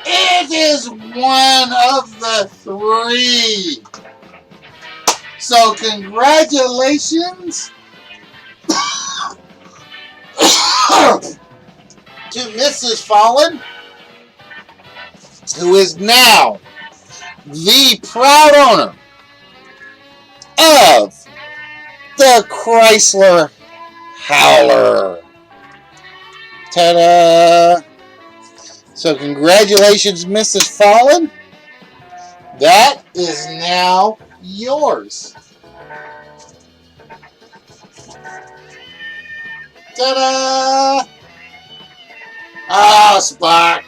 It is one of the three. So congratulations to Mrs. Fallen, who is now the proud owner of the Chrysler Howler. Ta-da! So congratulations, Mrs. Fallen. That is now yours. Ta-da! Oh, Spock.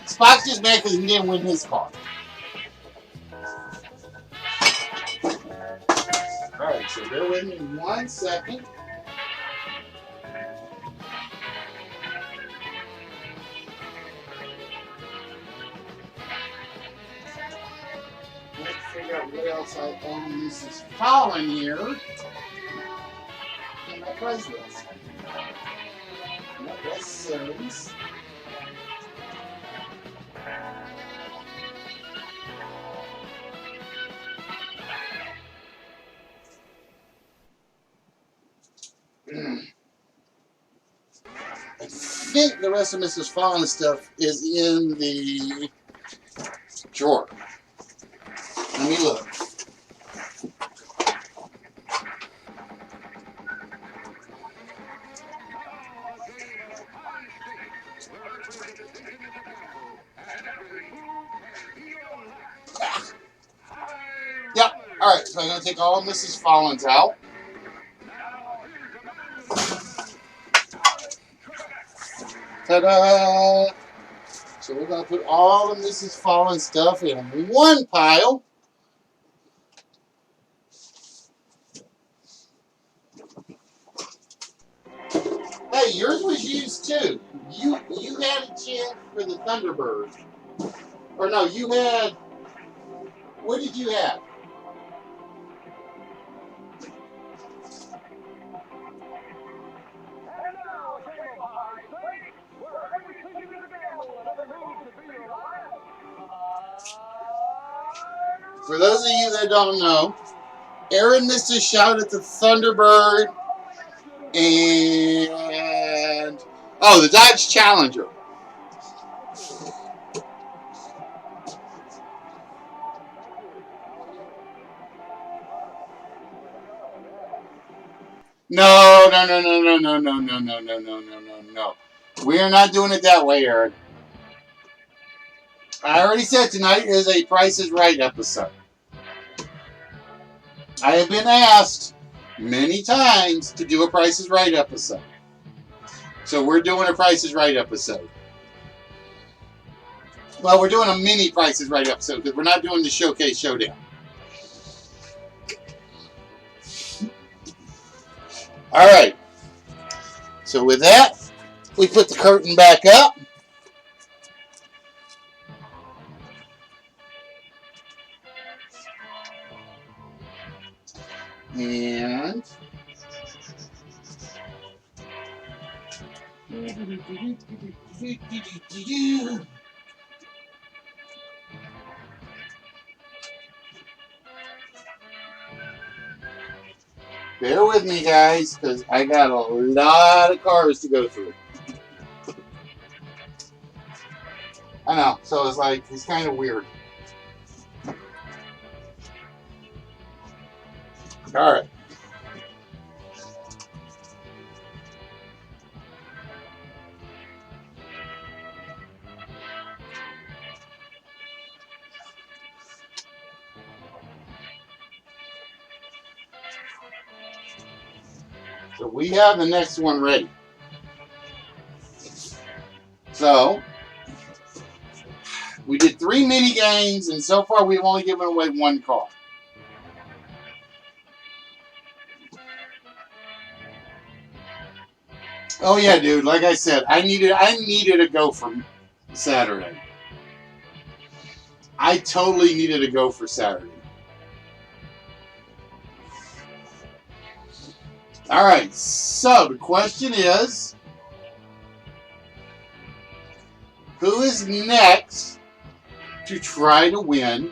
Spock's just mad because he didn't win his car. Alright, so bear with me 1 second. Let's figure out what else I own Mrs. Fallen here. And my price list. What that says. I think the rest of Mrs. Fallen's stuff is in the drawer. Let me look. Yep. Alright, so I'm going to take all of Mrs. Fallen's out. Ta-da! So we're going to put all of Mrs. Fallen stuff in one pile. Hey, yours was used too. You had a chance for the Thunderbird. Or no, you had... What did you have? For those of you that don't know, Aaron missed a shot at the Thunderbird and... Oh, the Dodge Challenger. No. We are not doing it that way, Aaron. I already said tonight is a Price is Right episode. I have been asked many times to do a Price is Right episode. So we're doing a Price is Right episode. Well, we're doing a mini Price is Right episode because we're not doing the Showcase Showdown. All right. So with that, we put the curtain back up. And bear with me, guys, because I got a lot of cars to go through. I know, so it's kind of weird. All right. So we have the next one ready. So we did 3 mini games, and so far we've only given away 1 car. Oh yeah, dude. Like I said, I needed a go for Saturday. I totally needed a go for Saturday. All right. So the question is, who is next to try to win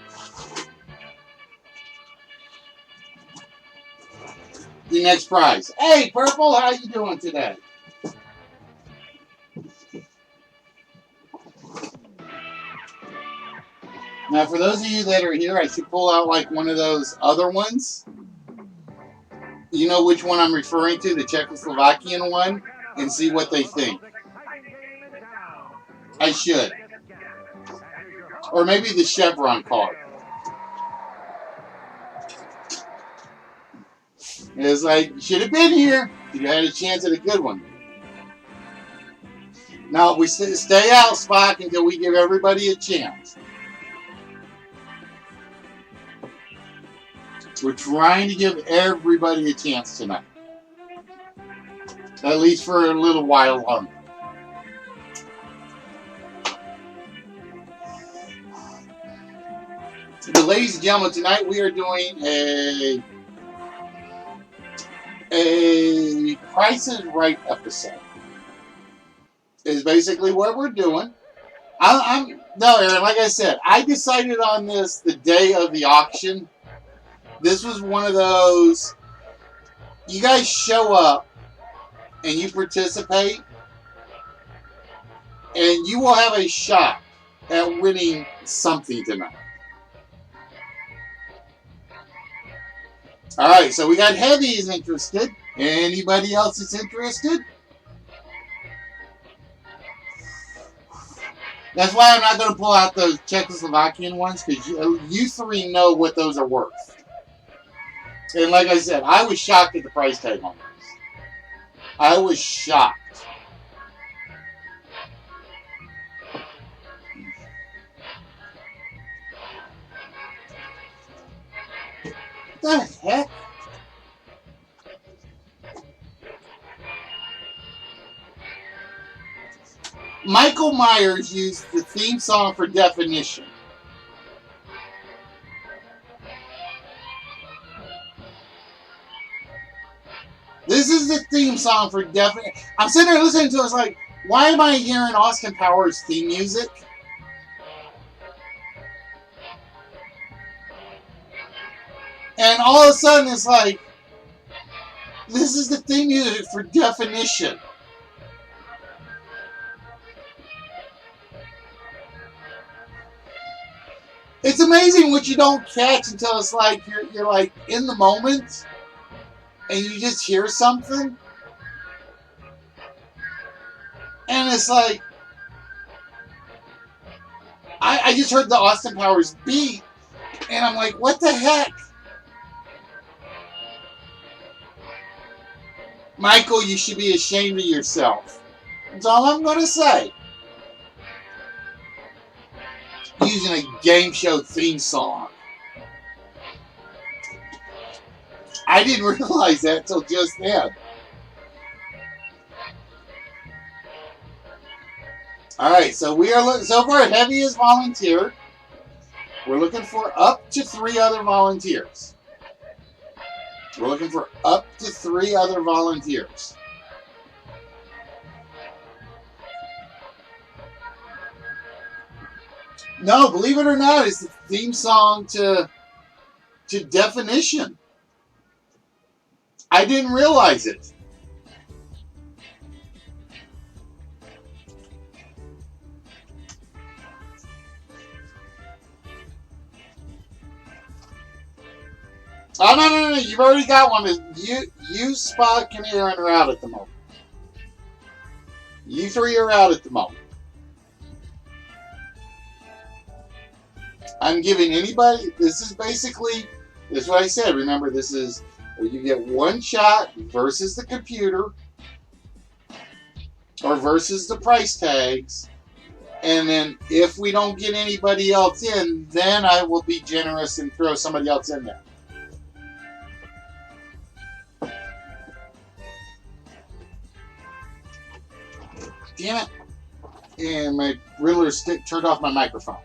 the next prize? Hey, Purple, how you doing today? Now, for those of you that are here, I should pull out like one of those other ones. You know which one I'm referring to, the Czechoslovakian one, and see what they think. I should. Or maybe the Chevron car. It's like, you should have been here. You had a chance at a good one. Now, we stay out, Spock, until we give everybody a chance. We're trying to give everybody a chance tonight. At least for a little while longer. But ladies and gentlemen, tonight we are doing a Price is Right episode. Is basically what we're doing. No, Aaron, like I said, I decided on this the day of the auction. This was one of those, you guys show up and you participate, and you will have a shot at winning something tonight. All right, so we got Heavy is interested. Anybody else is interested? That's why I'm not going to pull out those Czechoslovakian ones, because you 3 know what those are worth. And like I said, I was shocked at the price tag on those. I was shocked. the heck? Michael Myers used the theme song for Definition. This is the theme song for Definition. I'm sitting there listening to it. It's like, why am I hearing Austin Powers theme music? And all of a sudden, it's like, this is the theme music for Definition. It's amazing what you don't catch until it's like you're like in the moment and you just hear something. And it's like, I just heard the Austin Powers beat and I'm like, what the heck? Michael, you should be ashamed of yourself. That's all I'm going to say. Using a game show theme song. I didn't realize that until just then. Alright, so we are looking, so far Heavy is volunteered. We're looking for up to 3 other volunteers. We're looking for up to 3 other volunteers. No, believe it or not, it's the theme song to Definition. I didn't realize it. Oh, no. You've already got one. You, Spock, and Aaron are out at the moment. You 3 are out at the moment. I'm giving anybody, this is what I said. Remember, this is, you get 1 shot versus the computer or versus the price tags. And then if we don't get anybody else in, then I will be generous and throw somebody else in there. Damn it. And my ruler stick turned off my microphone.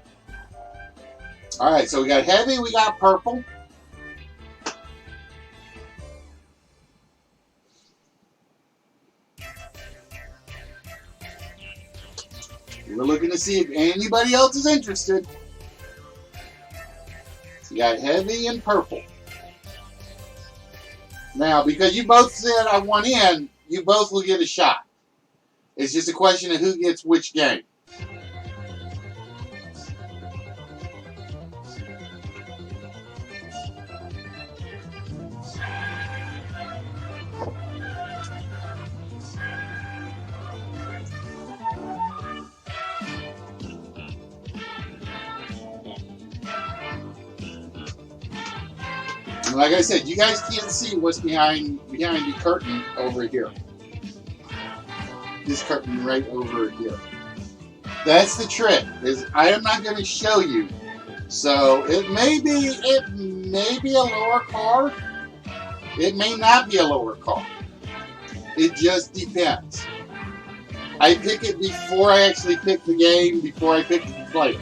Alright, so we got Heavy, we got Purple. We're looking to see if anybody else is interested. So you got Heavy and Purple. Now, because you both said I want in, you both will get a shot. It's just a question of who gets which game. And like I said, you guys can't see what's behind the curtain over here. This curtain right over here. That's the trick. Is I am not going to show you. So it may be a lower card. It may not be a lower card. It just depends. I pick it before I actually pick the game, before I pick the player.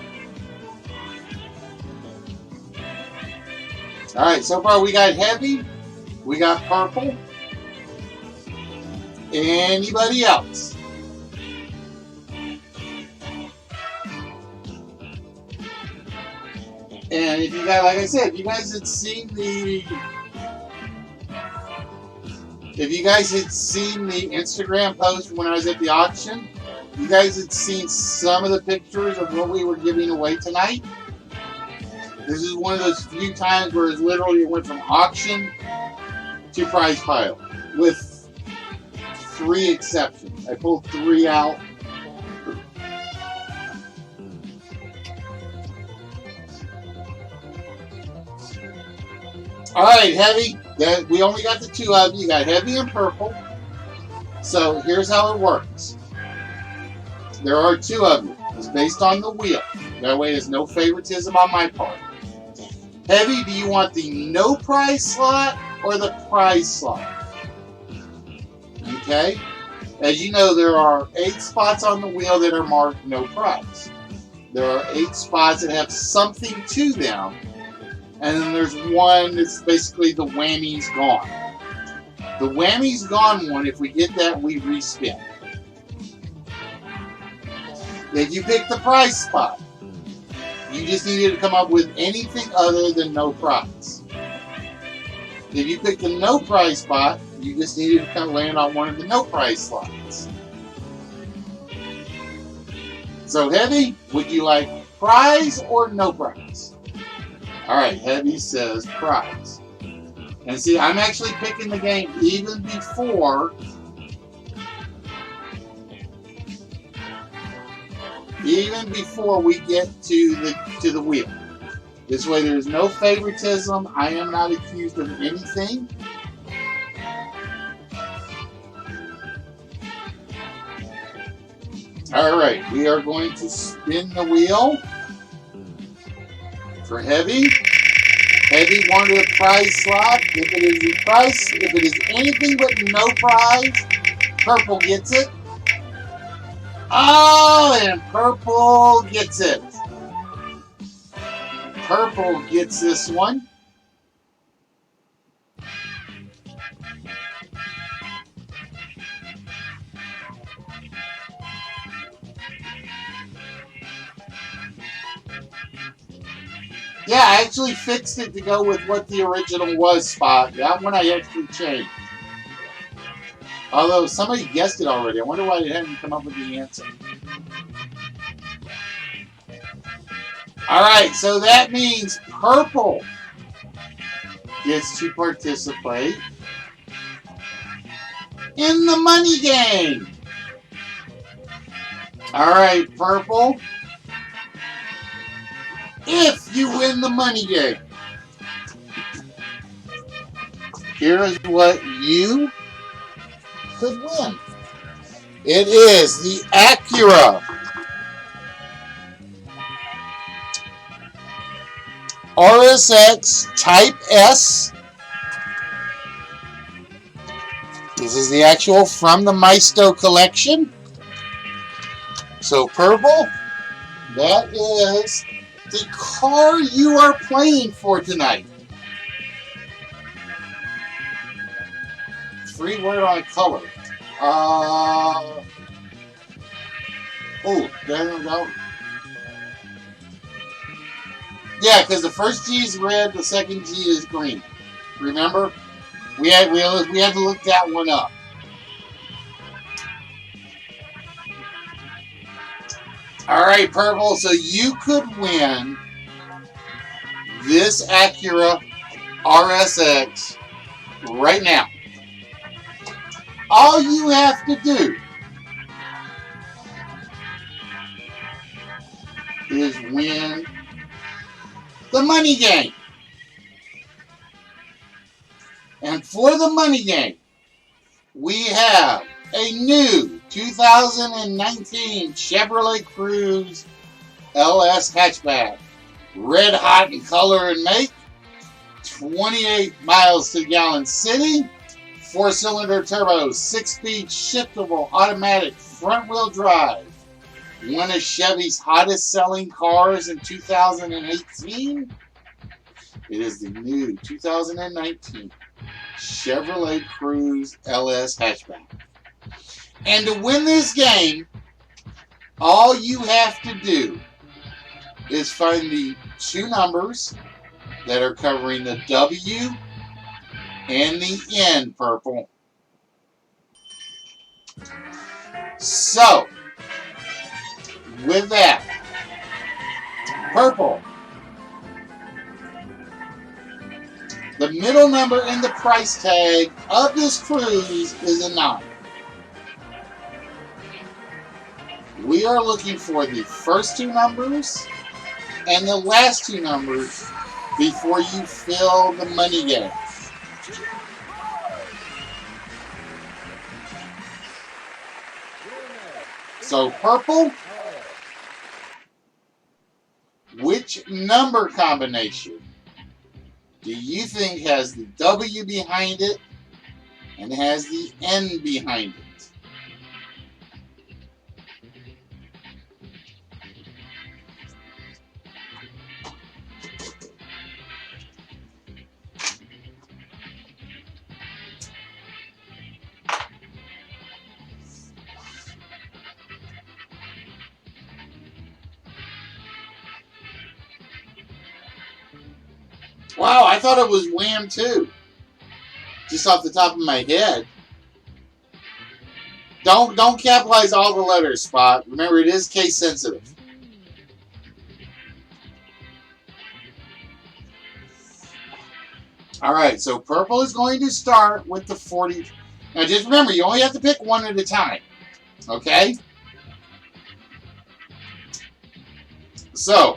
Alright, so far we got Heavy, we got Purple. Anybody else? And if you guys, like I said, if you guys had seen the Instagram post when I was at the auction, you guys had seen some of the pictures of what we were giving away tonight. This is one of those few times where it literally went from auction to prize pile, with 3 exceptions. I pulled 3 out. Alright, Heavy. We only got the 2 of you. You got Heavy and Purple. So here's how it works. There are 2 of you. It's based on the wheel. That way there's no favoritism on my part. Heavy, do you want the no prize slot or the prize slot? Okay. As you know, there are 8 spots on the wheel that are marked no prize. There are 8 spots that have something to them. And then there's one that's basically the whammy's gone. The whammy's gone one, if we get that, we respin. If you pick the prize spot, you just needed to come up with anything other than no prize. If you pick the no prize spot, you just needed to kind of land on one of the no prize slots. So Heavy, would you like prize or no prize? Alright, Heavy says prize. And see, I'm actually picking the game even before we get to the wheel. This way there's no favoritism. I am not accused of anything. Alright, we are going to spin the wheel for Heavy. Heavy wanted a prize slot. If it is anything but no prize, Purple gets it. Oh, and Purple gets it. Purple gets this one. Yeah, I actually fixed it to go with what the original was spot. That one I actually changed. Although somebody guessed it already. I wonder why they hadn't come up with the answer. Alright, so that means Purple gets to participate in the money game. Alright, Purple. If you win the money game, here is what you could win. It is the Acura RSX Type S. This is the actual from the Maisto collection. So Purple, that is the car you are playing for tonight. Free word on color. There we go. Yeah, because the first G is red, the second G is green. Remember? We had to look that one up. Alright, Purple, so you could win this Acura RSX right now. All you have to do is win the money game. And for the money game, we have a new 2019 Chevrolet Cruze LS hatchback. Red hot in color and make. 28 miles to the gallon city. 4-cylinder turbo, 6-speed shiftable automatic front wheel drive. One of Chevy's hottest selling cars in 2018. It is the new 2019 Chevrolet Cruze LS hatchback. And to win this game, all you have to do is find the 2 numbers that are covering the W and the N, Purple. So, with that, Purple, the middle number in the price tag of this Cruze is a 9. We are looking for the first 2 numbers and the last 2 numbers before you fill the money game. So, Purple, which number combination do you think has the W behind it and has the N behind it? Wow, I thought it was Wham too. Just off the top of my head. Don't capitalize all the letters, Spot. Remember, it is case sensitive. All right, so purple is going to start with the 40. Now, just remember, you only have to pick one at a time. Okay? So,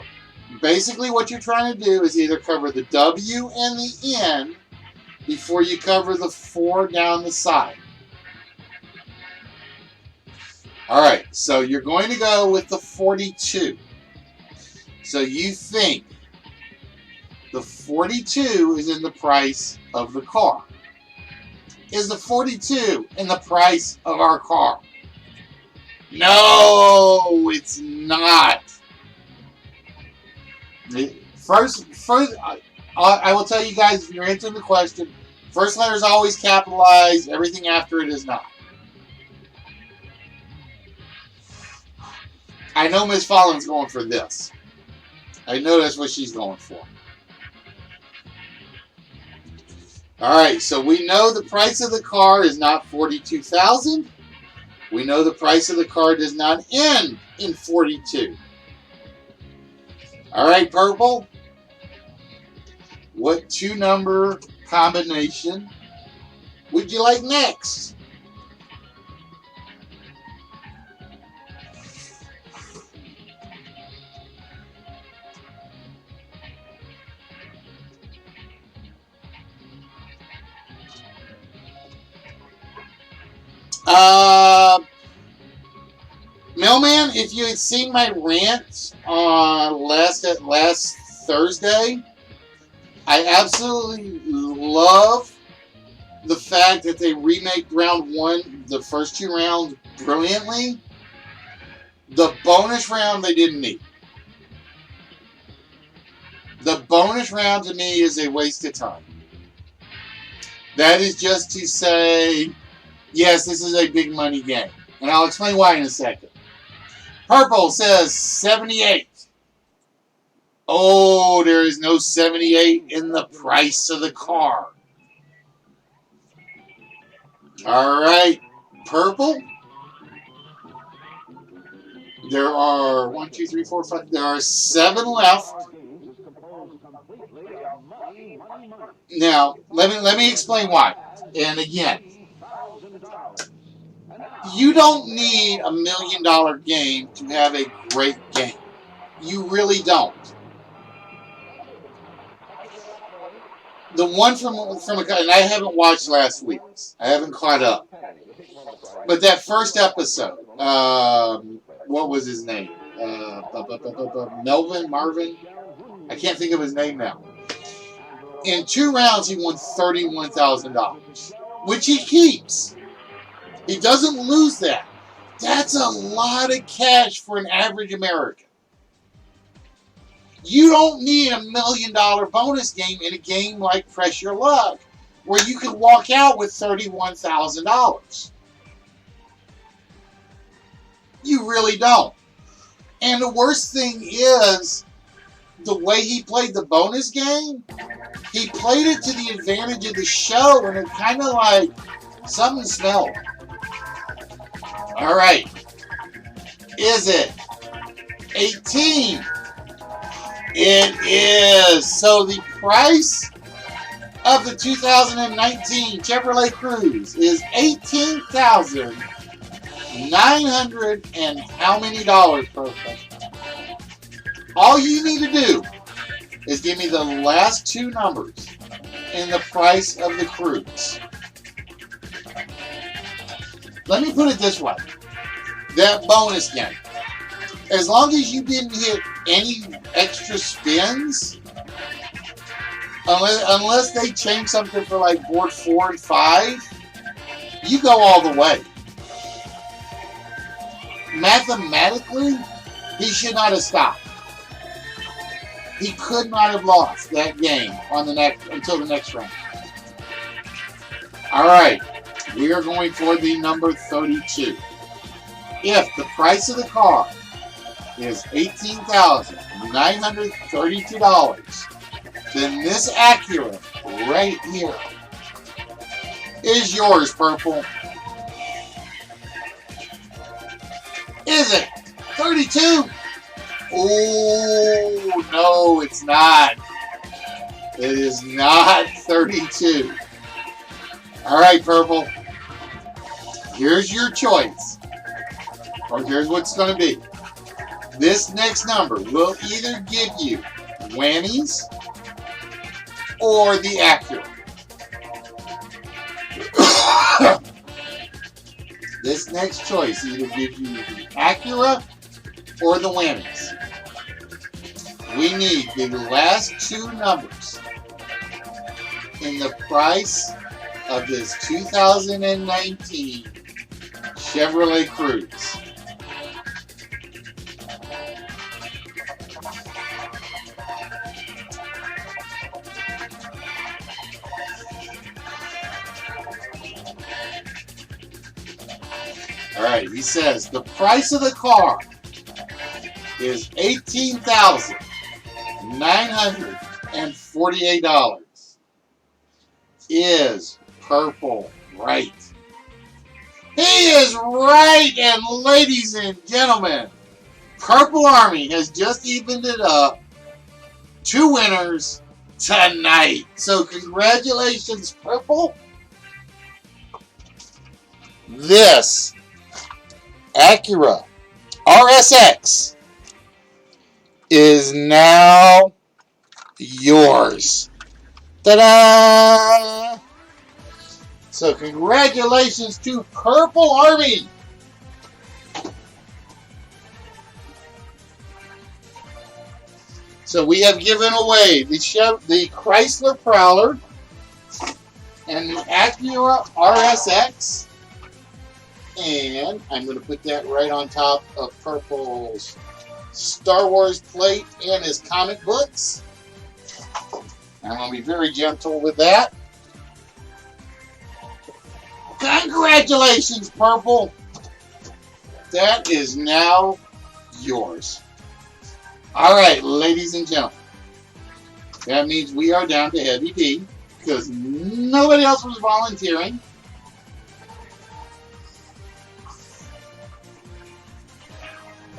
basically what you're trying to do is either cover the W and the N before you cover the 4 down the side. All right, so you're going to go with the 42. So you think the 42 is in the price of the car. Is the 42 in the price of our car? No, it's not. First, I will tell you guys, if you're answering the question, first letter is always capitalized. Everything after it is not. I know Miss Fallon's going for this. I know that's what she's going for. All right, so we know the price of the car is not $42,000. We know the price of the car does not end in 42. All right, purple. What 2-number combination would you like next? Mailman, if you had seen my rant on last Thursday, I absolutely love the fact that they remade round 1, the first 2 rounds, brilliantly. The bonus round they didn't need. The bonus round to me is a waste of time. That is just to say, yes, this is a big money game. And I'll explain why in a second. Purple says 78. Oh, there is no 78 in the price of the car. All right, purple. There are 1, 2, 3, 4, 5. There are 7 left. Now, let me explain why. And again, you don't need $1 million game to have a great game. You really don't. The one from and I haven't watched last week's. I haven't caught up. But that first episode, what was his name? Marvin? I can't think of his name now. In 2 rounds, he won $31,000, which he keeps. He doesn't lose that. That's a lot of cash for an average American. You don't need $1 million bonus game in a game like Press Your Luck, where you could walk out with $31,000. You really don't. And the worst thing is, the way he played the bonus game, he played it to the advantage of the show, and it kind of like something smelled. All right. Is it 18? It is. So the price of the 2019 Chevrolet Cruze is $18,900 and how many dollars, Purple? All you need to do is give me the last 2 numbers in the price of the Cruze. Let me put it this way. That bonus game, as long as you didn't hit any extra spins, unless they change something for like board 4 and 5, you go all the way. Mathematically, he should not have stopped. He could not have lost that game on the next until the next round. All right, we are going for the number 32. If the price of the car is $18,932, then this Acura right here is yours, Purple. Is it 32? Oh, no, it's not. It is not 32. All right, Purple. Here's your choice. Or here's what's going to be. This next number will either give you whammies or the Acura. This next choice either gives you the Acura or the whammies. We need the last two numbers in the price of this 2019 Chevrolet Cruze. All right, he says the price of the car is $18,948. Is Purple right? He is right, and ladies and gentlemen, Purple Army has just evened it up. 2 winners tonight. So congratulations, Purple. This Acura RSX is now yours. Ta-da! So congratulations to Purple Army. So we have given away the Chrysler Prowler and the Acura RSX. And I'm going to put that right on top of Purple's Star Wars plate and his comic books. I'm going to be very gentle with that. Congratulations, Purple. That is now yours. All right, ladies and gentlemen. That means we are down to Heavy D because nobody else was volunteering.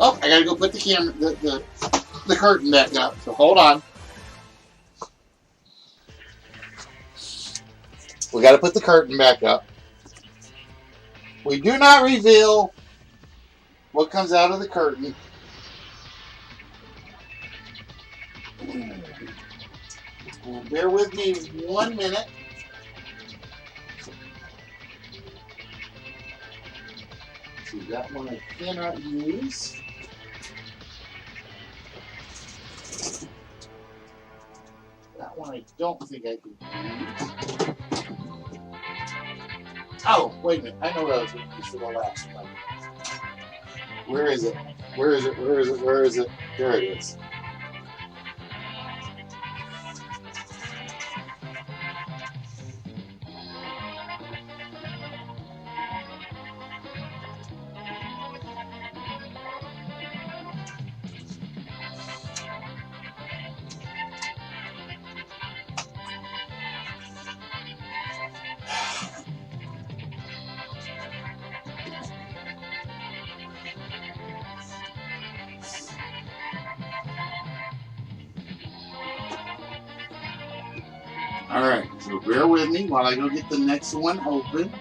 Oh, I gotta go put the camera, the curtain back up. So hold on. We gotta put the curtain back up. We do not reveal what comes out of the curtain. Well, bear with me 1 minute. See, that one I cannot use. That one I don't think I can use. Oh, wait a minute. I know what I was going to use for the last one. Where is it? Where is it? Where is it? Where is it? There it is. All right, so bear with me while I go get the next one open.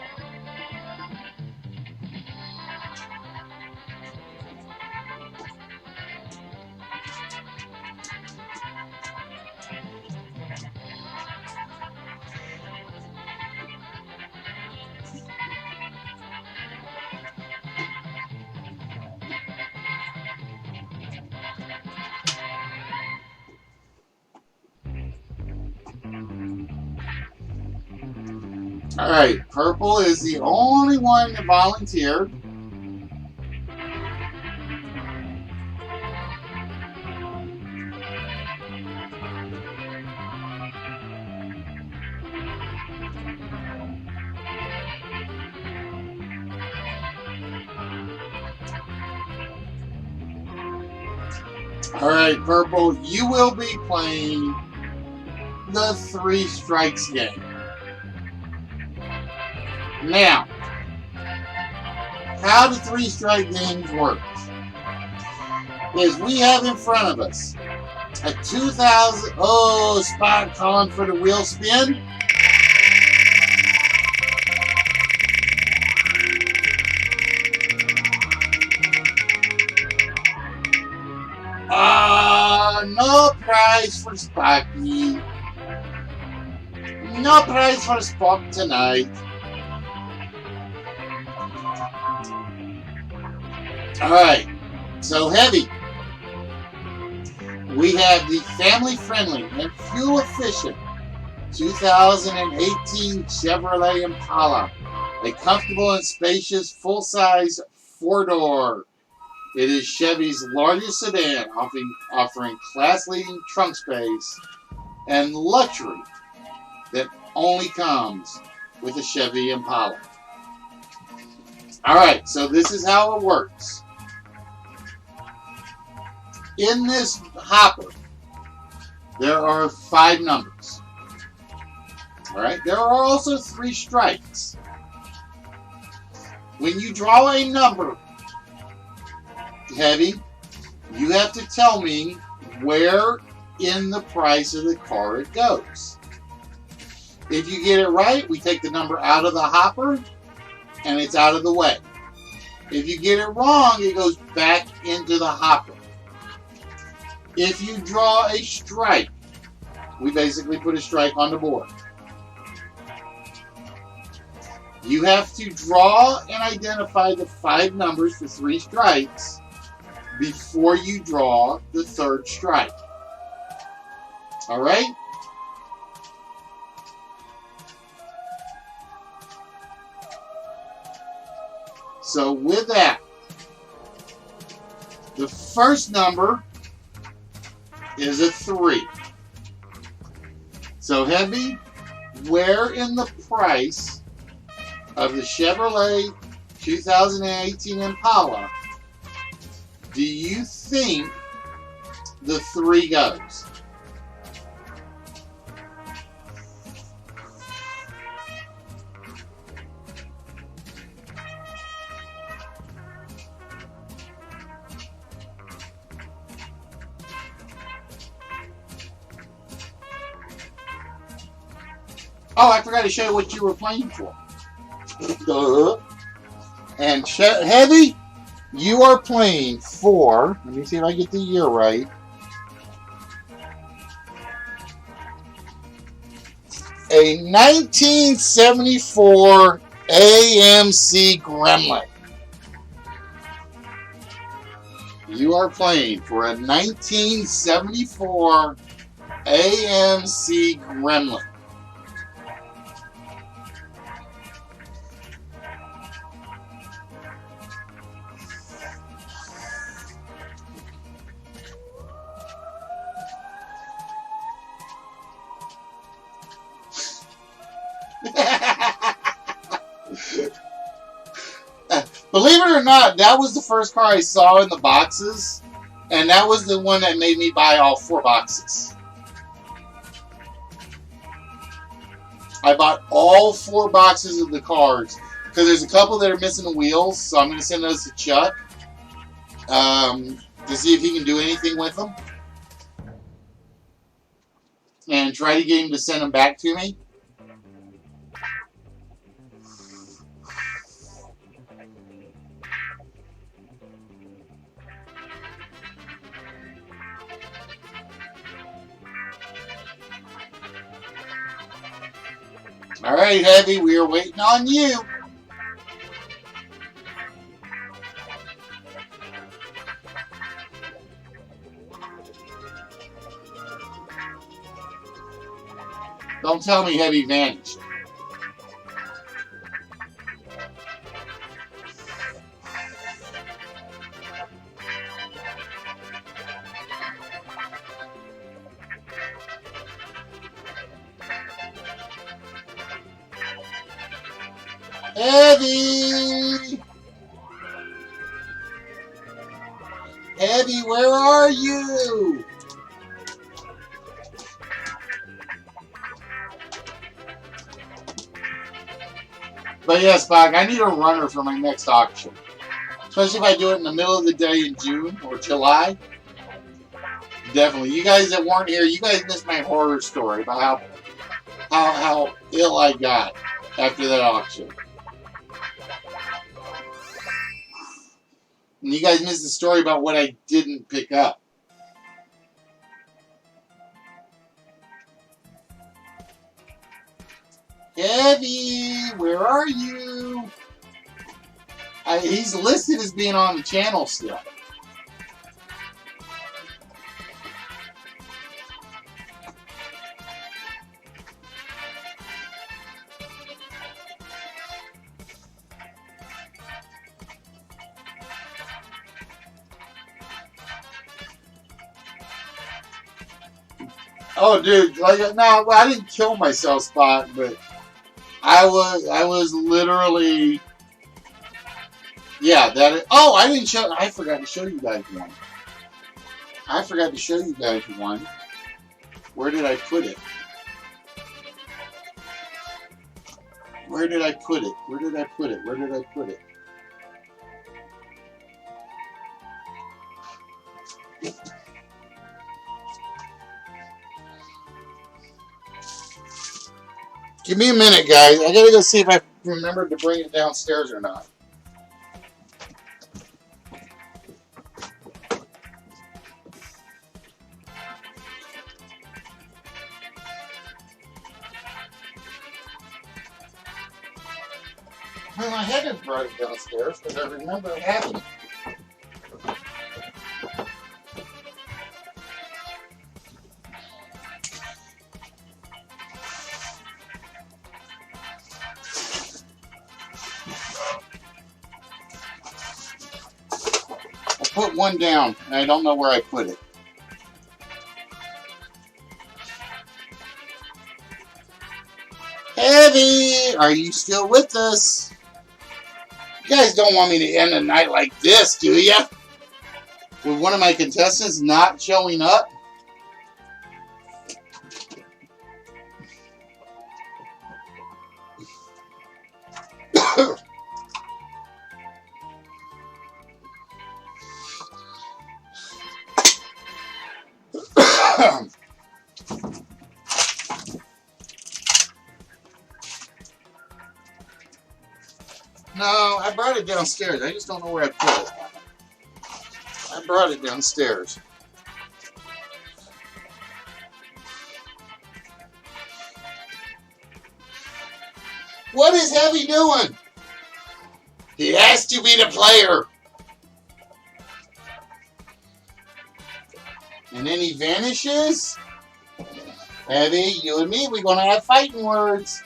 All right, purple is the only one that volunteered. All right, purple, you will be playing the three strikes game. Now, how the three strike games work is we have in front of us a 2000. Oh, Spot calling for the wheel spin. No prize for Spocky. No prize for Spock tonight. Alright, so heavy. We have the family-friendly and fuel-efficient 2018 Chevrolet Impala. A comfortable and spacious full-size four-door. It is Chevy's largest sedan, offering class-leading trunk space and luxury that only comes with a Chevy Impala. Alright, so this is how it works. In this hopper, there are 5 numbers. Alright, there are also 3 strikes. When you draw a number, Heavy, you have to tell me where in the price of the car it goes. If you get it right, we take the number out of the hopper and it's out of the way. If you get it wrong, it goes back into the hopper. If you draw a strike, we basically put a strike on the board. You have to draw and identify the 5 numbers for 3 strikes before you draw the 3rd strike. All right? So with that, the first number is a 3. So Heavy, where in the price of the Chevrolet 2018 Impala do you think the 3 goes? Oh, I forgot to show you what you were playing for. And Heavy, you are playing for, let me see if I get the year right, a 1974 AMC Gremlin. You are playing for a 1974 AMC Gremlin. Believe it or not, that was the first car I saw in the boxes, and that was the one that made me buy all 4 boxes. I bought all 4 boxes of the cars because there's a couple that are missing the wheels, so I'm going to send those to Chuck to see if he can do anything with them and try to get him to send them back to me. All right, Heavy, we are waiting on you. Don't tell me Heavy vanished. Heavy! Heavy, where are you? But yes, Bog, I need a runner for my next auction. Especially if I do it in the middle of the day in June or July. Definitely. You guys that weren't here, you guys missed my horror story about how ill I got after that auction. And you guys missed the story about what I didn't pick up. Heavy, where are you? He's listed as being on the channel still. Oh, dude, like no, I didn't kill myself, Spot, but I was literally, yeah. Oh, I didn't show. I forgot to show you guys one. I forgot to show you guys one. Where did I put it? Where did I put it? Where did I put it? Where did I put it? Give me a minute, guys. I gotta go see if I remembered to bring it downstairs or not. Well, I hadn't brought it downstairs because I remember having it. I put one down, and I don't know where I put it. Heavy, are you still with us? You guys don't want me to end the night like this, do you? With one of my contestants not showing up? No, I brought it downstairs. I just don't know where I put it. I brought it downstairs. What is Heavy doing? He has to be the player. And then he vanishes. Heavy, you and me, we're going to have fighting words.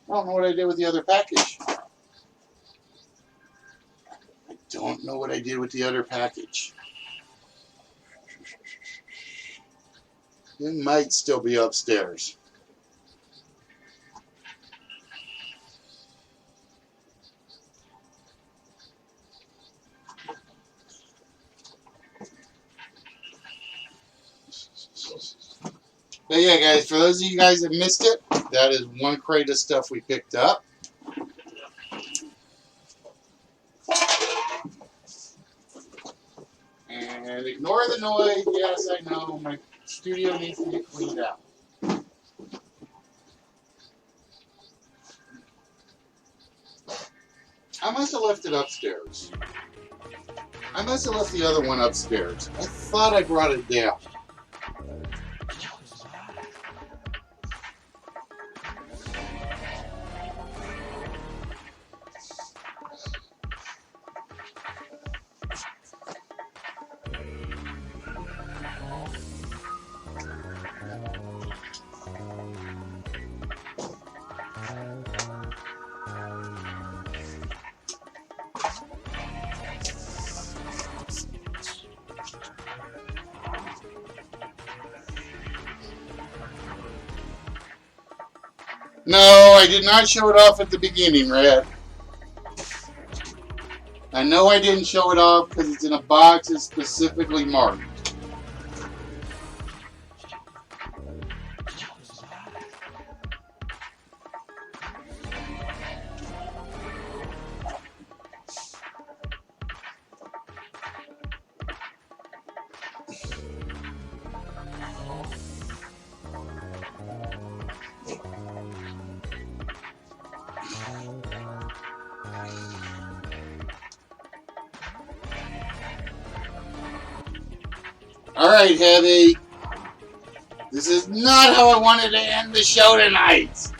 I don't know what I did with the other package. I don't know what I did with the other package. It might still be upstairs. But yeah, guys, for those of you guys that missed it, that is one crate of stuff we picked up. And ignore the noise. Yes, I know. My studio needs to get cleaned out. I must have left it upstairs. I must have left the other one upstairs. I thought I brought it down. No, I did not show it off at the beginning, Red. I know I didn't show it off because it's in a box that's specifically marked. Alright, Heavy. This is not how I wanted to end the show tonight.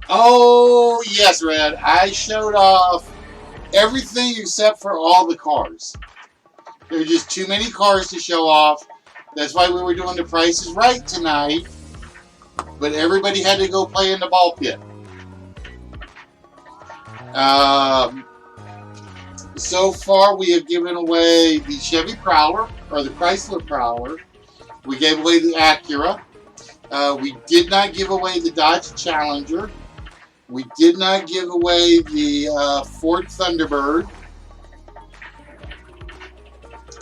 Oh, yes, Red. I showed off everything except for all the cars. There were just too many cars to show off. That's why we were doing the Price is Right tonight. But everybody had to go play in the ball pit. So far, we have given away the Chevy Prowler, or the Chrysler Prowler. We gave away the Acura. We did not give away the Dodge Challenger. We did not give away the Ford Thunderbird.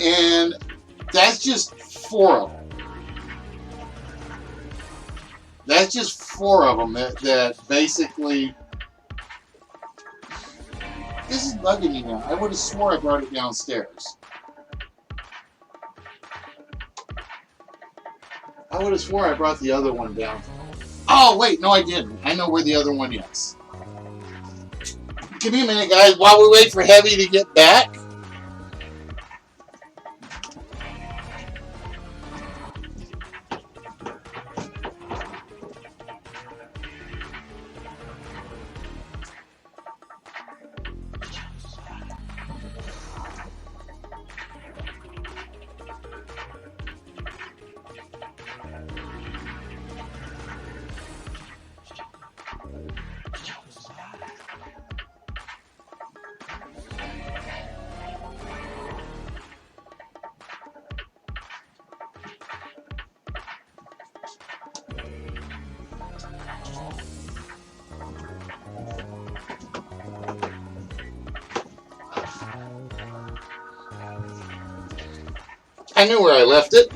And that's just 4 of them. That's just 4 of them that basically... This is bugging me now. I would have swore I brought it downstairs. I would have swore I brought the other one down. Oh, wait. No, I didn't. I know where the other one is. Give me a minute, guys, while we wait for Heavy to get back. I knew where I left it.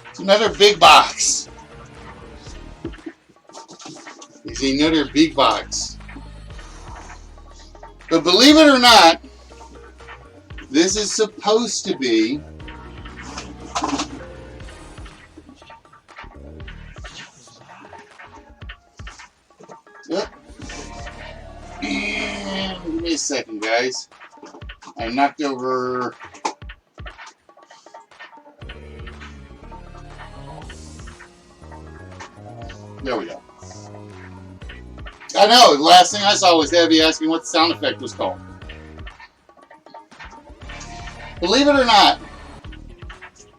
It's another big box. It's another big box. But believe it or not, this is supposed to be And give me a second, guys. I knocked over. There we go. I know, the last thing I saw was Heavy asking what the sound effect was called. Believe it or not,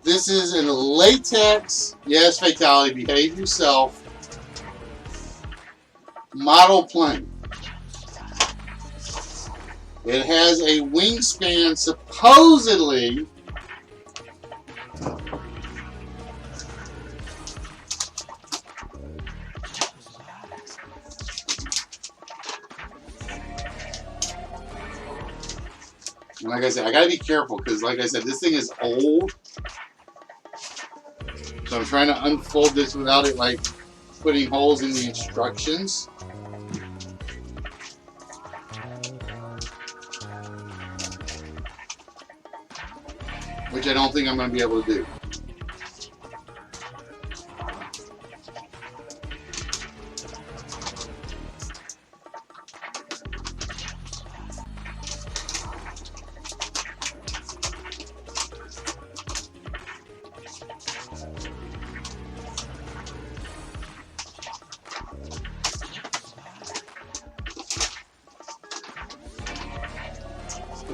this is in latex, yes, fatality, behave yourself, model plane. It has a wingspan supposedly and like I said, I gotta be careful because like I said, this thing is old. So I'm trying to unfold this without it like putting holes in the instructions. Which I don't think I'm going to be able to do.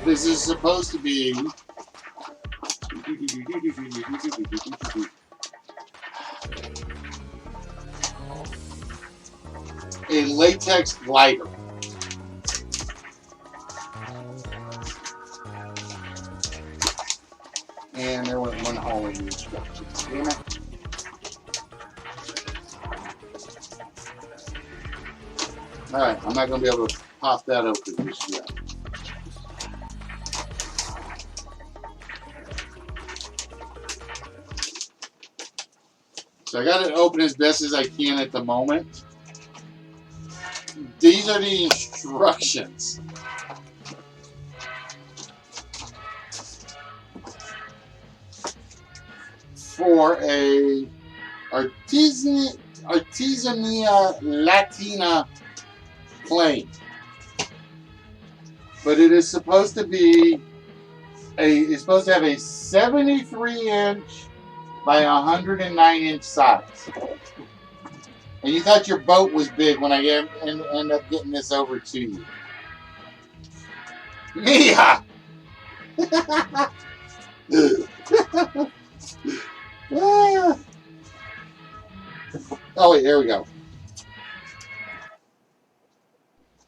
This is supposed to be a latex glider. And there went one hole in the instructions. Damn it. Alright, I'm not going to be able to pop that open just yet. So I got it open as best as I can at the moment. These are the instructions. For a Artisania Latina plane. But it is supposed to be it's supposed to have a 73-inch by 109-inch size. And you thought your boat was big when I end up getting this over to you. Mia! Oh wait, there we go.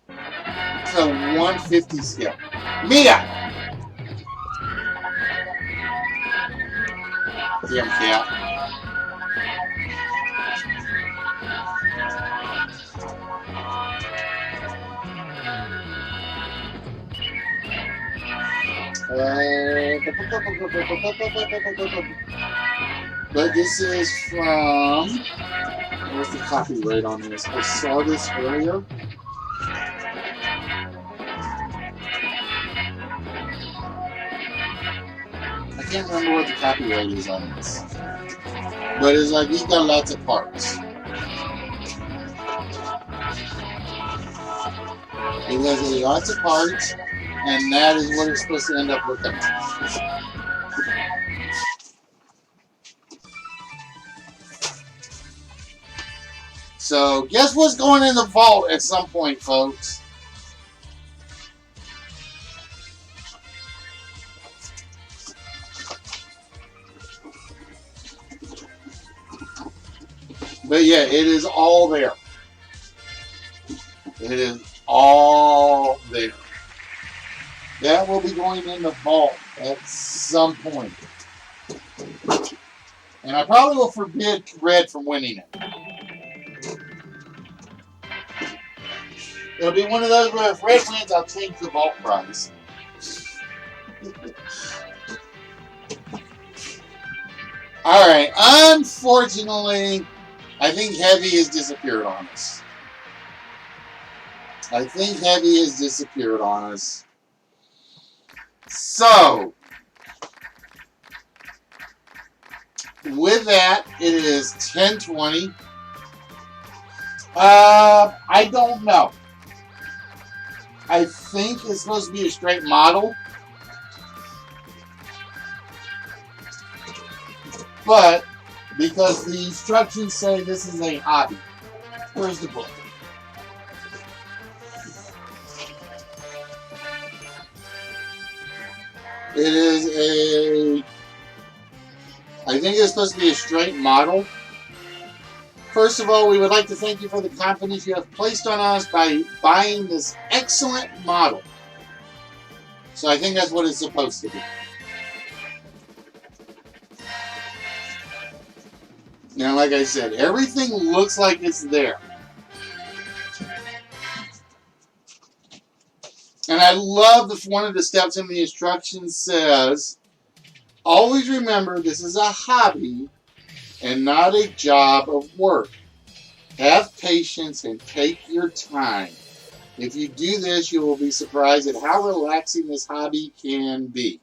It's a 150 scale. Mia! Damn cat. But this is from, where's the copyright on this? I saw this earlier. I can't remember what the copyright is on this. But it's like he's got lots of parts. He has lots of parts, and that is what it's supposed to end up looking like. So, guess what's going in the vault at some point, folks? But yeah, it is all there. It is all there. That will be going in the vault at some point. And I probably will forbid Red from winning it. It'll be one of those where if Red wins, I'll change the vault price. Alright, unfortunately, I think Heavy has disappeared on us. So, with that, it is 10:20. I don't know. I think it's supposed to be a straight model. But, because the instructions say this is a hobby. Where's the book? It is I think it's supposed to be a straight model. First of all, we would like to thank you for the confidence you have placed on us by buying this excellent model. So I think that's what it's supposed to be. Now, like I said, everything looks like it's there. And I love that one of the steps in the instructions says, always remember this is a hobby and not a job of work. Have patience and take your time. If you do this, you will be surprised at how relaxing this hobby can be.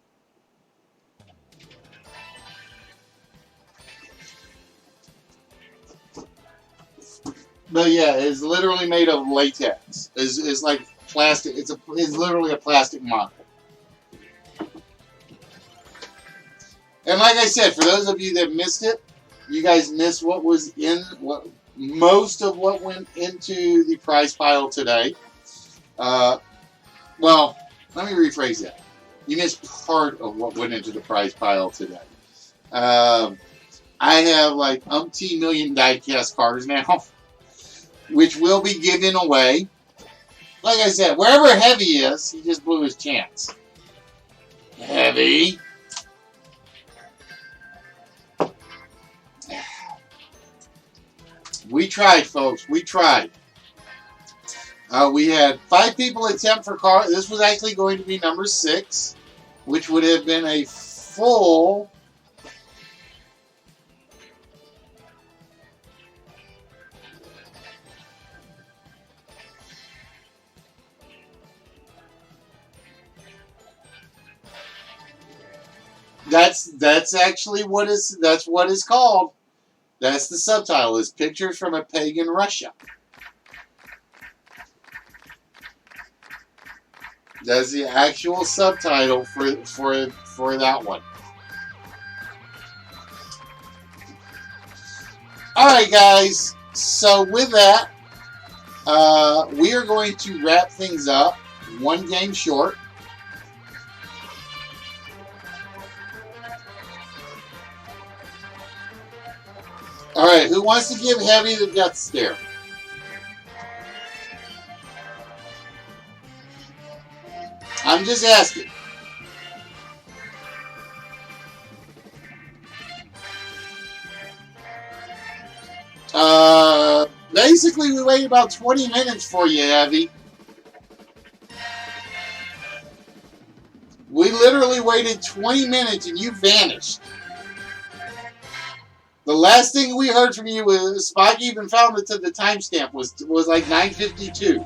But yeah, it's literally made of latex. It's like plastic. It's literally a plastic model. And like I said, for those of you that missed it, you guys missed what was in most of what went into the prize pile today. Well, let me rephrase that. You missed part of what went into the prize pile today. I have like umpteen million die-cast cars now, which will be given away. Like I said, wherever Heavy is, he just blew his chance. Heavy. We tried, folks. We tried. We had 5 people attempt for car. This was actually going to be number 6, which would have been a full. That's actually what is called. That's the subtitle, is Pictures from a Pagan Russia. That's the actual subtitle for that one. Alright guys, so with that, we are going to wrap things up. One game short. Alright, who wants to give Heavy the death stare? I'm just asking. Basically, we waited about 20 minutes for you, Heavy. We literally waited 20 minutes and you vanished. The last thing we heard from you was Spike even found it to the timestamp was like 9:52.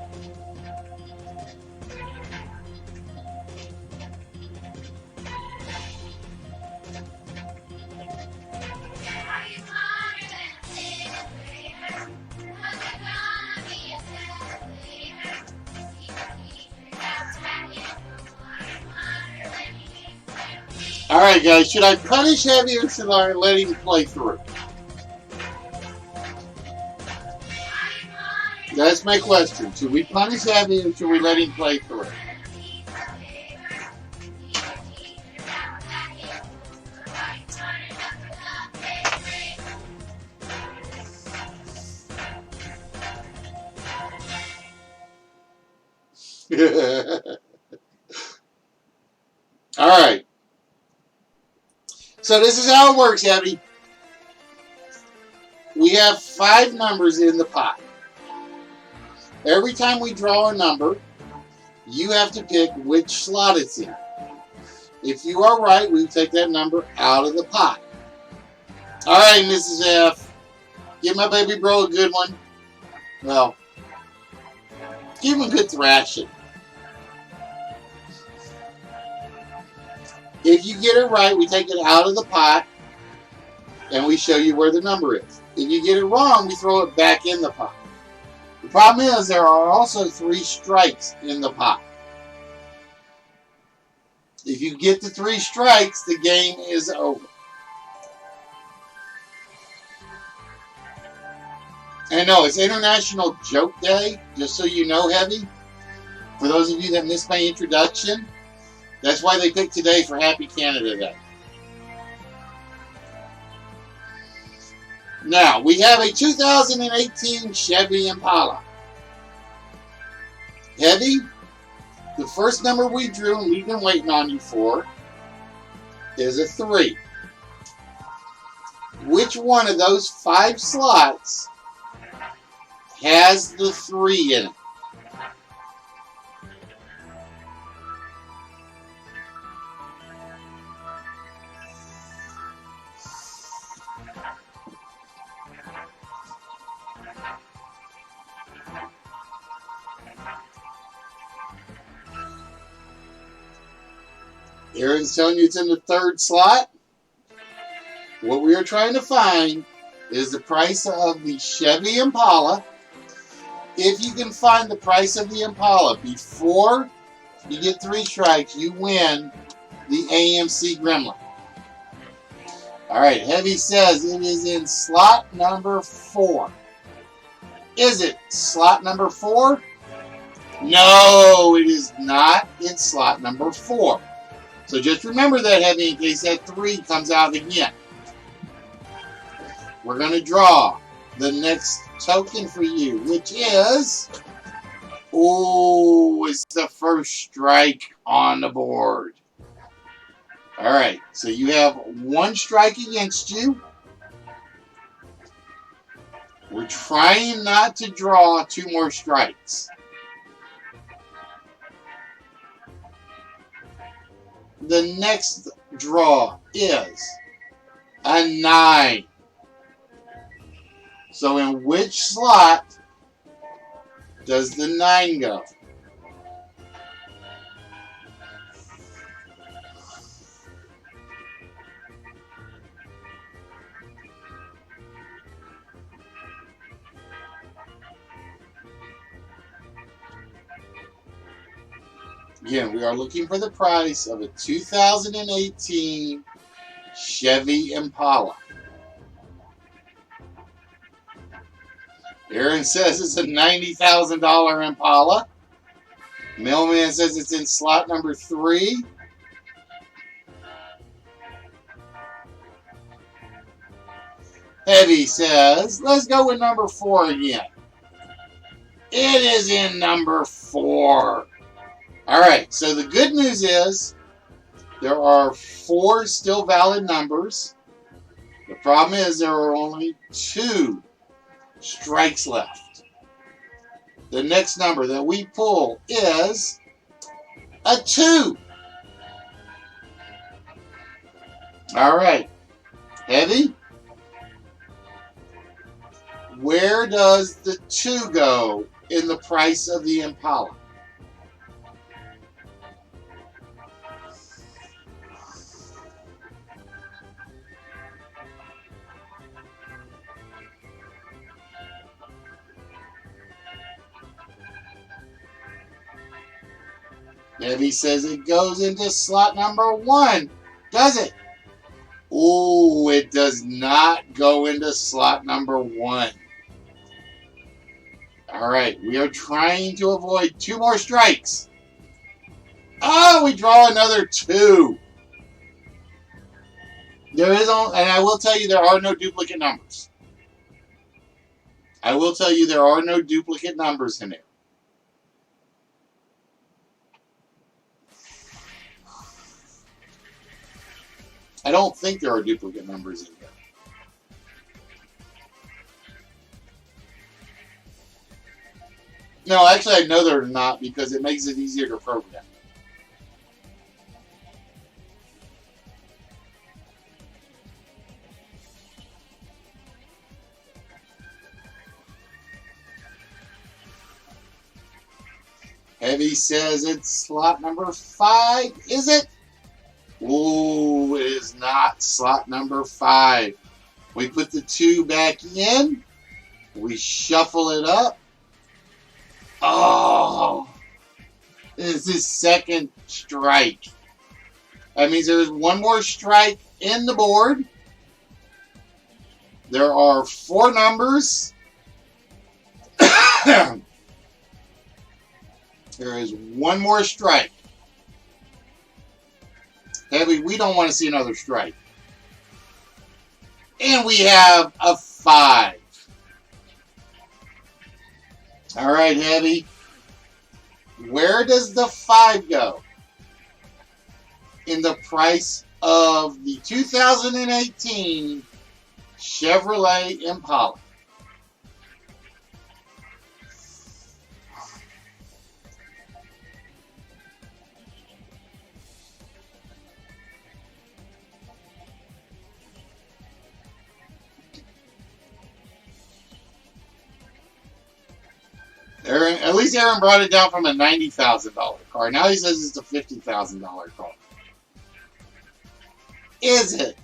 Alright guys, should I punish Heavy or should I let him play through? That's my question. Should we punish Heavy or should we let him play through? Alright. So this is how it works, Heavy. We have 5 numbers in the pot. Every time we draw a number, you have to pick which slot it's in. If you are right, we take that number out of the pot. Alright, Mrs. F. Give my baby bro a good one. Well, give him a good thrashing. If you get it right, we take it out of the pot and we show you where the number is. If you get it wrong, we throw it back in the pot. The problem is there are also 3 strikes in the pot. If you get the 3 strikes, the game is over. And no, it's International Joke Day, just so you know, Heavy. For those of you that missed my introduction, that's why they picked today for Happy Canada Day. Now, we have a 2018 Chevy Impala. Heavy, the first number we drew, and we've been waiting on you for, is a 3. Which one of those 5 slots has the 3 in it? Aaron's telling you it's in the 3rd slot. What we are trying to find is the price of the Chevy Impala. If you can find the price of the Impala before you get 3 strikes, you win the AMC Gremlin. Alright, Heavy says it is in slot number 4. Is it slot number 4? No, it is not in slot number 4. So just remember that, Heavy, in case that 3 comes out again. We're going to draw the next token for you, which is... Oh, it's the first strike on the board. All right, so you have 1 strike against you. We're trying not to draw 2 more strikes. The next draw is a 9. So in which slot does the 9 go? Again, we are looking for the price of a 2018 Chevy Impala. Aaron says it's a $90,000 Impala. Mailman says it's in slot number 3. Heavy says, let's go with number 4 again. It is in number 4. All right, so the good news is there are 4 still valid numbers. The problem is there are only 2 strikes left. The next number that we pull is a 2. All right, Heavy, where does the 2 go in the price of the Impala? Debbie says it goes into slot number 1. Does it? Oh, it does not go into slot number 1. All right, we are trying to avoid 2 more strikes. Oh, we draw another 2. There is only, and I will tell you there are no duplicate numbers. I will tell you there are no duplicate numbers in there. I don't think there are duplicate numbers in there. No, actually I know there are not because it makes it easier to program. Heavy says it's slot number 5. Is it? Ooh, it is not slot number 5. We put the 2 back in. We shuffle it up. Oh, this is second strike. That means there is 1 more strike in the board. There are 4 numbers. There is 1 more strike. Heavy, we don't want to see another strike. And we have a 5. All right, Heavy. Where does the 5 go in the price of the 2018 Chevrolet Impala? Aaron, at least Aaron brought it down from a $90,000 car. Now he says it's a $50,000 car. Is it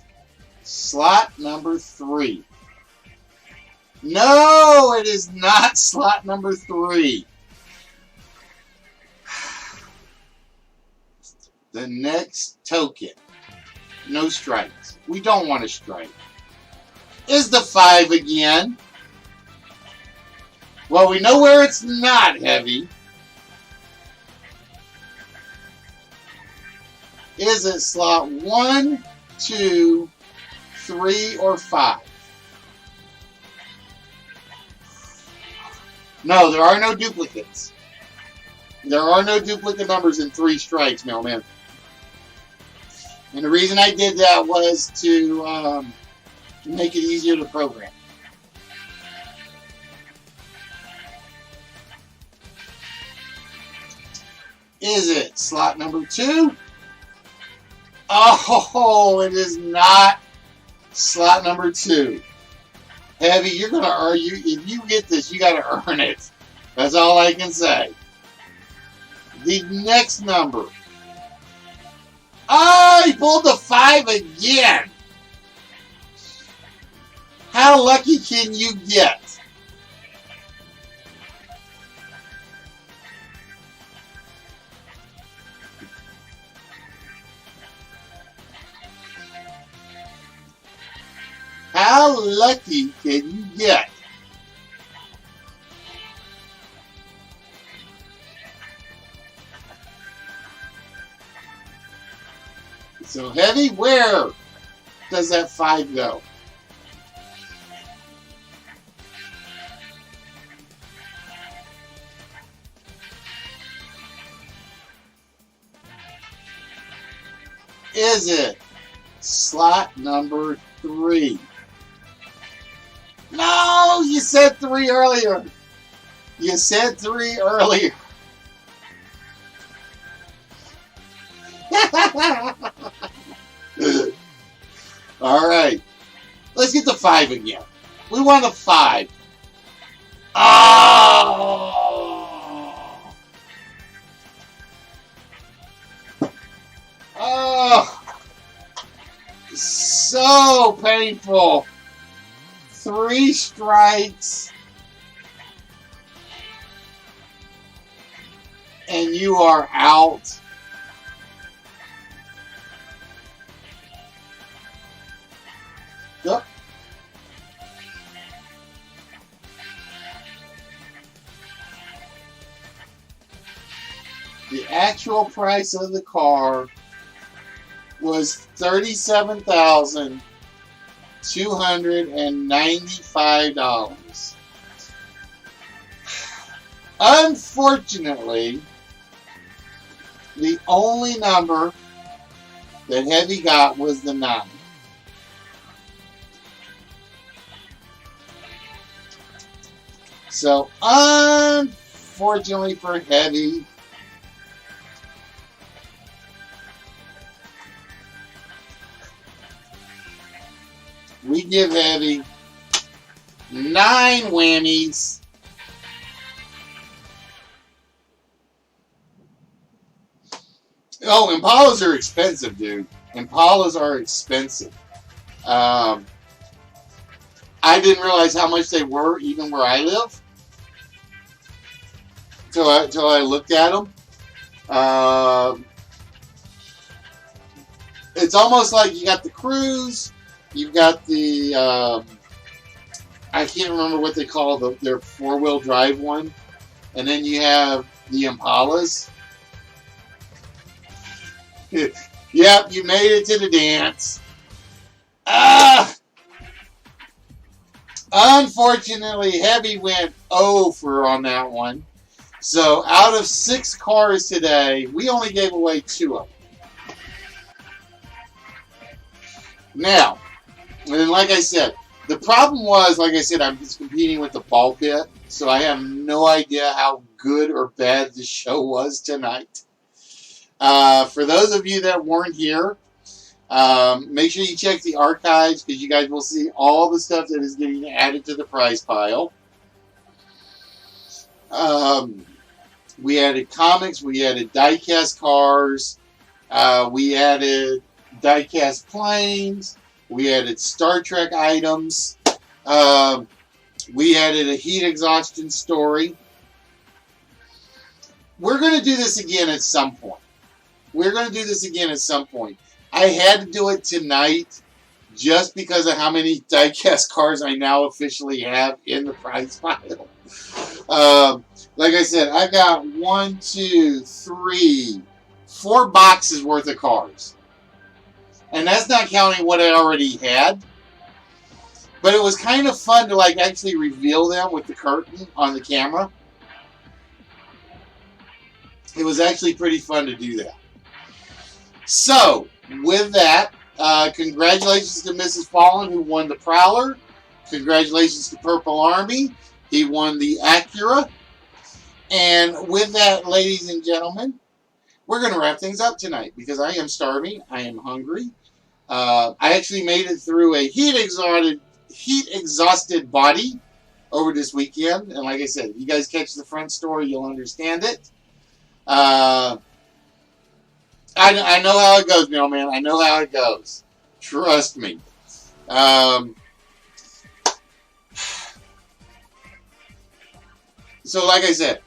slot number 3? No, it is not slot number 3. The next token, no strikes. We don't want to strike. Is the 5 again? Well, we know where it's not, Heavy. Is it slot 1, 2, 3, or 5? No, there are no duplicates. There are no duplicate numbers in 3 strikes, mailman. And the reason I did that was to make it easier to program. Is it slot number 2? Oh, it is not slot number 2. Heavy, you're going to argue. If you get this, you got to earn it. That's all I can say. The next number. Oh, he pulled the 5 again. How lucky can you get? How lucky can you get? So Heavy, where does that 5 go? Is it slot number 3? No, you said 3 earlier. You said 3 earlier. All right. Let's get the 5 again. We want a 5. Oh! Oh! So painful. 3 strikes. And you are out. Yep. The actual price of the car was $37,295. Unfortunately, the only number that Heavy got was the 9. So, unfortunately for Heavy, we give Heavy 9 whammies. Oh, Impalas are expensive, dude. Impalas are expensive. I didn't realize how much they were, even where I live, till I looked at them. It's almost like you got the Cruise, you've got the I can't remember what they call their 4-wheel drive one, and then you have the Impalas. Yep, you made it to the dance. Unfortunately, Heavy went over on that one. So out of 6 cars today, we only gave away 2 of them. Now, and like I said, the problem was, like I said, I'm just competing with the ball pit, so I have no idea how good or bad the show was tonight. For those of you that weren't here, make sure you check the archives because you guys will see all the stuff that is getting added to the prize pile. We added comics, we added diecast cars, we added diecast planes, we added Star Trek items, we added a heat exhaustion story. We're going to do this again at some point. I had to do it tonight just because of how many diecast cars I now officially have in the prize pile. Like I said, I got 1, 2, 3, 4 boxes worth of cars. And that's not counting what I already had. But it was kind of fun to like actually reveal them with the curtain on the camera. It was actually pretty fun to do that. So, with that, congratulations to Mrs. Fallen, who won the Prowler. Congratulations to Purple Army. He won the Acura. And with that, ladies and gentlemen, we're going to wrap things up tonight because I am starving. I am hungry. I actually made it through a heat-exhausted body over this weekend. And like I said, if you guys catch the front story, you'll understand it. I know how it goes, mailman. I know how it goes. Trust me. So, like I said,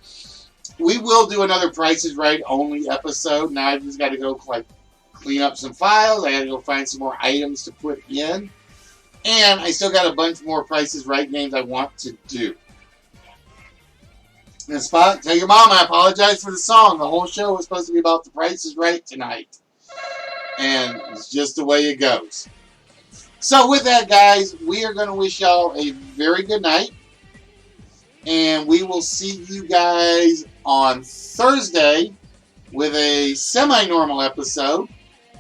we will do another Price is Right only episode. Now I've just got to go clean up some files. I got to go find some more items to put in. And I still got a bunch more Price is Right games I want to do. And Spot, tell your mom I apologize for the song. The whole show was supposed to be about the Price is Right tonight. And it's just the way it goes. So with that, guys, we are going to wish y'all a very good night. And we will see you guys on Thursday with a semi-normal episode.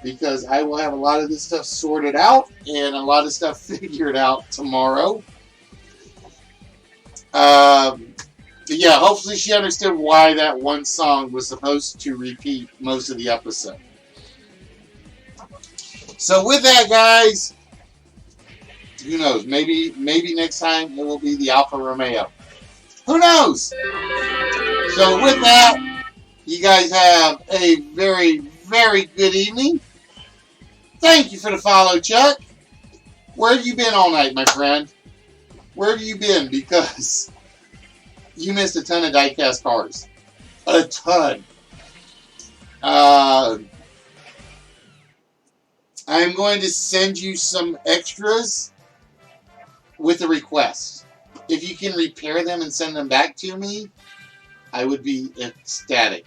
Because I will have a lot of this stuff sorted out and a lot of stuff figured out tomorrow. Yeah, hopefully she understood why that one song was supposed to repeat most of the episode. So with that, guys, who knows? Maybe next time it will be the Alfa Romeo. Who knows? So with that, you guys have a very, very good evening. Thank you for the follow, Chuck. Where have you been all night, my friend? Where have you been? Because you missed a ton of diecast cars. A ton. I'm going to send you some extras with a request. If you can repair them and send them back to me, I would be ecstatic.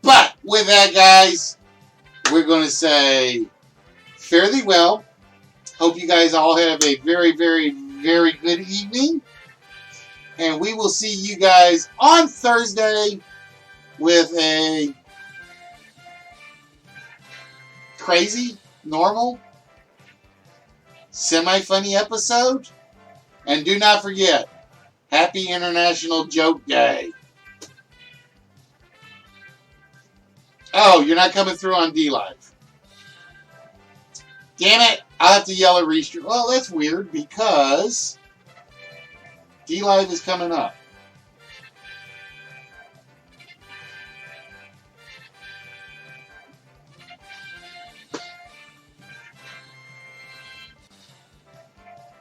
But with that, guys, we're going to say fare thee well. Hope you guys all have a very, very, very good evening. And we will see you guys on Thursday with a crazy, normal, semi-funny episode. And do not forget, Happy International Joke Day. Oh, you're not coming through on D-Live. Damn it, I'll have to yell at Restream. Well, that's weird because D-Live is coming up.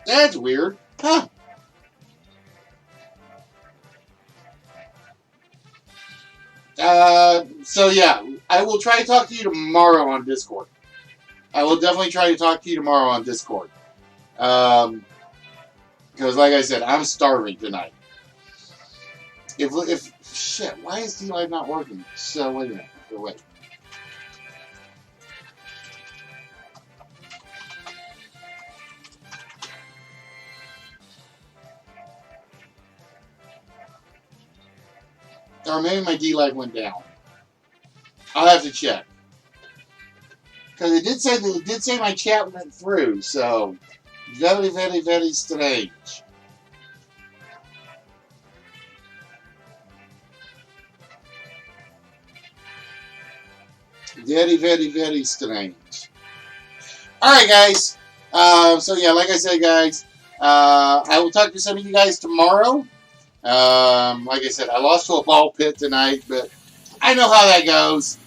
That's weird. Huh. So yeah, I will try to talk to you tomorrow on Discord. I will definitely try to talk to you tomorrow on Discord. Because like I said, I'm starving tonight. If shit, why is D-Live not working? So wait a minute. Wait. Or maybe my D-Live went down. I'll have to check. Because it did say my chat went through, so very, very, very strange. Very, very, very strange. Alright, guys. So yeah, like I said, guys, I will talk to some of you guys tomorrow. Like I said, I lost to a ball pit tonight, but I know how that goes.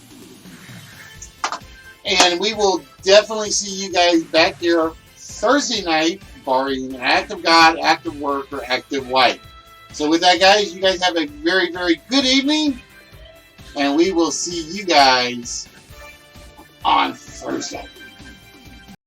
And we will definitely see you guys back here Thursday night, barring an act of God, act of work, or act of wife. So with that, guys, you guys have a very, very good evening. And we will see you guys on Thursday.